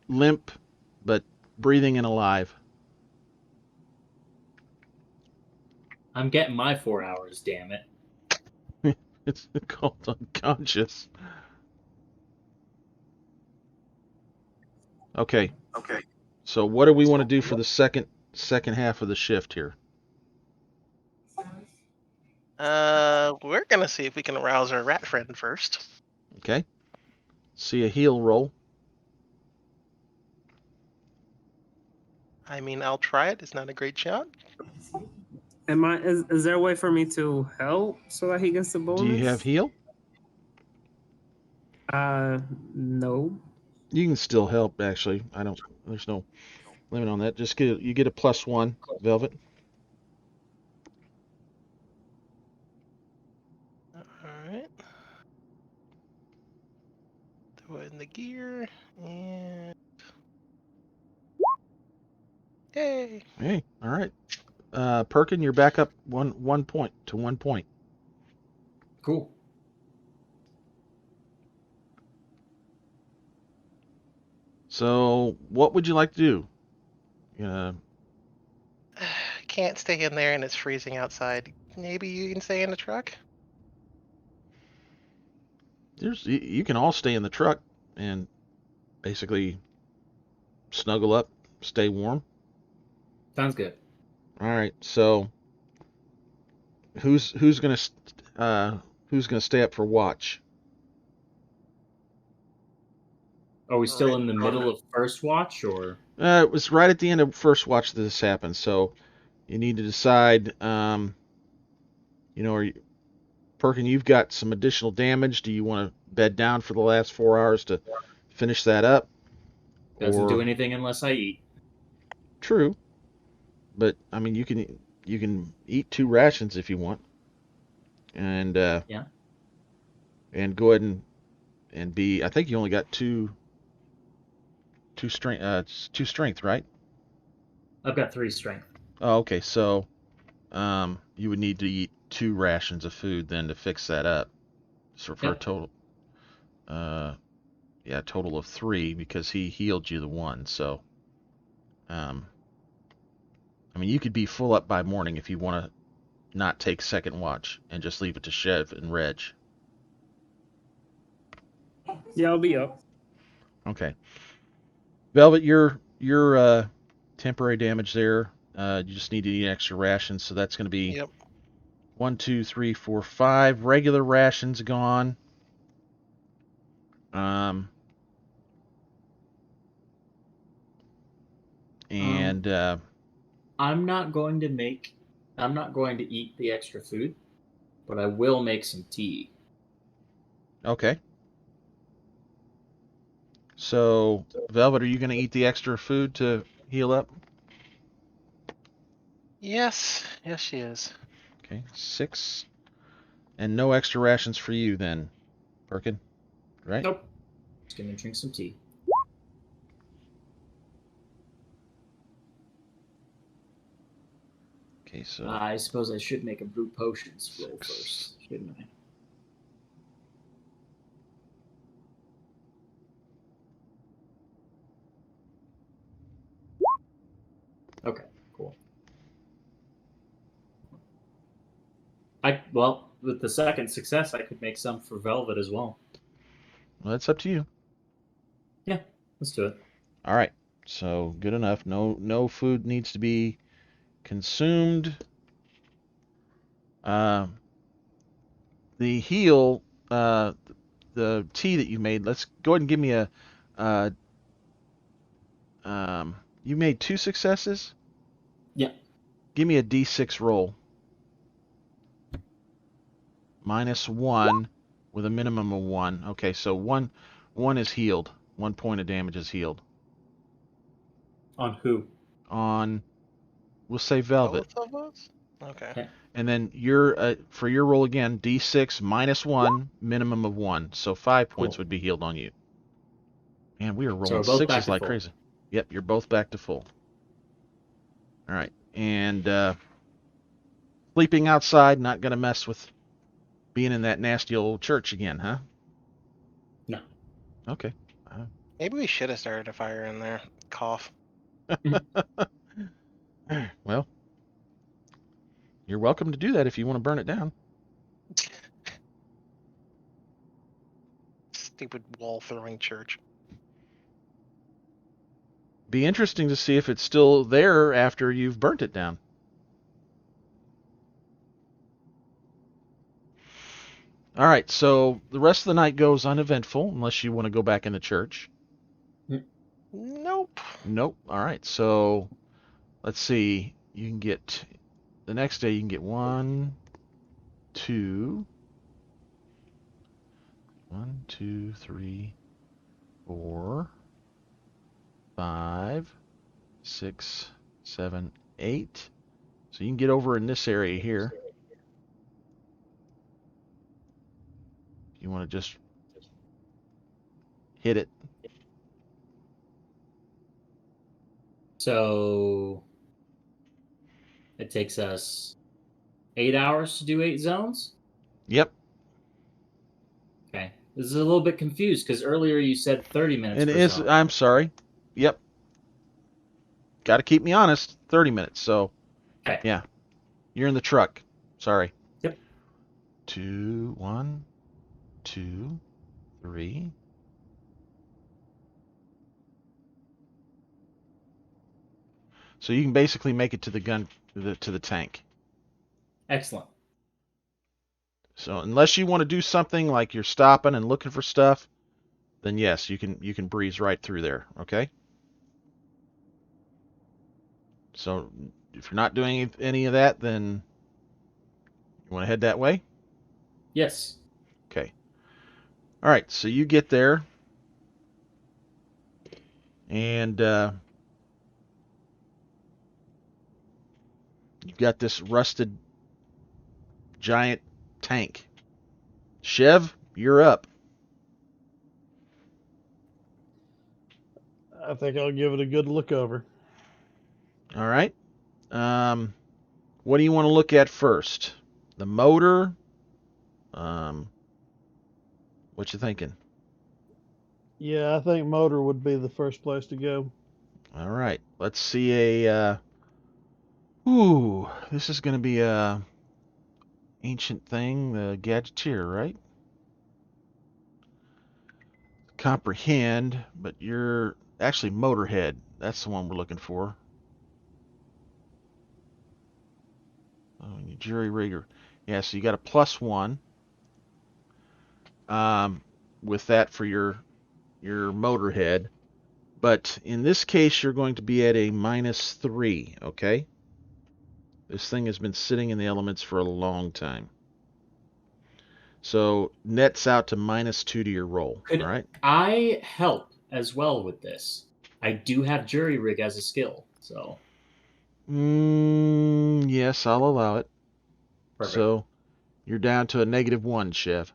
limp, but breathing and alive. I'm getting my 4 hours, damn it. It's called unconscious. Okay. So what do we want to do for the second half of the shift here? We're gonna see if we can arouse our rat friend first. Okay. See a heal roll. I mean, I'll try it. It's not a great shot. Is there a way for me to help so that he gets the bonus? Do you have heal? No. You can still help. Actually, There's no limit on that. You get a +1, Velvet. Alright. Throw it in the gear and yay. Hey, all right. Perkin, you're back up one point to 1 point. Cool. So, what would you like to do? Can't stay in there and it's freezing outside. Maybe you can stay in the truck? You can all stay in the truck and basically snuggle up, stay warm. Sounds good. All right. So, who's gonna stay up for watch? Are we still in the middle of first watch, or? It was right at the end of first watch that this happened. So, you need to decide. Perkin, you've got some additional damage. Do you want to bed down for the last 4 hours to finish that up? Doesn't do anything unless I eat. True, but I mean, you can eat 2 rations if you want, and Yeah. and go ahead and be. I think you only got two strength, right? I've got 3 strength. Oh, okay. So, you would need to eat 2 rations of food then to fix that up. So for a Yep. total, total of 3 because he healed you the 1. So, I mean, you could be full up by morning if you want to not take second watch and just leave it to Chev and Reg. Yeah, I'll be up. Okay. Velvet, your temporary damage there. You just need to eat extra rations, so that's going to be Yep. 1, 2, 3, 4, 5 regular rations gone. And I'm not going to eat the extra food, but I will make some tea. okay. So, Velvet, are you going to eat the extra food to heal up? Yes, she is. Okay, 6. And no extra rations for you then, Perkin, right? Nope. Just gonna drink some tea. Okay, so I suppose I should make a brew potions roll first, shouldn't I? Okay, cool. With the second success, I could make some for Velvet as well. well, that's up to you. Yeah, let's do it. All right. So good enough. No food needs to be consumed. The heal, the tea that you made. Let's go ahead and give me a. You made 2 successes. Yeah. Give me a D6 roll. -1 with a minimum of 1. Okay, so one is healed. 1 point of damage is healed. On who? On, we'll say Velvet. Both of us? Okay. Okay. And then for your roll again, D6 -1, minimum of 1. So 5 points Cool. would be healed on you. Man, we are So rolling we're both back 6s to like full. crazy. Yep, you're both back to full. All right. And sleeping outside, not going to mess with being in that nasty old church again, huh? No. Okay. Maybe we should have started a fire in there. Cough. Well, you're welcome to do that if you want to burn it down. Stupid wall throwing church. Be interesting to see if it's still there after you've burnt it down. All right, so the rest of the night goes uneventful unless you want to go back in the church. Nope. Nope. All right, so let's see. You can get the next day. You can get 1, 2, 1, 2, 3, 4, 5, 6, 7, 8. So you can get over in this area here. You want to just hit it. So it takes us 8 hours to do 8 zones? Yep. This is a little bit confused because earlier you said 30 minutes. It per is. zone. I'm sorry. Yep. Got to keep me honest. 30 minutes. So, Okay. yeah, you're in the truck. Sorry. Yep. 2, 1, 2, 3. So you can basically make it to the gun to the tank. Excellent. So unless you want to do something like you're stopping and looking for stuff, then yes, you can breeze right through there. Okay. So if you're not doing any of that, then you want to head that way. Yes. Okay. All right. So you get there, and you've got this rusted giant tank. Chev, you're up. I think I'll give it a good look over. All right. What do you want to look at first? The motor. What you thinking? Yeah, I think motor would be the first place to go. All right. Let's see a. Ooh, this is going to be a ancient thing. The gadgeteer, right? Comprehend, but you're actually motorhead. That's the one we're looking for. Oh, and your jury rigger. Yeah, so you got a +1. With that for your motorhead. But in this case, you're going to be at a -3, okay? This thing has been sitting in the elements for a long time. So nets out to -2 to your roll, Could all right? I help as well with this? I do have jury rig as a skill, so Yes, I'll allow it. perfect. So you're down to a -1, Chev.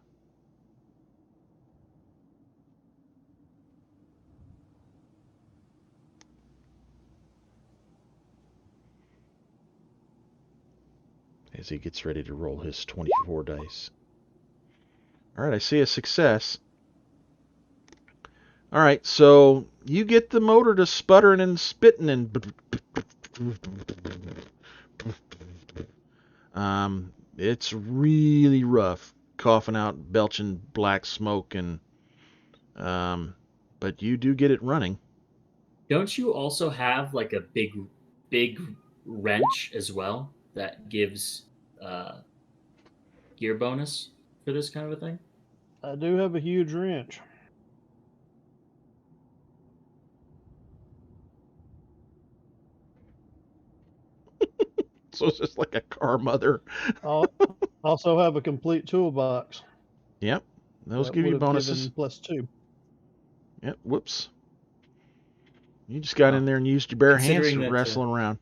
As he gets ready to roll his 24 dice. All right, I see a success. All right, so you get the motor to sputtering and spitting and it's really rough, coughing out, belching black smoke, and but you do get it running. Don't you also have like a big wrench as well that gives gear bonus for this kind of a thing? I do have a huge wrench. So it's just like a car mother. I'll also have a complete toolbox. Yep, those That give would you have bonuses. given +2. Yep, whoops. You just got in there and used your bare hands to wrestling around.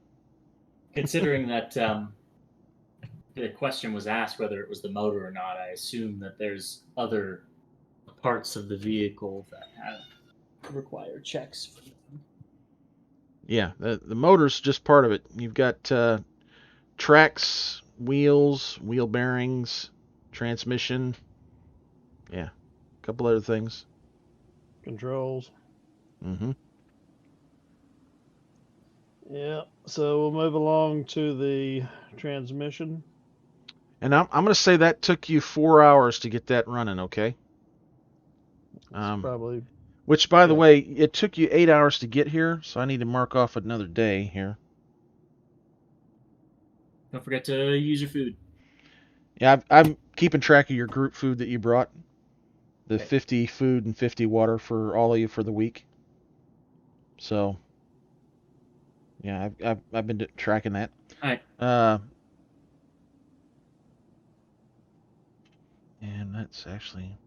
Considering that the question was asked whether it was the motor or not, I assume that there's other parts of the vehicle that require checks. Yeah, the motor's just part of it. You've got tracks, wheels, wheel bearings, transmission. Yeah, a couple other things. Controls. Mm-hmm. Yeah, so we'll move along to the transmission. And I'm going to say that took you 4 hours to get that running, okay? Probably. Which, by the yeah. way, it took you 8 hours to get here, so I need to mark off another day here. Don't forget to use your food. Yeah, I'm keeping track of your group food that you brought. The Okay. 50 food and 50 water for all of you for the week. So, yeah, I've been tracking that. All right. And that's actually.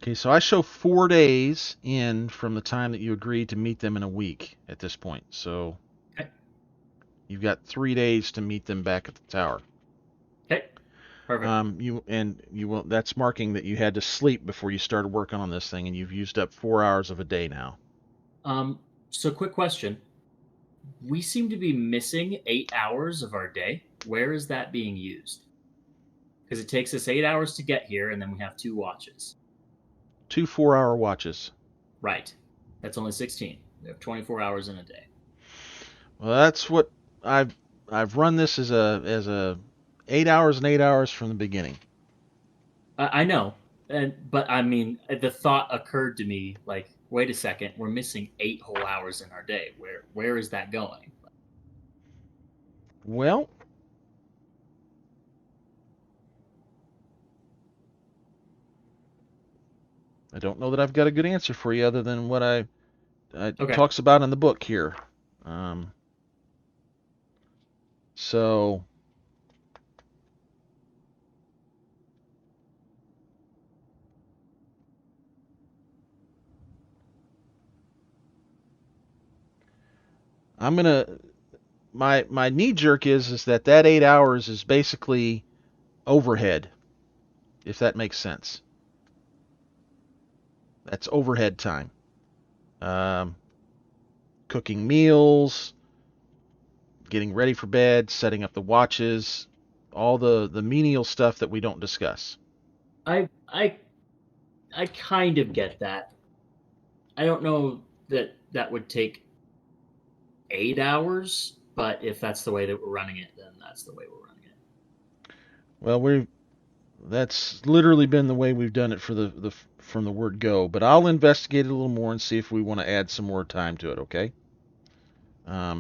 Okay, so I show 4 days in from the time that you agreed to meet them in a week at this point. So Okay. you've got 3 days to meet them back at the tower. Okay. Perfect. You will. That's marking that you had to sleep before you started working on this thing, and you've used up 4 hours of a day now. So quick question: we seem to be missing 8 hours of our day. Where is that being used? Because it takes us 8 hours to get here, and then we have 2 watches. 2 4-hour watches. Right. That's only 16. We have 24 hours in a day. Well, that's what I've run this as a 8 hours and 8 hours from the beginning. I know, but I mean, the thought occurred to me like, wait a second, we're missing 8 whole hours in our day. Where is that going? Well, I don't know that I've got a good answer for you other than what I Okay. talks about in the book here. So I'm gonna my knee jerk is that 8 hours is basically overhead, if that makes sense. That's overhead time. Cooking meals, getting ready for bed, setting up the watches, all the menial stuff that we don't discuss. I kind of get that. I don't know that would take 8 hours, but if that's the way that we're running it, then that's the way we're running it. Well, that's literally been the way we've done it for the from the word go. But I'll investigate it a little more and see if we want to add some more time to it. Okay. I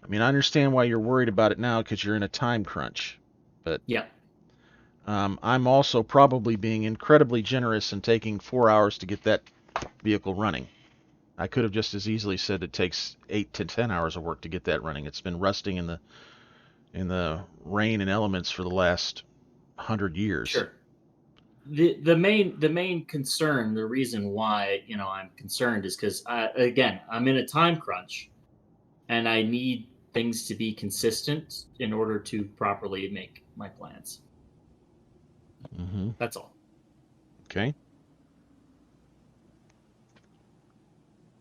mean, I understand why you're worried about it now because you're in a time crunch. But Yeah. I'm also probably being incredibly generous in taking 4 hours to get that vehicle running. I could have just as easily said it takes 8 to 10 hours of work to get that running. It's been rusting in the rain and elements for the last 100 years. Sure. The main concern, the reason why I'm concerned is because again I'm in a time crunch, and I need things to be consistent in order to properly make my plans. Mm-hmm. That's all. Okay.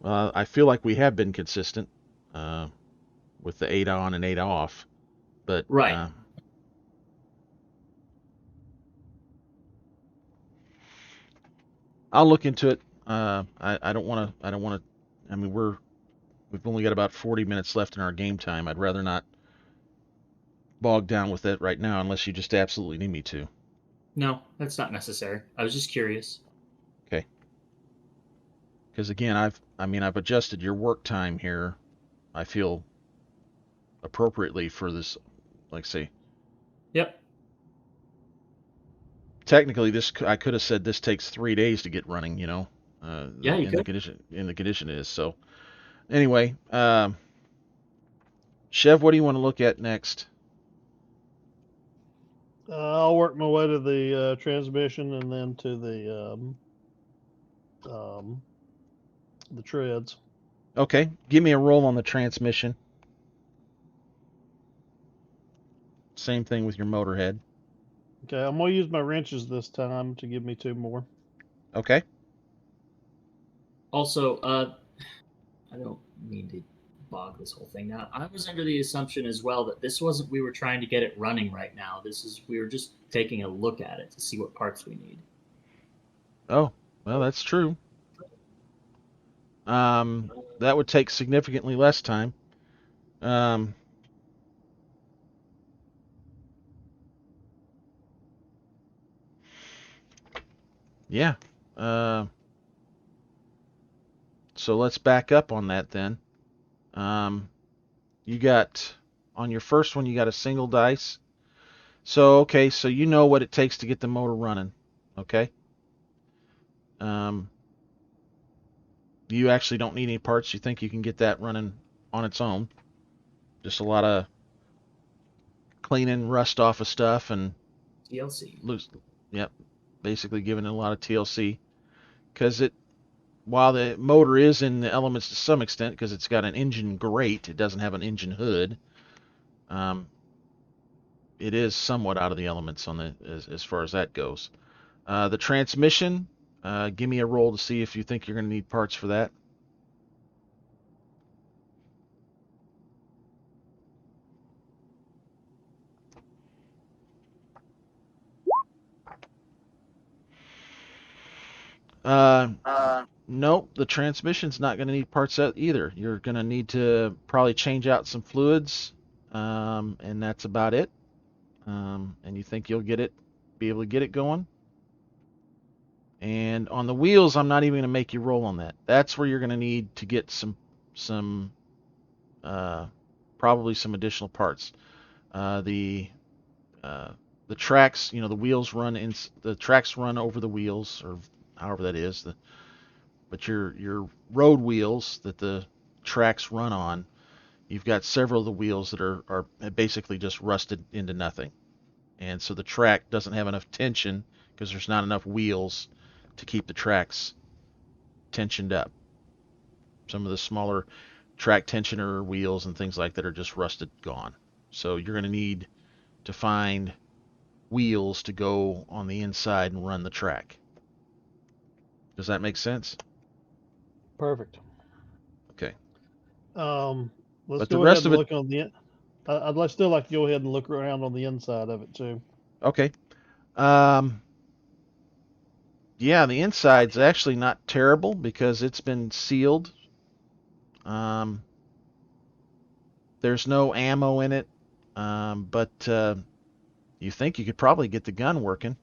Well, I feel like we have been consistent with the 8 on and 8 off, but Right. I'll look into it. I don't want to. I mean, we've only got about 40 minutes left in our game time. I'd rather not bog down with it right now unless you just absolutely need me to. No, that's not necessary. I was just curious. Okay. Because again, I've adjusted your work time here. I feel appropriately for this, like say. Yep. Technically, I could have said this takes 3 days to get running. Yeah, you in the could. condition it is. So anyway, Chev, what do you want to look at next? I'll work my way to the transmission and then to the treads. Okay, give me a roll on the transmission. Same thing with your motorhead. Okay, I'm gonna use my wrenches this time to give me 2 more. Okay. Also, I don't mean to bog this whole thing down. I was under the assumption as well that this wasn't we were trying to get it running right now. We were just taking a look at it to see what parts we need. Oh, well, that's true. That would take significantly less time. Yeah. So let's back up on that then. You got on your first one, you got a single dice. So okay, so you know what it takes to get the motor running. Okay. You actually don't need any parts. You think you can get that running on its own. Just a lot of cleaning rust off of stuff and TLC. loose. Yep. Basically giving it a lot of TLC because while the motor is in the elements to some extent because it's got an engine grate, it doesn't have an engine hood. It is somewhat out of the elements on as far as that goes. The transmission, Give me a roll to see if you think you're going to need parts for that. Nope, the transmission's not going to need parts either. You're going to need to probably change out some fluids, and that's about it. And you think you'll be able to get it going? And on the wheels, I'm not even going to make you roll on that. That's where you're going to need to get some probably some additional parts. The tracks, the wheels the tracks run over the wheels, or however that is. But your road wheels that the tracks run on, you've got several of the wheels that are basically just rusted into nothing, and so the track doesn't have enough tension because there's not enough wheels to keep the tracks tensioned up. Some of the smaller track tensioner wheels and things like that are just rusted gone. So you're going to need to find wheels to go on the inside and run the track. Does that make sense? Perfect. Okay. Let's But the go ahead rest and of it, look on the. I'd still like to go ahead and look around on the inside of it too. okay. Yeah, the inside's actually not terrible because it's been sealed. There's no ammo in it, but you think you could probably get the gun working.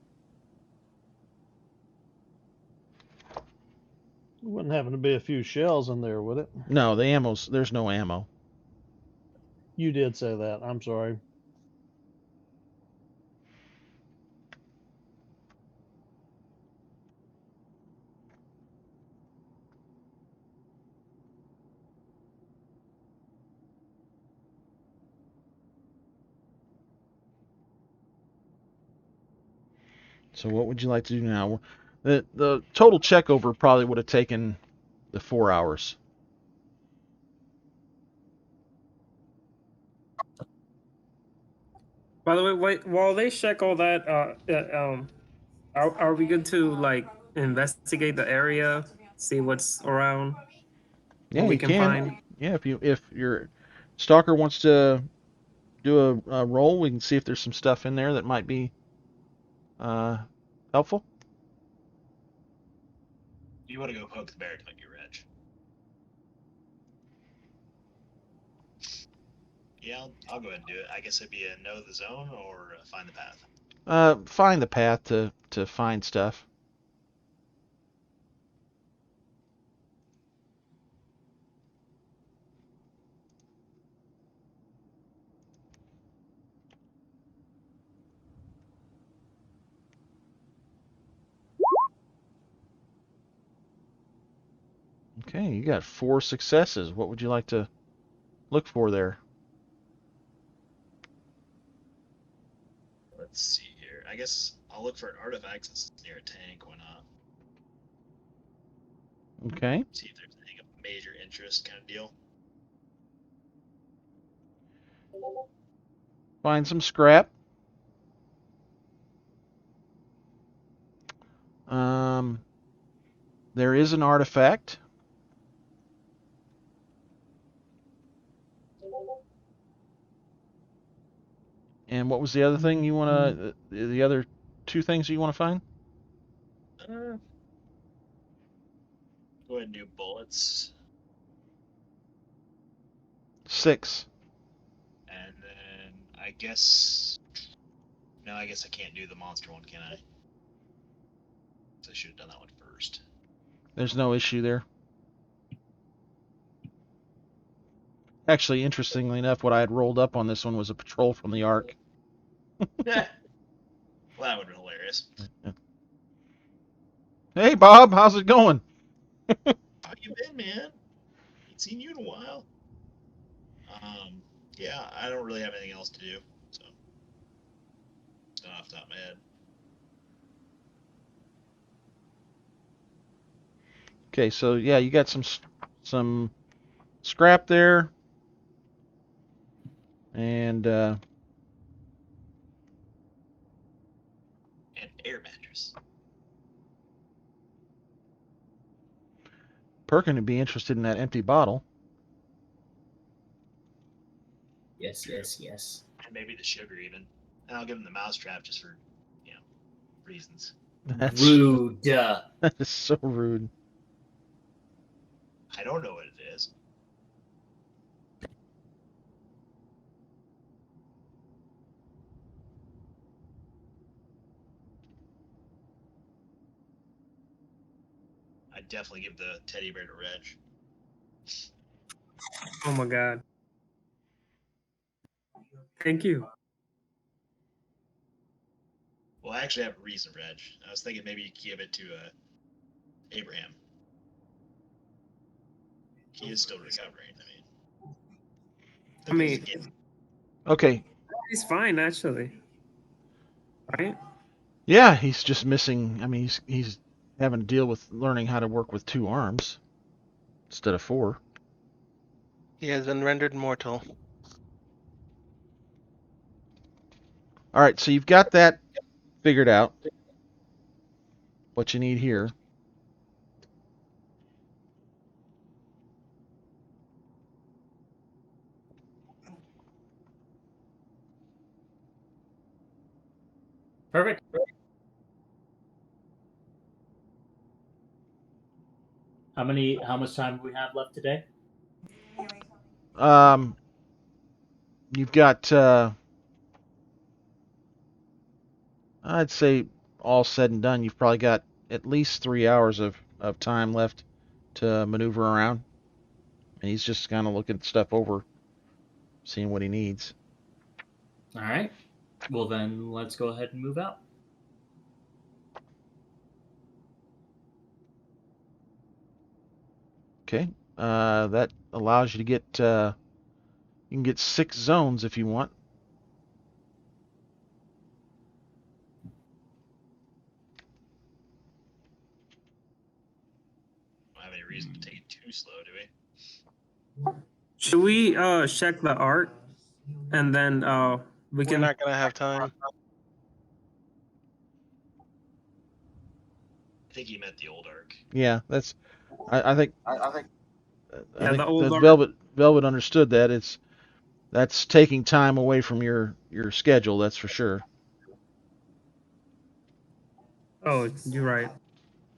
Wouldn't happen to be a few shells in there, would it? No, there's no ammo. You did say that. I'm sorry. So what would you like to do now? The total checkover probably would have taken the 4 hours. By the way, wait, while they check all that, are we good to like investigate the area, see what's around, Yeah, what we you can can. find? Yeah, if your stalker wants to do a roll, we can see if there's some stuff in there that might be helpful. You want to go poke the bear till you're rich. Yeah, I'll go ahead and do it. I guess it'd be a know the zone or find the path. Find the path to find stuff. Okay, you got 4 successes. What would you like to look for there? Let's see here. I guess I'll look for an artifact since it's near a tank. Why not? Okay. See if there's anything of major interest kind of deal. Find some scrap. There is an artifact. And what was the other thing you want to, the other 2 things you want to find? Go ahead and do bullets. 6. And then I guess. No, I guess I can't do the monster one, can I? So I should have done that one first. There's no issue there. Actually, interestingly enough, what I had rolled up on this one was a patrol from the Ark. Yeah. Well, that would have been hilarious. Hey, Bob, how's it going? How you been, man? Ain't seen you in a while. Yeah, I don't really have anything else to do, so not off the top of my head. Okay, so yeah, you got some scrap there, and An air mattress. Perkin would be interested in that empty bottle. Yes, yes, yes. And maybe the sugar even. And I'll give him the mousetrap just for, reasons. That's Rude. that is so rude. I don't know what it is. I'd definitely give the teddy bear to Reg. Oh my god. Thank you. Well, I actually have a reason, Reg. I was thinking maybe you could give it to Abraham. He is still recovering. I mean, Okay. he's fine actually. Right? Yeah, he's just missing. I mean, he's having to deal with learning how to work with 2 arms instead of 4. He has been rendered mortal. All right, so you've got that figured out. What you need here. Perfect. How much time do we have left today? You've got I'd say all said and done, you've probably got at least 3 hours of time left to maneuver around. And he's just kind of looking stuff over, seeing what he needs. All right. Well, then let's go ahead and move out. Okay. That allows you to get you can get 6 zones if you want. Don't have any reason to take it too slow, do we? Should we check the art and then we We're can not gonna have time. I think he meant the old arc. Yeah, that's. I think. Yeah, I think the old that art. Velvet understood that. That's taking time away from your schedule. That's for sure. Oh, you're right.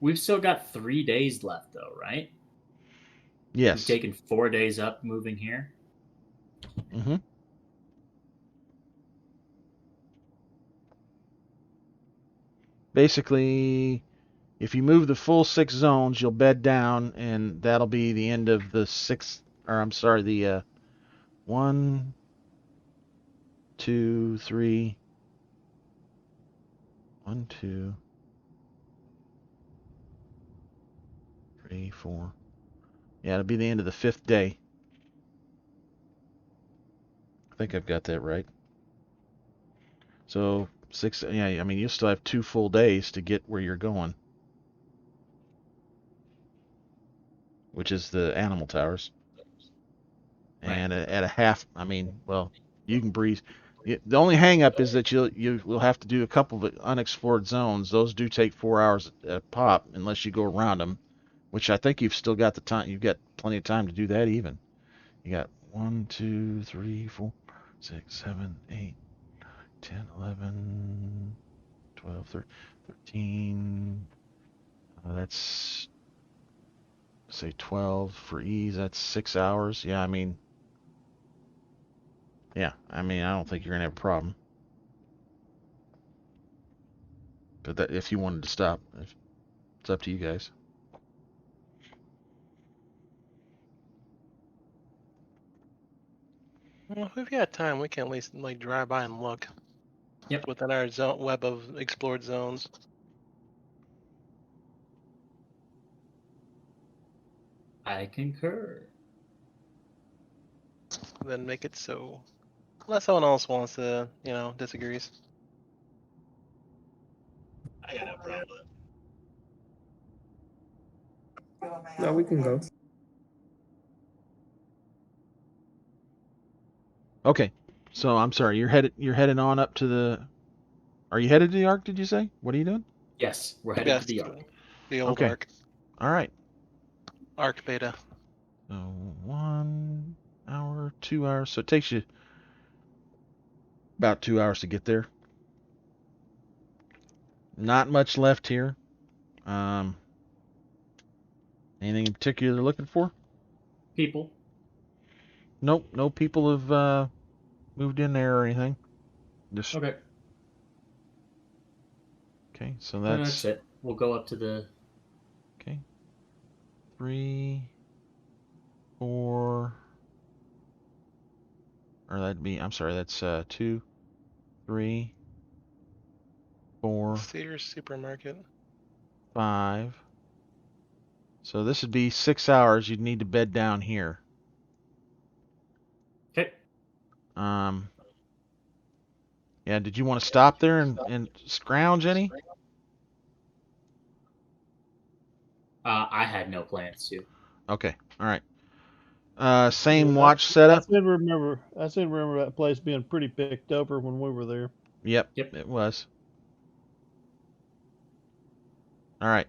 We've still got 3 days left, though, right? We've Yes. taken 4 days up moving here. Mm-hmm. Basically, if you move the full 6 zones, you'll bed down, and that'll be the end of the 6th. Or I'm sorry, the 1, 2, 3. 1, 2, 3, 4. Yeah, it'll be the end of the 5th day. I think I've got that right. So 6. Yeah, I mean you still have 2 full days to get where you're going, which is the animal towers. Right. And at a half, I mean, well, you can breeze. The only hang up is that you will have to do a couple of unexplored zones. Those do take 4 hours a pop unless you go around them, which I think you've still got the time. You've got plenty of time to do that even. You got 1, 2, 3, 4, 6, 7, 8, 10, 11, 12, 13. That's say 12 for ease. That's 6 hours. Yeah, I mean, I don't think you're gonna have a problem. But that, if you wanted to stop, it's up to you guys. Well, if we've got time, we can at least like drive by and look. Yep. Within our zone web of explored zones. I concur. Then make it so. Unless someone else wants to, disagrees. I got no problem with it. No, we can go. Okay. So I'm sorry. You're headed on up to the. Are you headed to the Ark? Did you say? What are you doing? Yes, we're headed Yes, to the Ark. the old Okay. arc. All right. Arc beta. So 1 hour, 2 hours. So it takes you about 2 hours to get there. Not much left here. Anything in particular they're looking for? People. Nope, no people have moved in there or anything. Just Okay. okay. So Then that's that's it. We'll go up to the. okay. 3, 4, or that'd be. I'm sorry. That's 2, 3, 4, Sears Supermarket. 5. So this would be 6 hours. You'd need to bed down here. Okay. Yeah. Did you want to stop there and scrounge any? I had no plans to. Okay. All right. Same Yeah, watch I setup. seem to remember. I seem to remember that place being pretty picked over when we were there. Yep. Yep. It was. All right.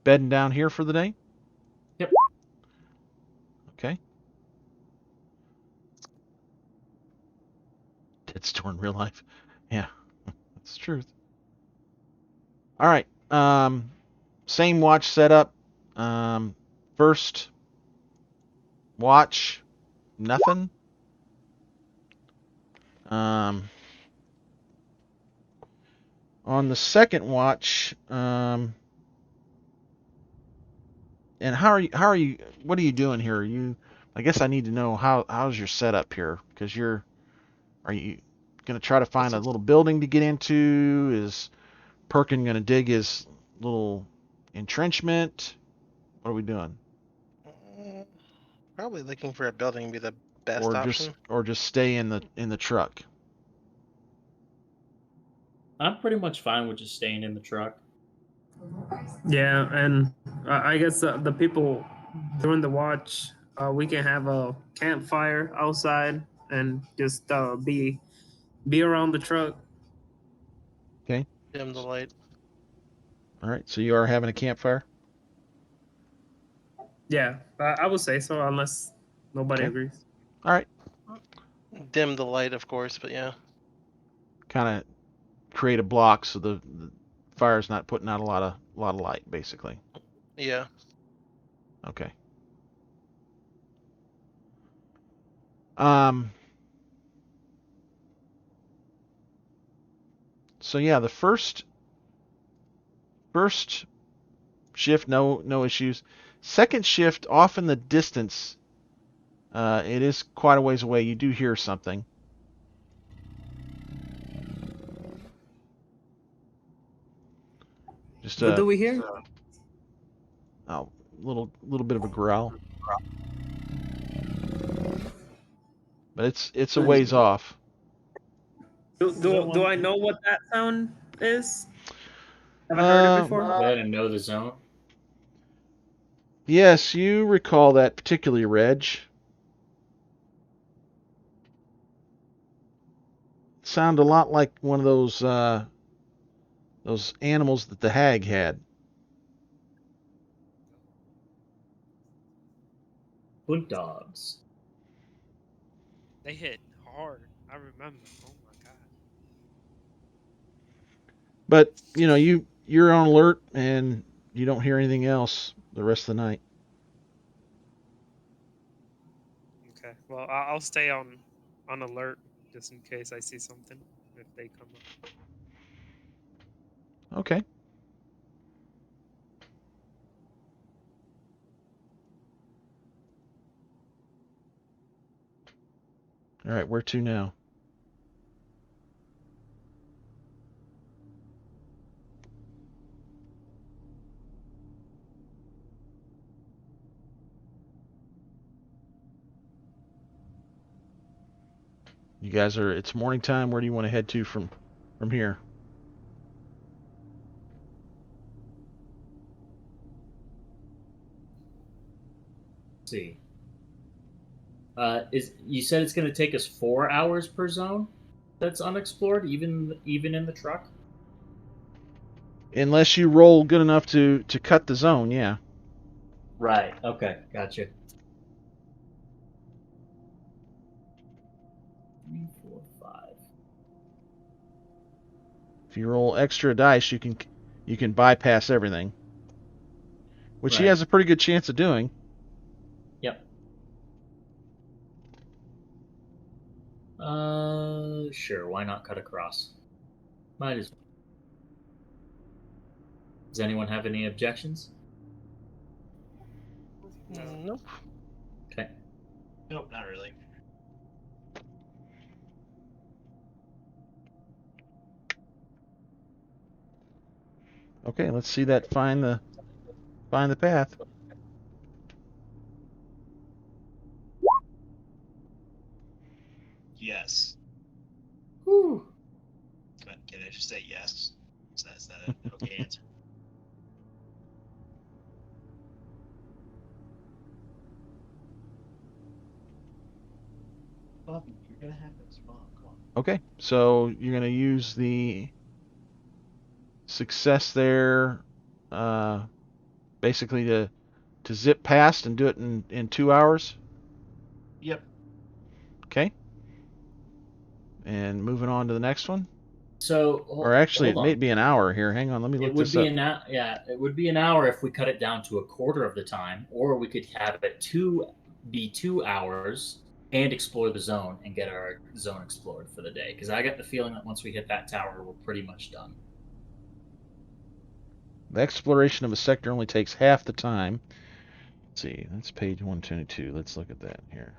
Bedding down here for the day? Yep. Okay. Dead store in real life. Yeah, that's the truth. All right. Same watch setup. First watch, nothing. On the second watch, and how are you? What are you doing here? I guess I need to know how's your setup here, because are you gonna try to find a little building to get into? Is Perkin gonna dig his little entrenchment? What are we doing? Probably looking for a building would be the best option. Or just stay in the truck? I'm pretty much fine with just staying in the truck. Yeah, and I guess the people during the watch, we can have a campfire outside and just be around the truck. Okay. Dim the light. All right. So you are having a campfire? Yeah, I would say so, unless nobody Okay. agrees. All right. Dim the light, of course, but yeah. Kind of create a block so the fire's not putting out a lot of light, basically. Yeah. Okay. So yeah, the first shift, no issues. Second shift, off in the distance, it is quite a ways away. You do hear something. Just What do a we hear? little bit of a growl, but it's a ways off. Do I know what that sound is? Have I heard it before? Go ahead and know the zone. Yes, you recall that particularly, Reg. Sound a lot like one of those animals that the hag had. Hunt dogs. They hit hard. I remember. Oh my god. But you're on alert and you don't hear anything else the rest of the night. Okay. Well, I'll stay on alert just in case I see something if they come up. Okay. All right, where to now? You guys it's morning time. Where do you want to head to from here? Let's see. You said it's going to take us 4 hours per zone that's unexplored, even in the truck? Unless you roll good enough to cut the zone, yeah. Right. Okay. Gotcha. 3, 4, 5. If you roll extra dice, you can bypass everything, which he Right. has a pretty good chance of doing. Yep. Sure. Why not cut across? Might as well. Does anyone have any objections? Nope. Okay. Nope, not really. Okay, let's see that find the path. Yes. Whew. Can I just say yes? Is that an okay answer? Bobby, you're gonna have to respond. Come on. Okay, so you're gonna use the success there, basically to zip past and do it in 2 hours. Yep. Okay. And moving on to the next one. So, Or actually, it hold may on. be an hour here. Hang on, let me It look would this be up. it would be an hour if we cut it down to a quarter of the time, or we could have it be 2 hours and explore the zone and get our zone explored for the day. Because I got the feeling that once we hit that tower, we're pretty much done. The exploration of a sector only takes half the time. Let's see, that's page 122. Let's look at that here.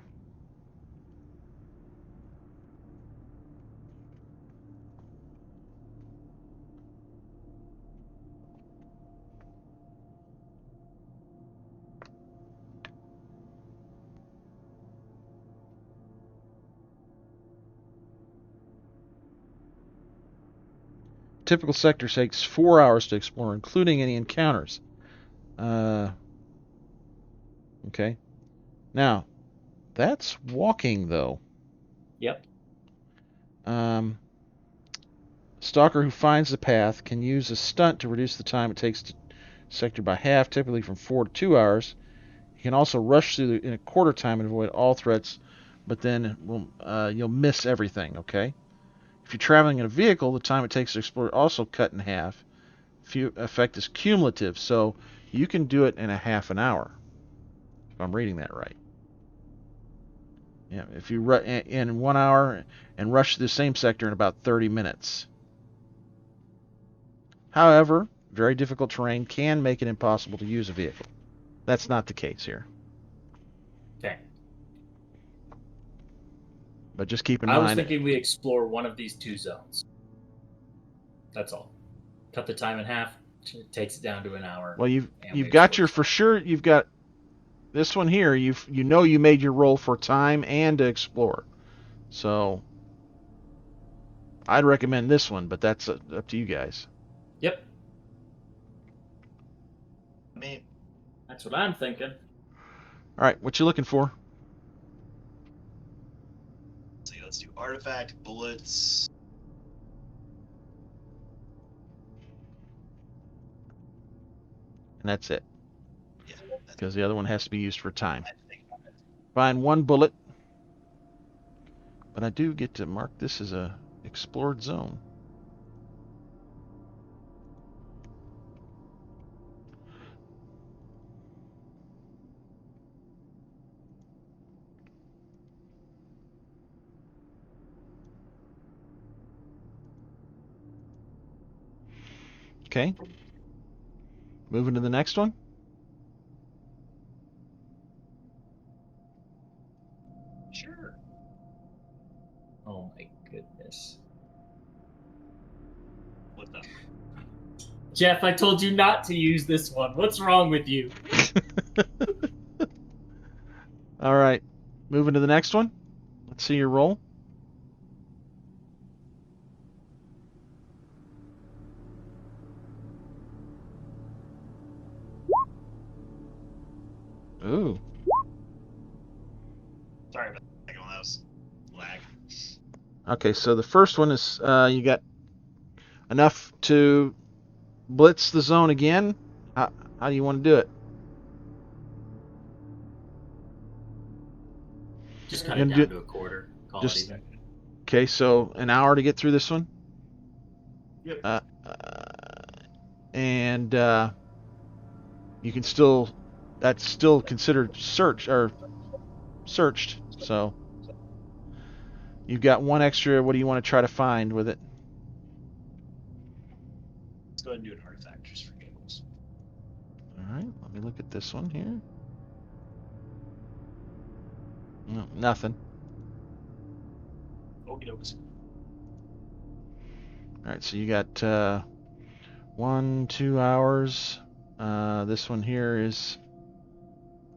Typical sector takes 4 hours to explore, including any encounters. Okay. Now, that's walking, though. Yep. Stalker who finds the path can use a stunt to reduce the time it takes to sector by half, typically from 4 to 2 hours. He can also rush through in a quarter time and avoid all threats, but then you'll miss everything, okay? If you're traveling in a vehicle, the time it takes to explore also cut in half. Effect is cumulative, so you can do it in a half an hour, if I'm reading that right. Yeah, if you in 1 hour and rush through the same sector in about 30 minutes. However, very difficult terrain can make it impossible to use a vehicle. That's not the case here. Okay. But just keep in I was mind. thinking we explore one of these 2 zones. That's all. Cut the time in half. It takes it down to an hour. Well, you've got your for sure. You've got this one here. You made your roll for time and to explore. So I'd recommend this one, but that's up to you guys. Yep. I mean, That's what I'm thinking. All right, what you looking for? let's do artifact, bullets. And that's it. Yeah. Because the other one has to be used for time. Find 1 bullet. But I do get to mark this as a explored zone. Okay. Moving to the next one. Sure. Oh my goodness. What the? Jeff, I told you not to use this one. What's wrong with you? All right. Moving to the next one. Let's see your roll. Ooh. Sorry about that. That was lag. Okay, so the first one is you got enough to blitz the zone again? How do you want to do it? Just cut You it gonna do down to a quarter. Call just- it even. Okay, so an hour to get through this one. Yep. And you can still, that's still considered searched. So you've got one extra. What do you want to try to find with it? Let's go ahead and do an artifact just for giggles. All right, let me look at this one here. No, nothing. Okie dokes. All right, so you got 1, 2 hours. This one here is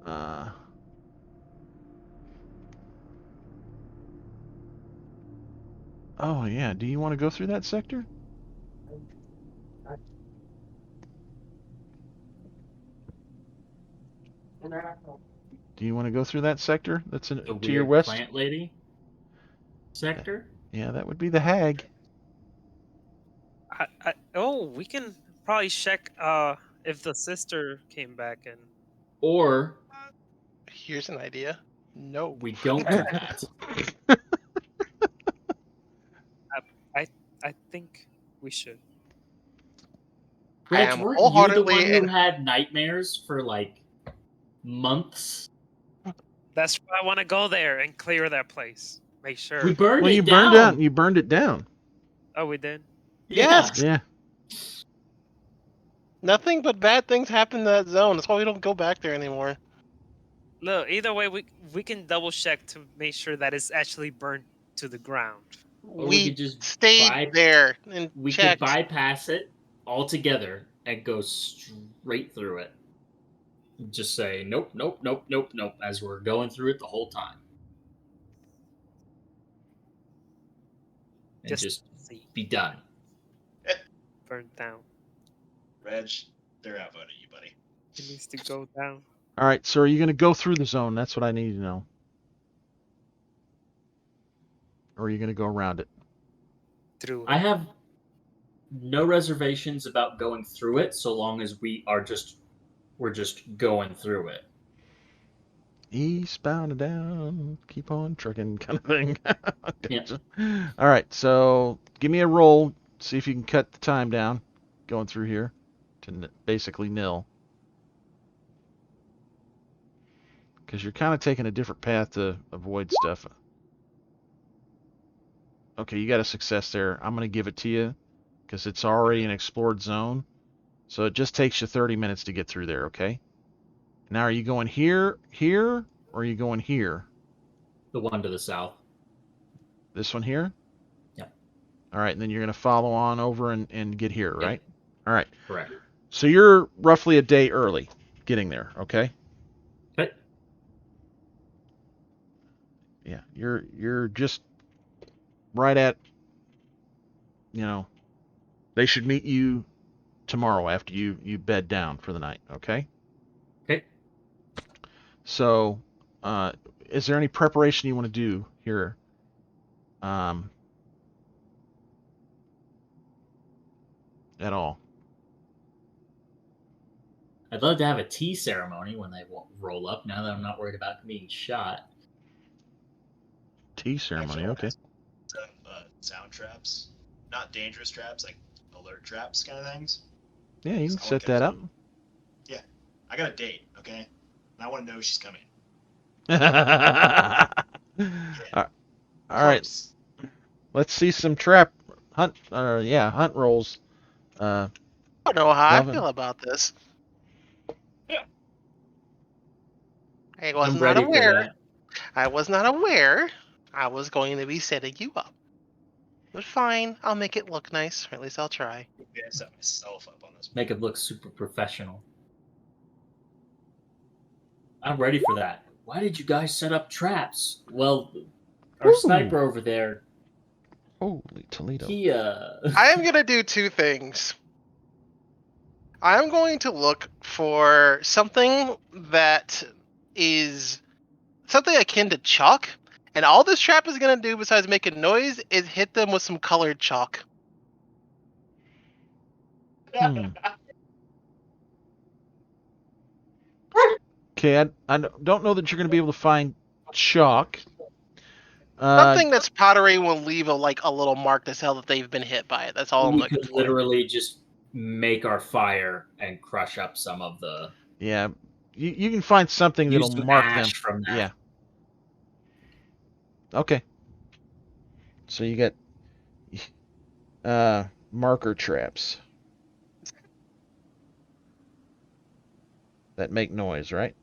oh yeah. Do you want to go through that sector? Do you want to go through that sector that's The to your weird west? plant lady sector. Yeah, that would be the hag. We can probably check if the sister came back and Or Here's an idea. No. we don't do that. I think we should. I Reg, am weren't you the wholeheartedly one who in. had nightmares for like months? That's why I want to go there and clear that place. Make sure. We burned Well, it you down. burned it down. Oh, we did. Yes. Yeah. Nothing but bad things happen in that zone. That's why we don't go back there anymore. Look, either way, we can double check to make sure that it's actually burned to the ground. Or we We could just stayed there and We checked. could bypass it altogether and go straight through it. Just say nope, nope, nope, nope, nope as we're going through it the whole time. And just see be done. burned down. Reg, they're outvoting you, buddy. It needs to go down. All right. So are you going to go through the zone? That's what I need to know. Or are you going to go around it? Through. I have no reservations about going through it so long as we're just going through it. Eastbound and down, keep on trucking, kind of thing. Yeah. All right. So give me a roll. See if you can cut the time down going through here to basically nil. Because you're kind of taking a different path to avoid stuff. Okay, you got a success there. I'm going to give it to you because it's already an explored zone. So it just takes you 30 minutes to get through there, okay? Now, are you going here, or are you going here? The one to the south. This one here? Yeah. All right, and then you're going to follow on over and get here, right? All right. Correct. So you're roughly a day early getting there, okay? Okay. Yeah, you're just right at, they should meet you tomorrow after you bed down for the night, okay? Okay. So, is there any preparation you want to do here? At all? I'd love to have a tea ceremony when they roll up. Now that I'm not worried about being shot. Tea ceremony, Actually, okay. Set up sound traps, not dangerous traps, like alert traps, kind of things. Yeah, you can So no one set that up. comes in. Yeah, I got a date, okay? And I want to know she's coming. All right. Let's see some hunt rolls. I don't know how Melvin. I feel about this. Yeah. I was I'm not ready for aware. that. I was not aware I was going to be setting you up. But fine, I'll make it look nice, or at least I'll try. Maybe I set myself up on this. Make it look super professional. I'm ready for that. Why did you guys set up traps? Well, our Ooh. sniper over there, Holy Toledo. he I am going to do two things. I'm going to look for something that is something akin to chalk, and all this trap is going to do besides make a noise is hit them with some colored chalk. Hmm. Okay, I don't know that you're going to be able to find chalk. Something that's powdery will leave a little mark to tell that they've been hit by it. That's all I'm We looking could for. literally just make our fire and crush up some of the. Yeah, you can find something that'll Use some mark them. ash from that. Yeah. Okay. So you got marker traps that make noise, right?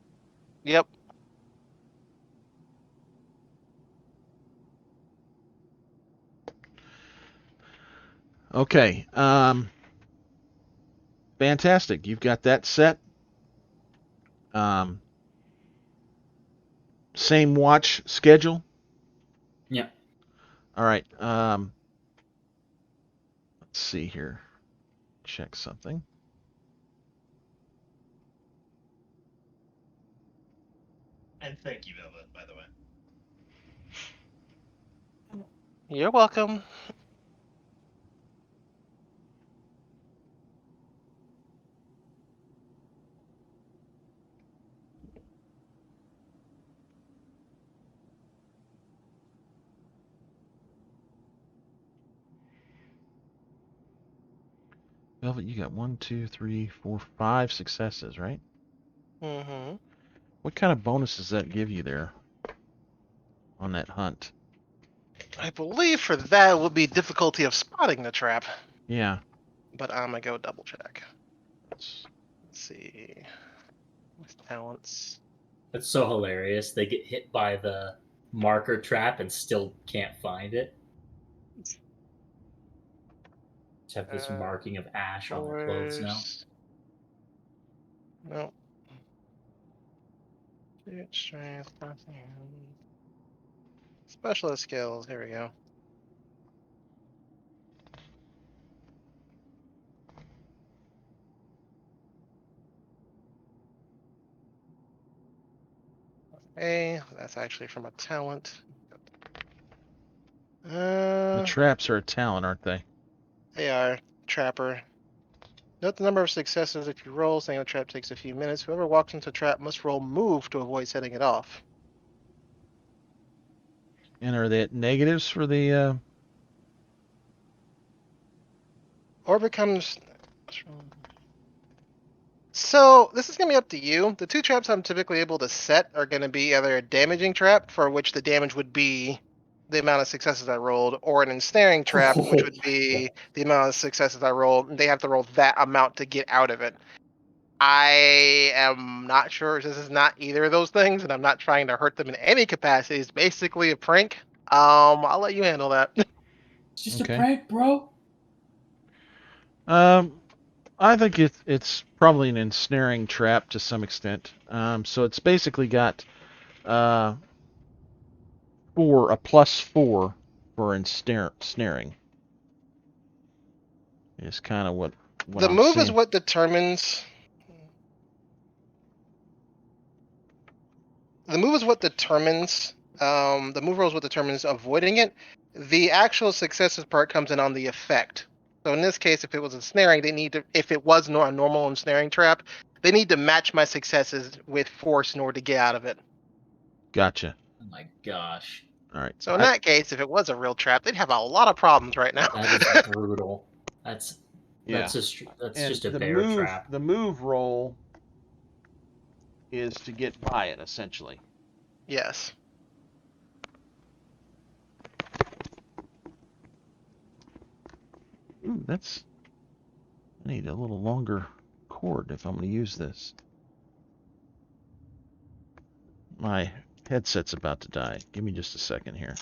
Yep. Okay. Fantastic. You've got that set. Same watch schedule. Yeah. All right. Let's see here. Check something. And thank you, Velvet, by the way. You're welcome. Velvet, you got 1, 2, 3, 4, 5 successes, right? Mm-hmm. What kind of bonus does that give you there on that hunt? I believe for that would be difficulty of spotting the trap, Yeah. but I'm gonna go double check. Let's- Let's see. With talents. That's so hilarious. They get hit by the marker trap and still can't find it. Just have this marking of ash on their clothes now. No. Strength, specialist skills. Here we go. Okay, that's actually from a talent. The traps are a talent, aren't they? They are trapper. Note the number of successes if you roll. Saying a trap takes a few minutes. Whoever walks into a trap must roll move to avoid setting it off. And are they negatives for the? Or becomes. So this is gonna be up to you. The two traps I'm typically able to set are gonna be either a damaging trap, for which the damage would be the amount of successes I rolled, or an ensnaring trap, which would be the amount of successes I rolled. And they have to roll that amount to get out of it. I am not sure. This is not either of those things, and I'm not trying to hurt them in any capacity. It's basically a prank. I'll let you handle that. It's just Okay. a prank, bro. I think it's probably an ensnaring trap to some extent. So it's basically got a +4 for ensnaring. Is kind of what The I'm move is seeing. what determines. The move is what determines. The move roll is what determines avoiding it. The actual successes part comes in on the effect. So in this case, if it was ensnaring, they need to. If it was a normal ensnaring trap, they need to match my successes with force in order to get out of it. Gotcha. Oh my gosh. All right. So in that case, if it was a real trap, they'd have a lot of problems right now. That is brutal. That's just a bear trap. The move roll is to get by it, essentially. Yes. Ooh, I need a little longer cord if I'm going to use this. My headset's about to die. Give me just a second here.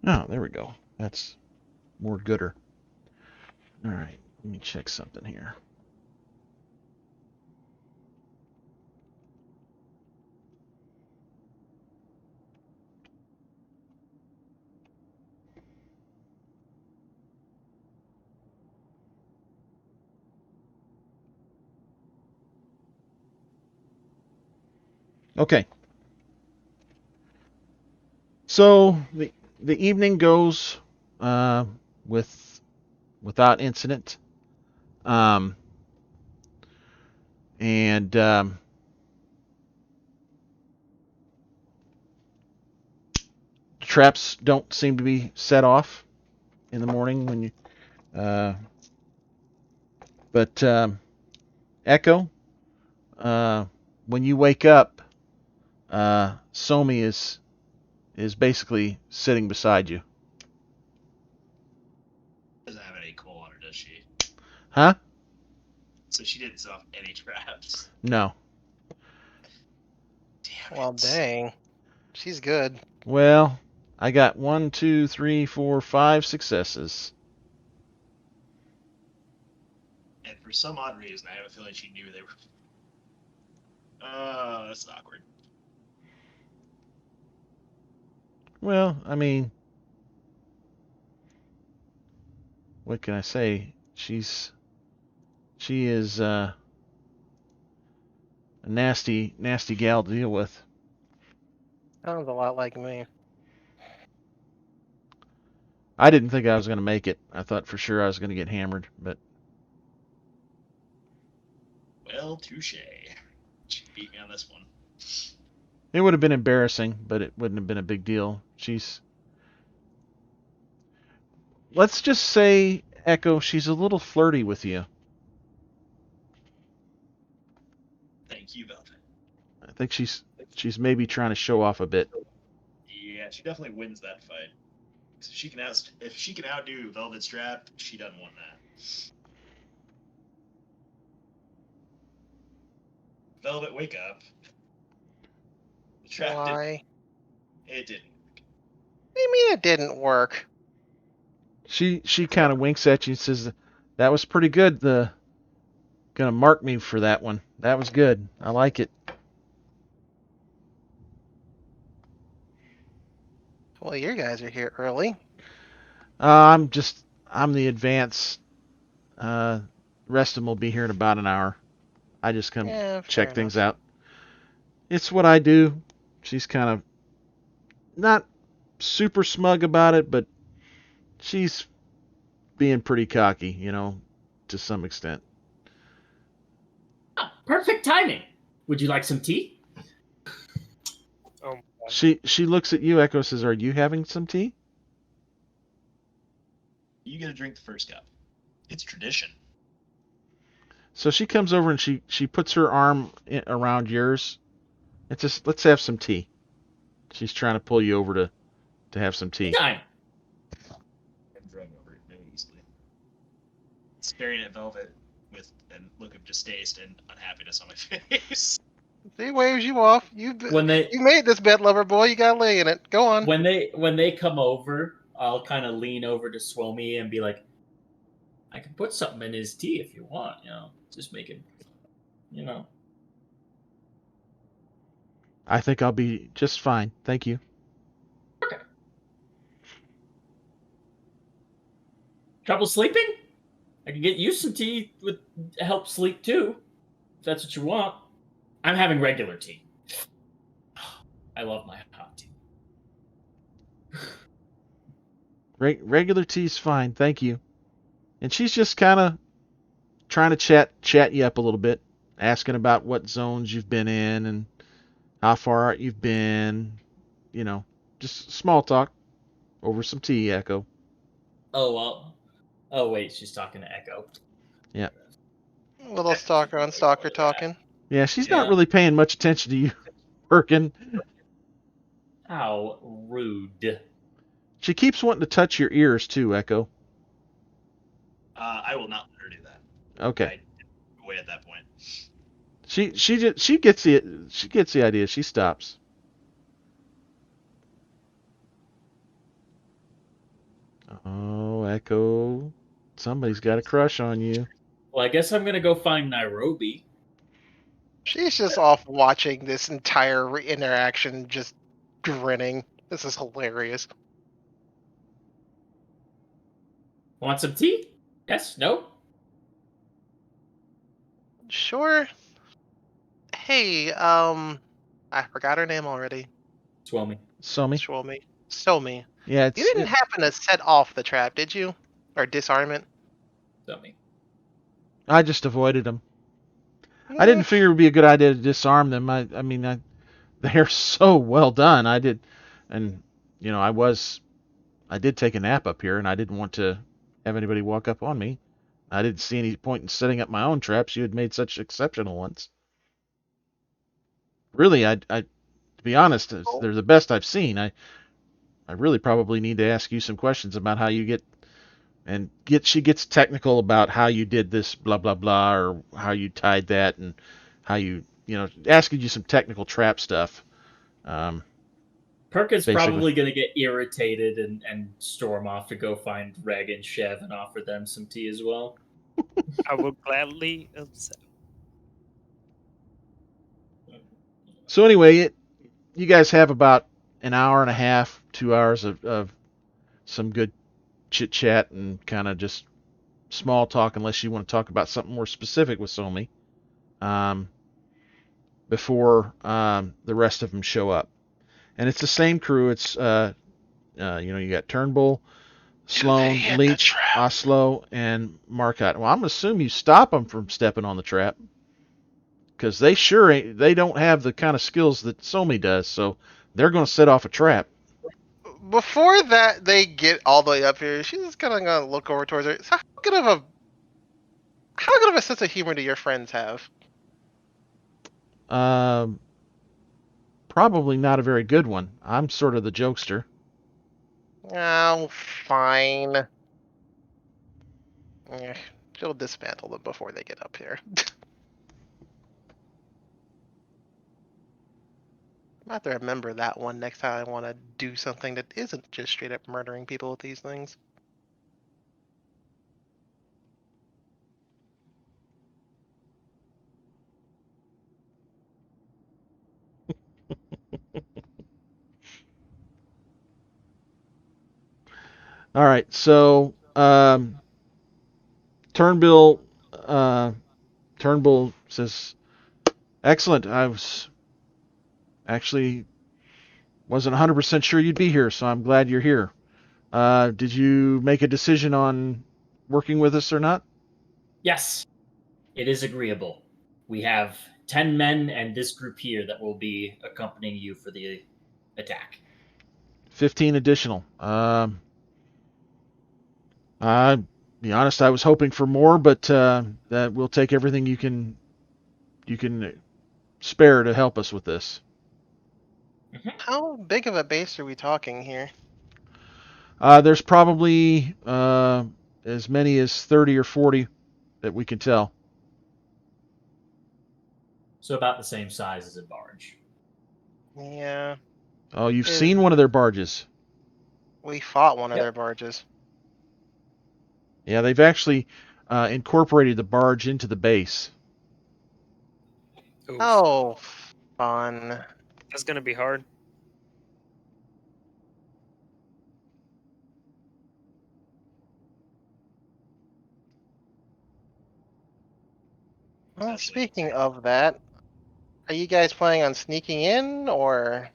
Oh, there we go. That's more gooder. All right. Let me check something here. Okay. So the evening goes without incident, um, and traps don't seem to be set off in the morning when you. But Echo, when you wake up, Somi is basically sitting beside you. Doesn't have any coal on her, does she? Huh? So she didn't set off any traps. No. Damn Well, it. dang. She's good. Well, I got 1, 2, 3, 4, 5 successes. And for some odd reason, I have a feeling she knew they were. That's awkward. Well, I mean, what can I say? She is a nasty gal to deal with. Sounds a lot like me. I didn't think I was going to make it. I thought for sure I was going to get hammered, but Well, touche. She beat me on this one. it would have been embarrassing, but it wouldn't have been a big deal. Let's just say, Echo, she's a little flirty with you. Thank you, Velvet. I think she's maybe trying to show off a bit. Yeah, she definitely wins that fight. If she can outdo Velvet Strap, she done won that. Velvet, wake up. The trap Why? it didn't. What do you mean it didn't work? She kind of winks at you and says, "That was pretty good. Gonna mark me for that one. That was good. I like it." Well, you guys are here early. I'm the advance. Rest of them will be here in about an hour. I just come Yeah, check fair things enough. out. It's what I do. She's kind of not super smug about it, but she's being pretty cocky, to some extent. Ah, perfect timing. Would you like some tea? Oh, my God. She looks at you, Echo, says, "Are you having some tea?" You get to drink the first cup. It's tradition. So she comes over and she puts her arm around yours. It's just, let's have some tea. She's trying to pull you over to have some tea. Time. I'm drunk over it very easily. Staring at Velvet with a look of distaste and unhappiness on my face. See, waves you off. You When made this bed, lover boy. You gotta lay in it. Go on. when they come over, I'll kind of lean over to Swomy and be like, "I can put something in his tea if you want. Just make it, you know." I think I'll be just fine. Thank you. Trouble sleeping? I can get you some tea with help sleep too, if that's what you want. I'm having regular tea. I love my hot tea. Regular tea's fine. Thank you. And she's just kind of trying to chat you up a little bit, asking about what zones you've been in and how far out you've been. Just small talk over some tea, Echo. Oh well. Oh wait, she's talking to Echo. Yeah. Little stalker on stalker talking. Yeah, she's Yeah. not really paying much attention to you, Birkin. How rude. She keeps wanting to touch your ears too, Echo. I will not let her do that. Okay. I away at that point. She gets the idea. She stops. Oh, Echo, Somebody's got a crush on you. Well, I guess I'm gonna go find Nairobi. She's just off watching this entire interaction, just grinning. This is hilarious. Want some tea? Yes? No? Sure. Hey, I forgot her name already. Swell me. Somi. Somi. Yeah, You didn't happen to set off the trap, did you? Or disarm it? Swell me. I just avoided them. I didn't figure it would be a good idea to disarm them. I mean, they're so well done. I did, and you know, I did take a nap up here, and I didn't want to have anybody walk up on me. I didn't see any point in setting up my own traps. You had made such exceptional ones. Really, to be honest, they're the best I've seen. I really probably need to ask you some questions about how you get, she gets technical about how you did this, blah, blah, blah, or how you tied that, and how you know, asking you some technical trap stuff. Perk is Basically. probably going to get irritated and storm off to go find Reg and Chev and offer them some tea as well. I will gladly accept. So anyway, you guys have about an hour and a half, 2 hours of some good chit chat and kind of just small talk, unless you want to talk about something more specific with Somi, before the rest of them show up. And it's the same crew. It's you know, you got Turnbull, Sloan, Leach, Oslo, and Marcotte. Well, I'm gonna assume you stop them from stepping on the trap, because they sure ain't. They don't have the kind of skills that Somi does, so they're gonna set off a trap. Before that, they get all the way up here. She's just kind of gonna look over towards her. So how good of a sense of humor do your friends have? Probably not a very good one. I'm sort of the jokester. Oh, fine. She'll dismantle them before they get up here. I have to remember that one next time I want to do something that isn't just straight up murdering people with these things. All right, so Turnbull says, "Excellent. I was actually wasn't 100% sure you'd be here, so I'm glad you're here. Did you make a decision on working with us or not?" Yes, it is agreeable. We have 10 men and this group here that will be accompanying you for the attack. 15 additional. I'll be honest, I was hoping for more, but that we'll take everything you can spare to help us with this. How big of a base are we talking here? There's probably as many as 30 or 40 that we can tell. So about the same size as a barge. Yeah. Oh, you've seen one of their barges. We fought one of Yep. their barges. Yeah, they've actually incorporated the barge into the base. Oof. Oh, fun. That's gonna be hard. Well, speaking of that, are you guys planning on sneaking in, or?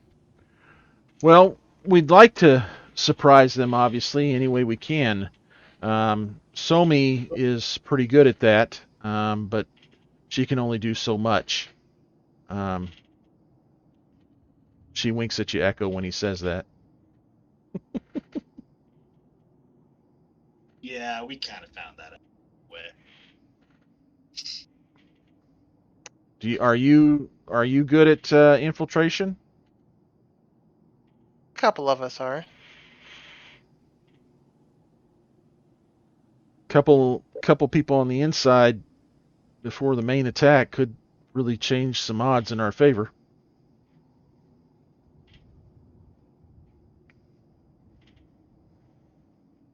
Well, we'd like to surprise them, obviously, any way we can. Somi is pretty good at that, but she can only do so much. She winks at you, Echo, when he says that. Yeah, we kind of found that out. Are you good at infiltration? A couple of us are. Couple people on the inside before the main attack could really change some odds in our favor.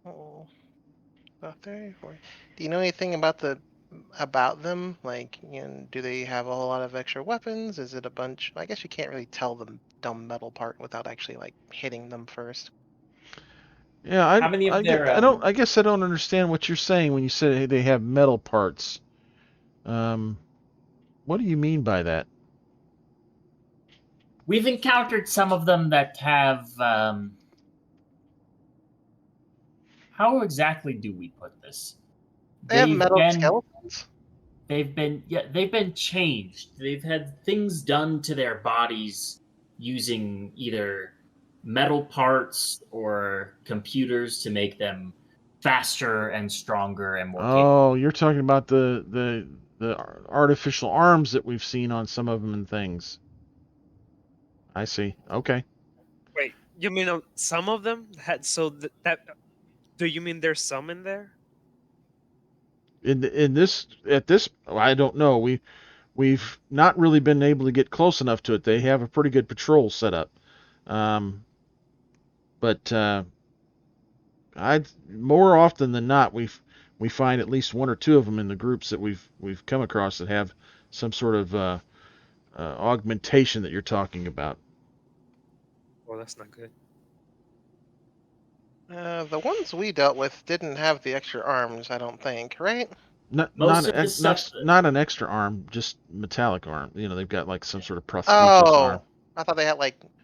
Oh, the 30, 40. Do you know anything about them? Like, do they have a whole lot of extra weapons? Is it a bunch? I guess you can't really tell the dumb metal part without actually like hitting them first. Yeah, How many of their I guess I don't understand what you're saying when you say they have metal parts. What do you mean by that? We've encountered some of them that have. How exactly do we put this? They have They've metal been skeletons. they've been changed. They've had things done to their bodies using either metal parts or computers to make them faster and stronger and more capable. Oh, you're talking about the artificial arms that we've seen on some of them and things. I see. Okay. Wait, you mean some of them had that? Do you mean there's some in there? In this at this I don't know. We've not really been able to get close enough to it. They have a pretty good patrol set up. But I more often than not we find at least one or two of them in the groups that we've come across that have some sort of augmentation that you're talking about. Well, that's not good. The ones we dealt with didn't have the extra arms, I don't think, right? Most of the stuff. Not an extra arm, just metallic arm. They've got like some sort of prosthesis arm. Oh, I thought they had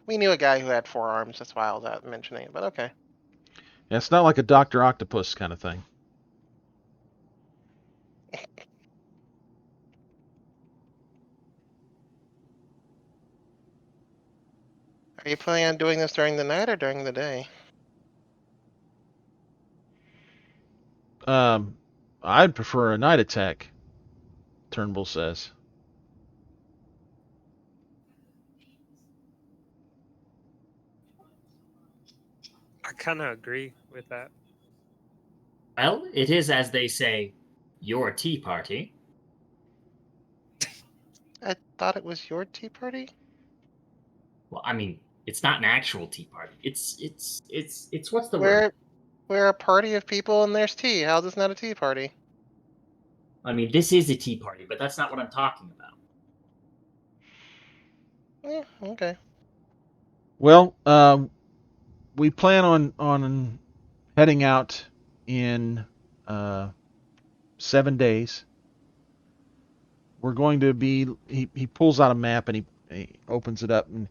we knew a guy who had 4 arms. That's why I was mentioning it, but okay. Yeah, it's not like a Dr. Octopus kind of thing. Are you planning on doing this during the night or during the day? I'd prefer a night attack, Turnbull says. I kind of agree with that. Well, it is, as they say, your tea party. I thought it was your tea party. Well, I mean, it's not an actual tea party. It's what's the word? We're a party of people and there's tea. How's this not a tea party? I mean, this is a tea party, but that's not what I'm talking about. Yeah, okay. Well, we plan on heading out in 7 days. We're going to be. He pulls out a map and he opens it up, and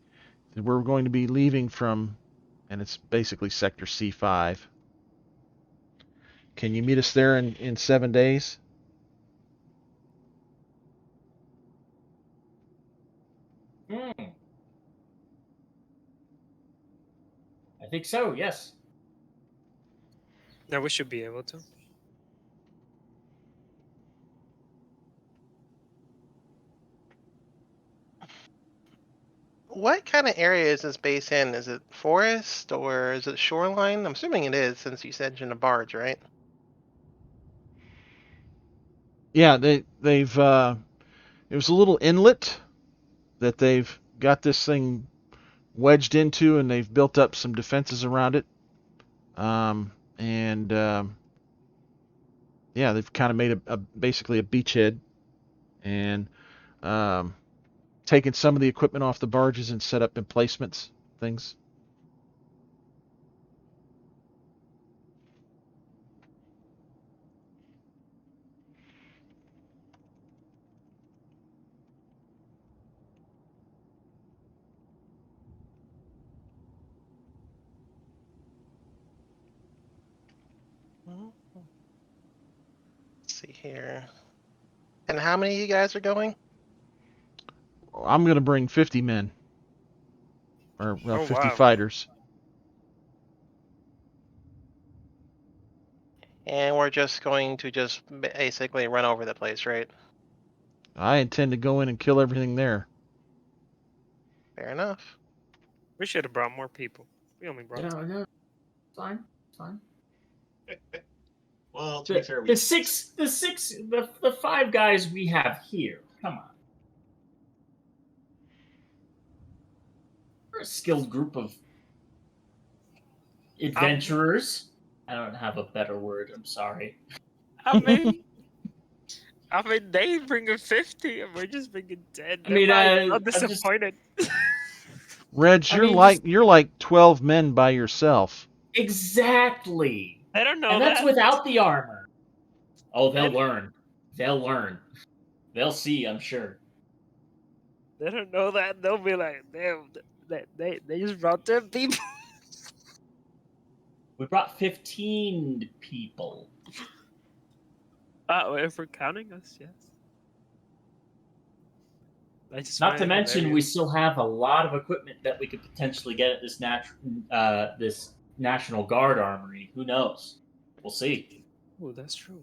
we're going to be leaving from, and it's basically Sector C5. Can you meet us there in 7 days? I think so. Yes. No, we should be able to. What kind of area is this base in? Is it forest or is it shoreline? I'm assuming it is since you said you're in a barge, right? Yeah, they've it was a little inlet that they've got this thing wedged into, and they've built up some defenses around it. And yeah, they've kind of made basically a beachhead, and taken some of the equipment off the barges and set up emplacements, things. Let's see here. And how many of you guys are going? I'm going to bring 50 men, or well, Oh, 50 wow. fighters. And we're just going to just basically run over the place, right? I intend to go in and kill everything there. Fair enough. We should have brought more people. We only brought two. No, fine, fine. Well, to be fair, we The 5 guys we have here. Come on. We're a skilled group of adventurers. I don't have a better word. I'm sorry. I mean, they bringing 50, and we're just bringing 10. I mean, I'm I'm just. disappointed. Reg, I you're mean, like just- you're like 12 men by yourself. Exactly. I don't know And that's that. without the armor. Oh, they'll And- learn. They'll learn. They'll see, I'm sure. They don't know that. They'll be like, damn, they just brought 10 people. We brought 15 people. If we're counting us, yes. I just Not find to it mention, we hilarious. still have a lot of equipment that we could potentially get at this this National Guard armory. Who knows? We'll see. Oh, that's true.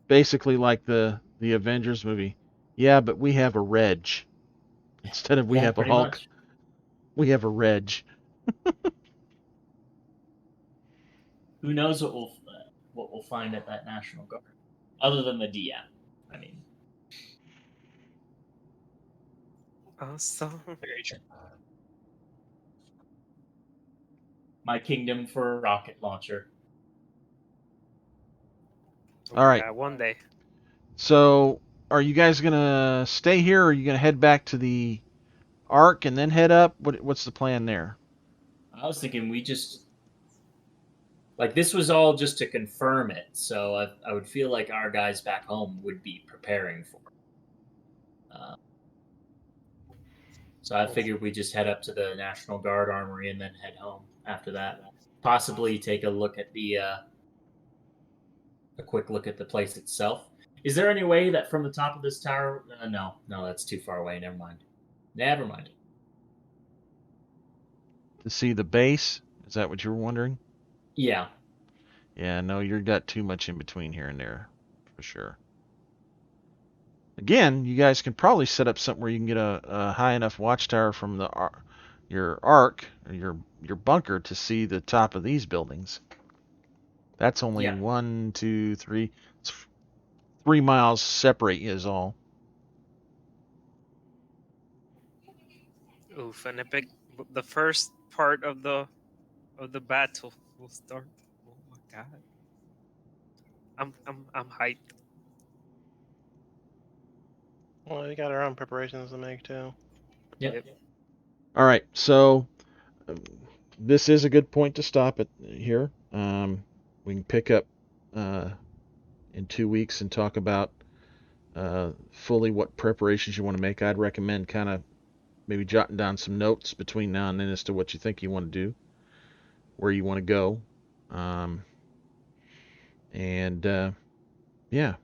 Basically like the Avengers movie. Yeah, but we have a Reg. Instead of we Yeah, have a pretty Hulk, much. we have a Reg. Who knows what we'll find at that National Guard, other than the DM. I mean, Awesome. very true. My kingdom for a rocket launcher. Oh All my right. God, one day. So, are you guys gonna stay here, or are you gonna head back to the Ark and then head up? What's the plan there? I was thinking we just like this was all just to confirm it, so I would feel like our guys back home would be preparing for it. So I figured we just head up to the National Guard armory and then head home after that. Possibly take a look at a quick look at the place itself. Is there any way that from the top of this tower? No, that's too far away. Never mind. To see the base? Is that what you were wondering? Yeah. Yeah, no, you've got too much in between here and there, for sure. Again, you guys can probably set up something where you can get a high enough watchtower from your Ark or your bunker to see the top of these buildings. That's only 1, 2, 3. It's 3 miles separate you is all. Oof, and the first part of the battle will start. Oh my God. I'm hyped. Well, we got our own preparations to make too. Yep. All right, so this is a good point to stop it here. We can pick up in 2 weeks and talk about fully what preparations you want to make. I'd recommend kind of maybe jotting down some notes between now and then as to what you think you want to do, where you want to go, and yeah.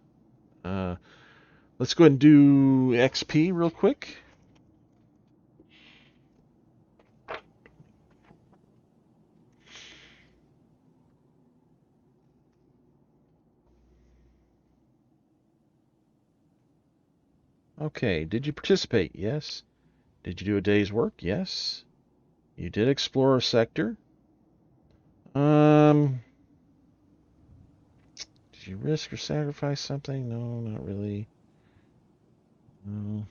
Let's go ahead and do XP real quick. Okay, did you participate? Yes. Did you do a day's work? Yes. You did explore a sector. Did you risk or sacrifice something? No, not really. No.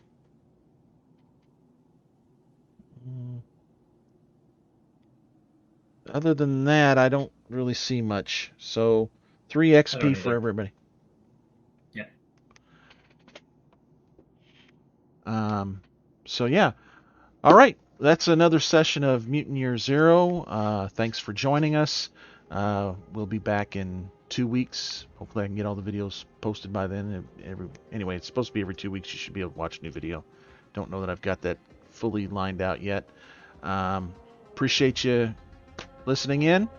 Other than that, I don't really see much. So 3 XP for everybody. Yeah. So yeah. All right. That's another session of Mutant Year Zero. Thanks for joining us. We'll be back in 2 weeks. Hopefully I can get all the videos posted by then. Anyway, it's supposed to be every 2 weeks you should be able to watch a new video. Don't know that I've got that fully lined out yet. Appreciate you listening in.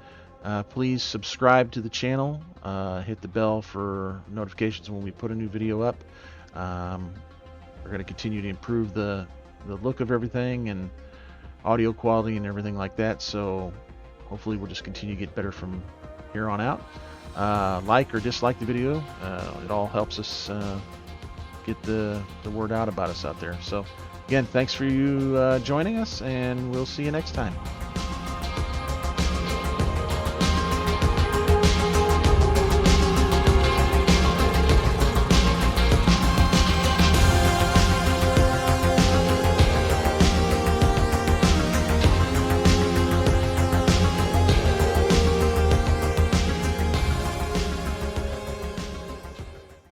Please subscribe to the channel. Hit the bell for notifications when we put a new video up. We're going to continue to improve the look of everything and audio quality and everything like that. So hopefully we'll just continue to get better from here on out. Like or dislike the video. It all helps us get the word out about us out there. So again, thanks for you joining us, and we'll see you next time.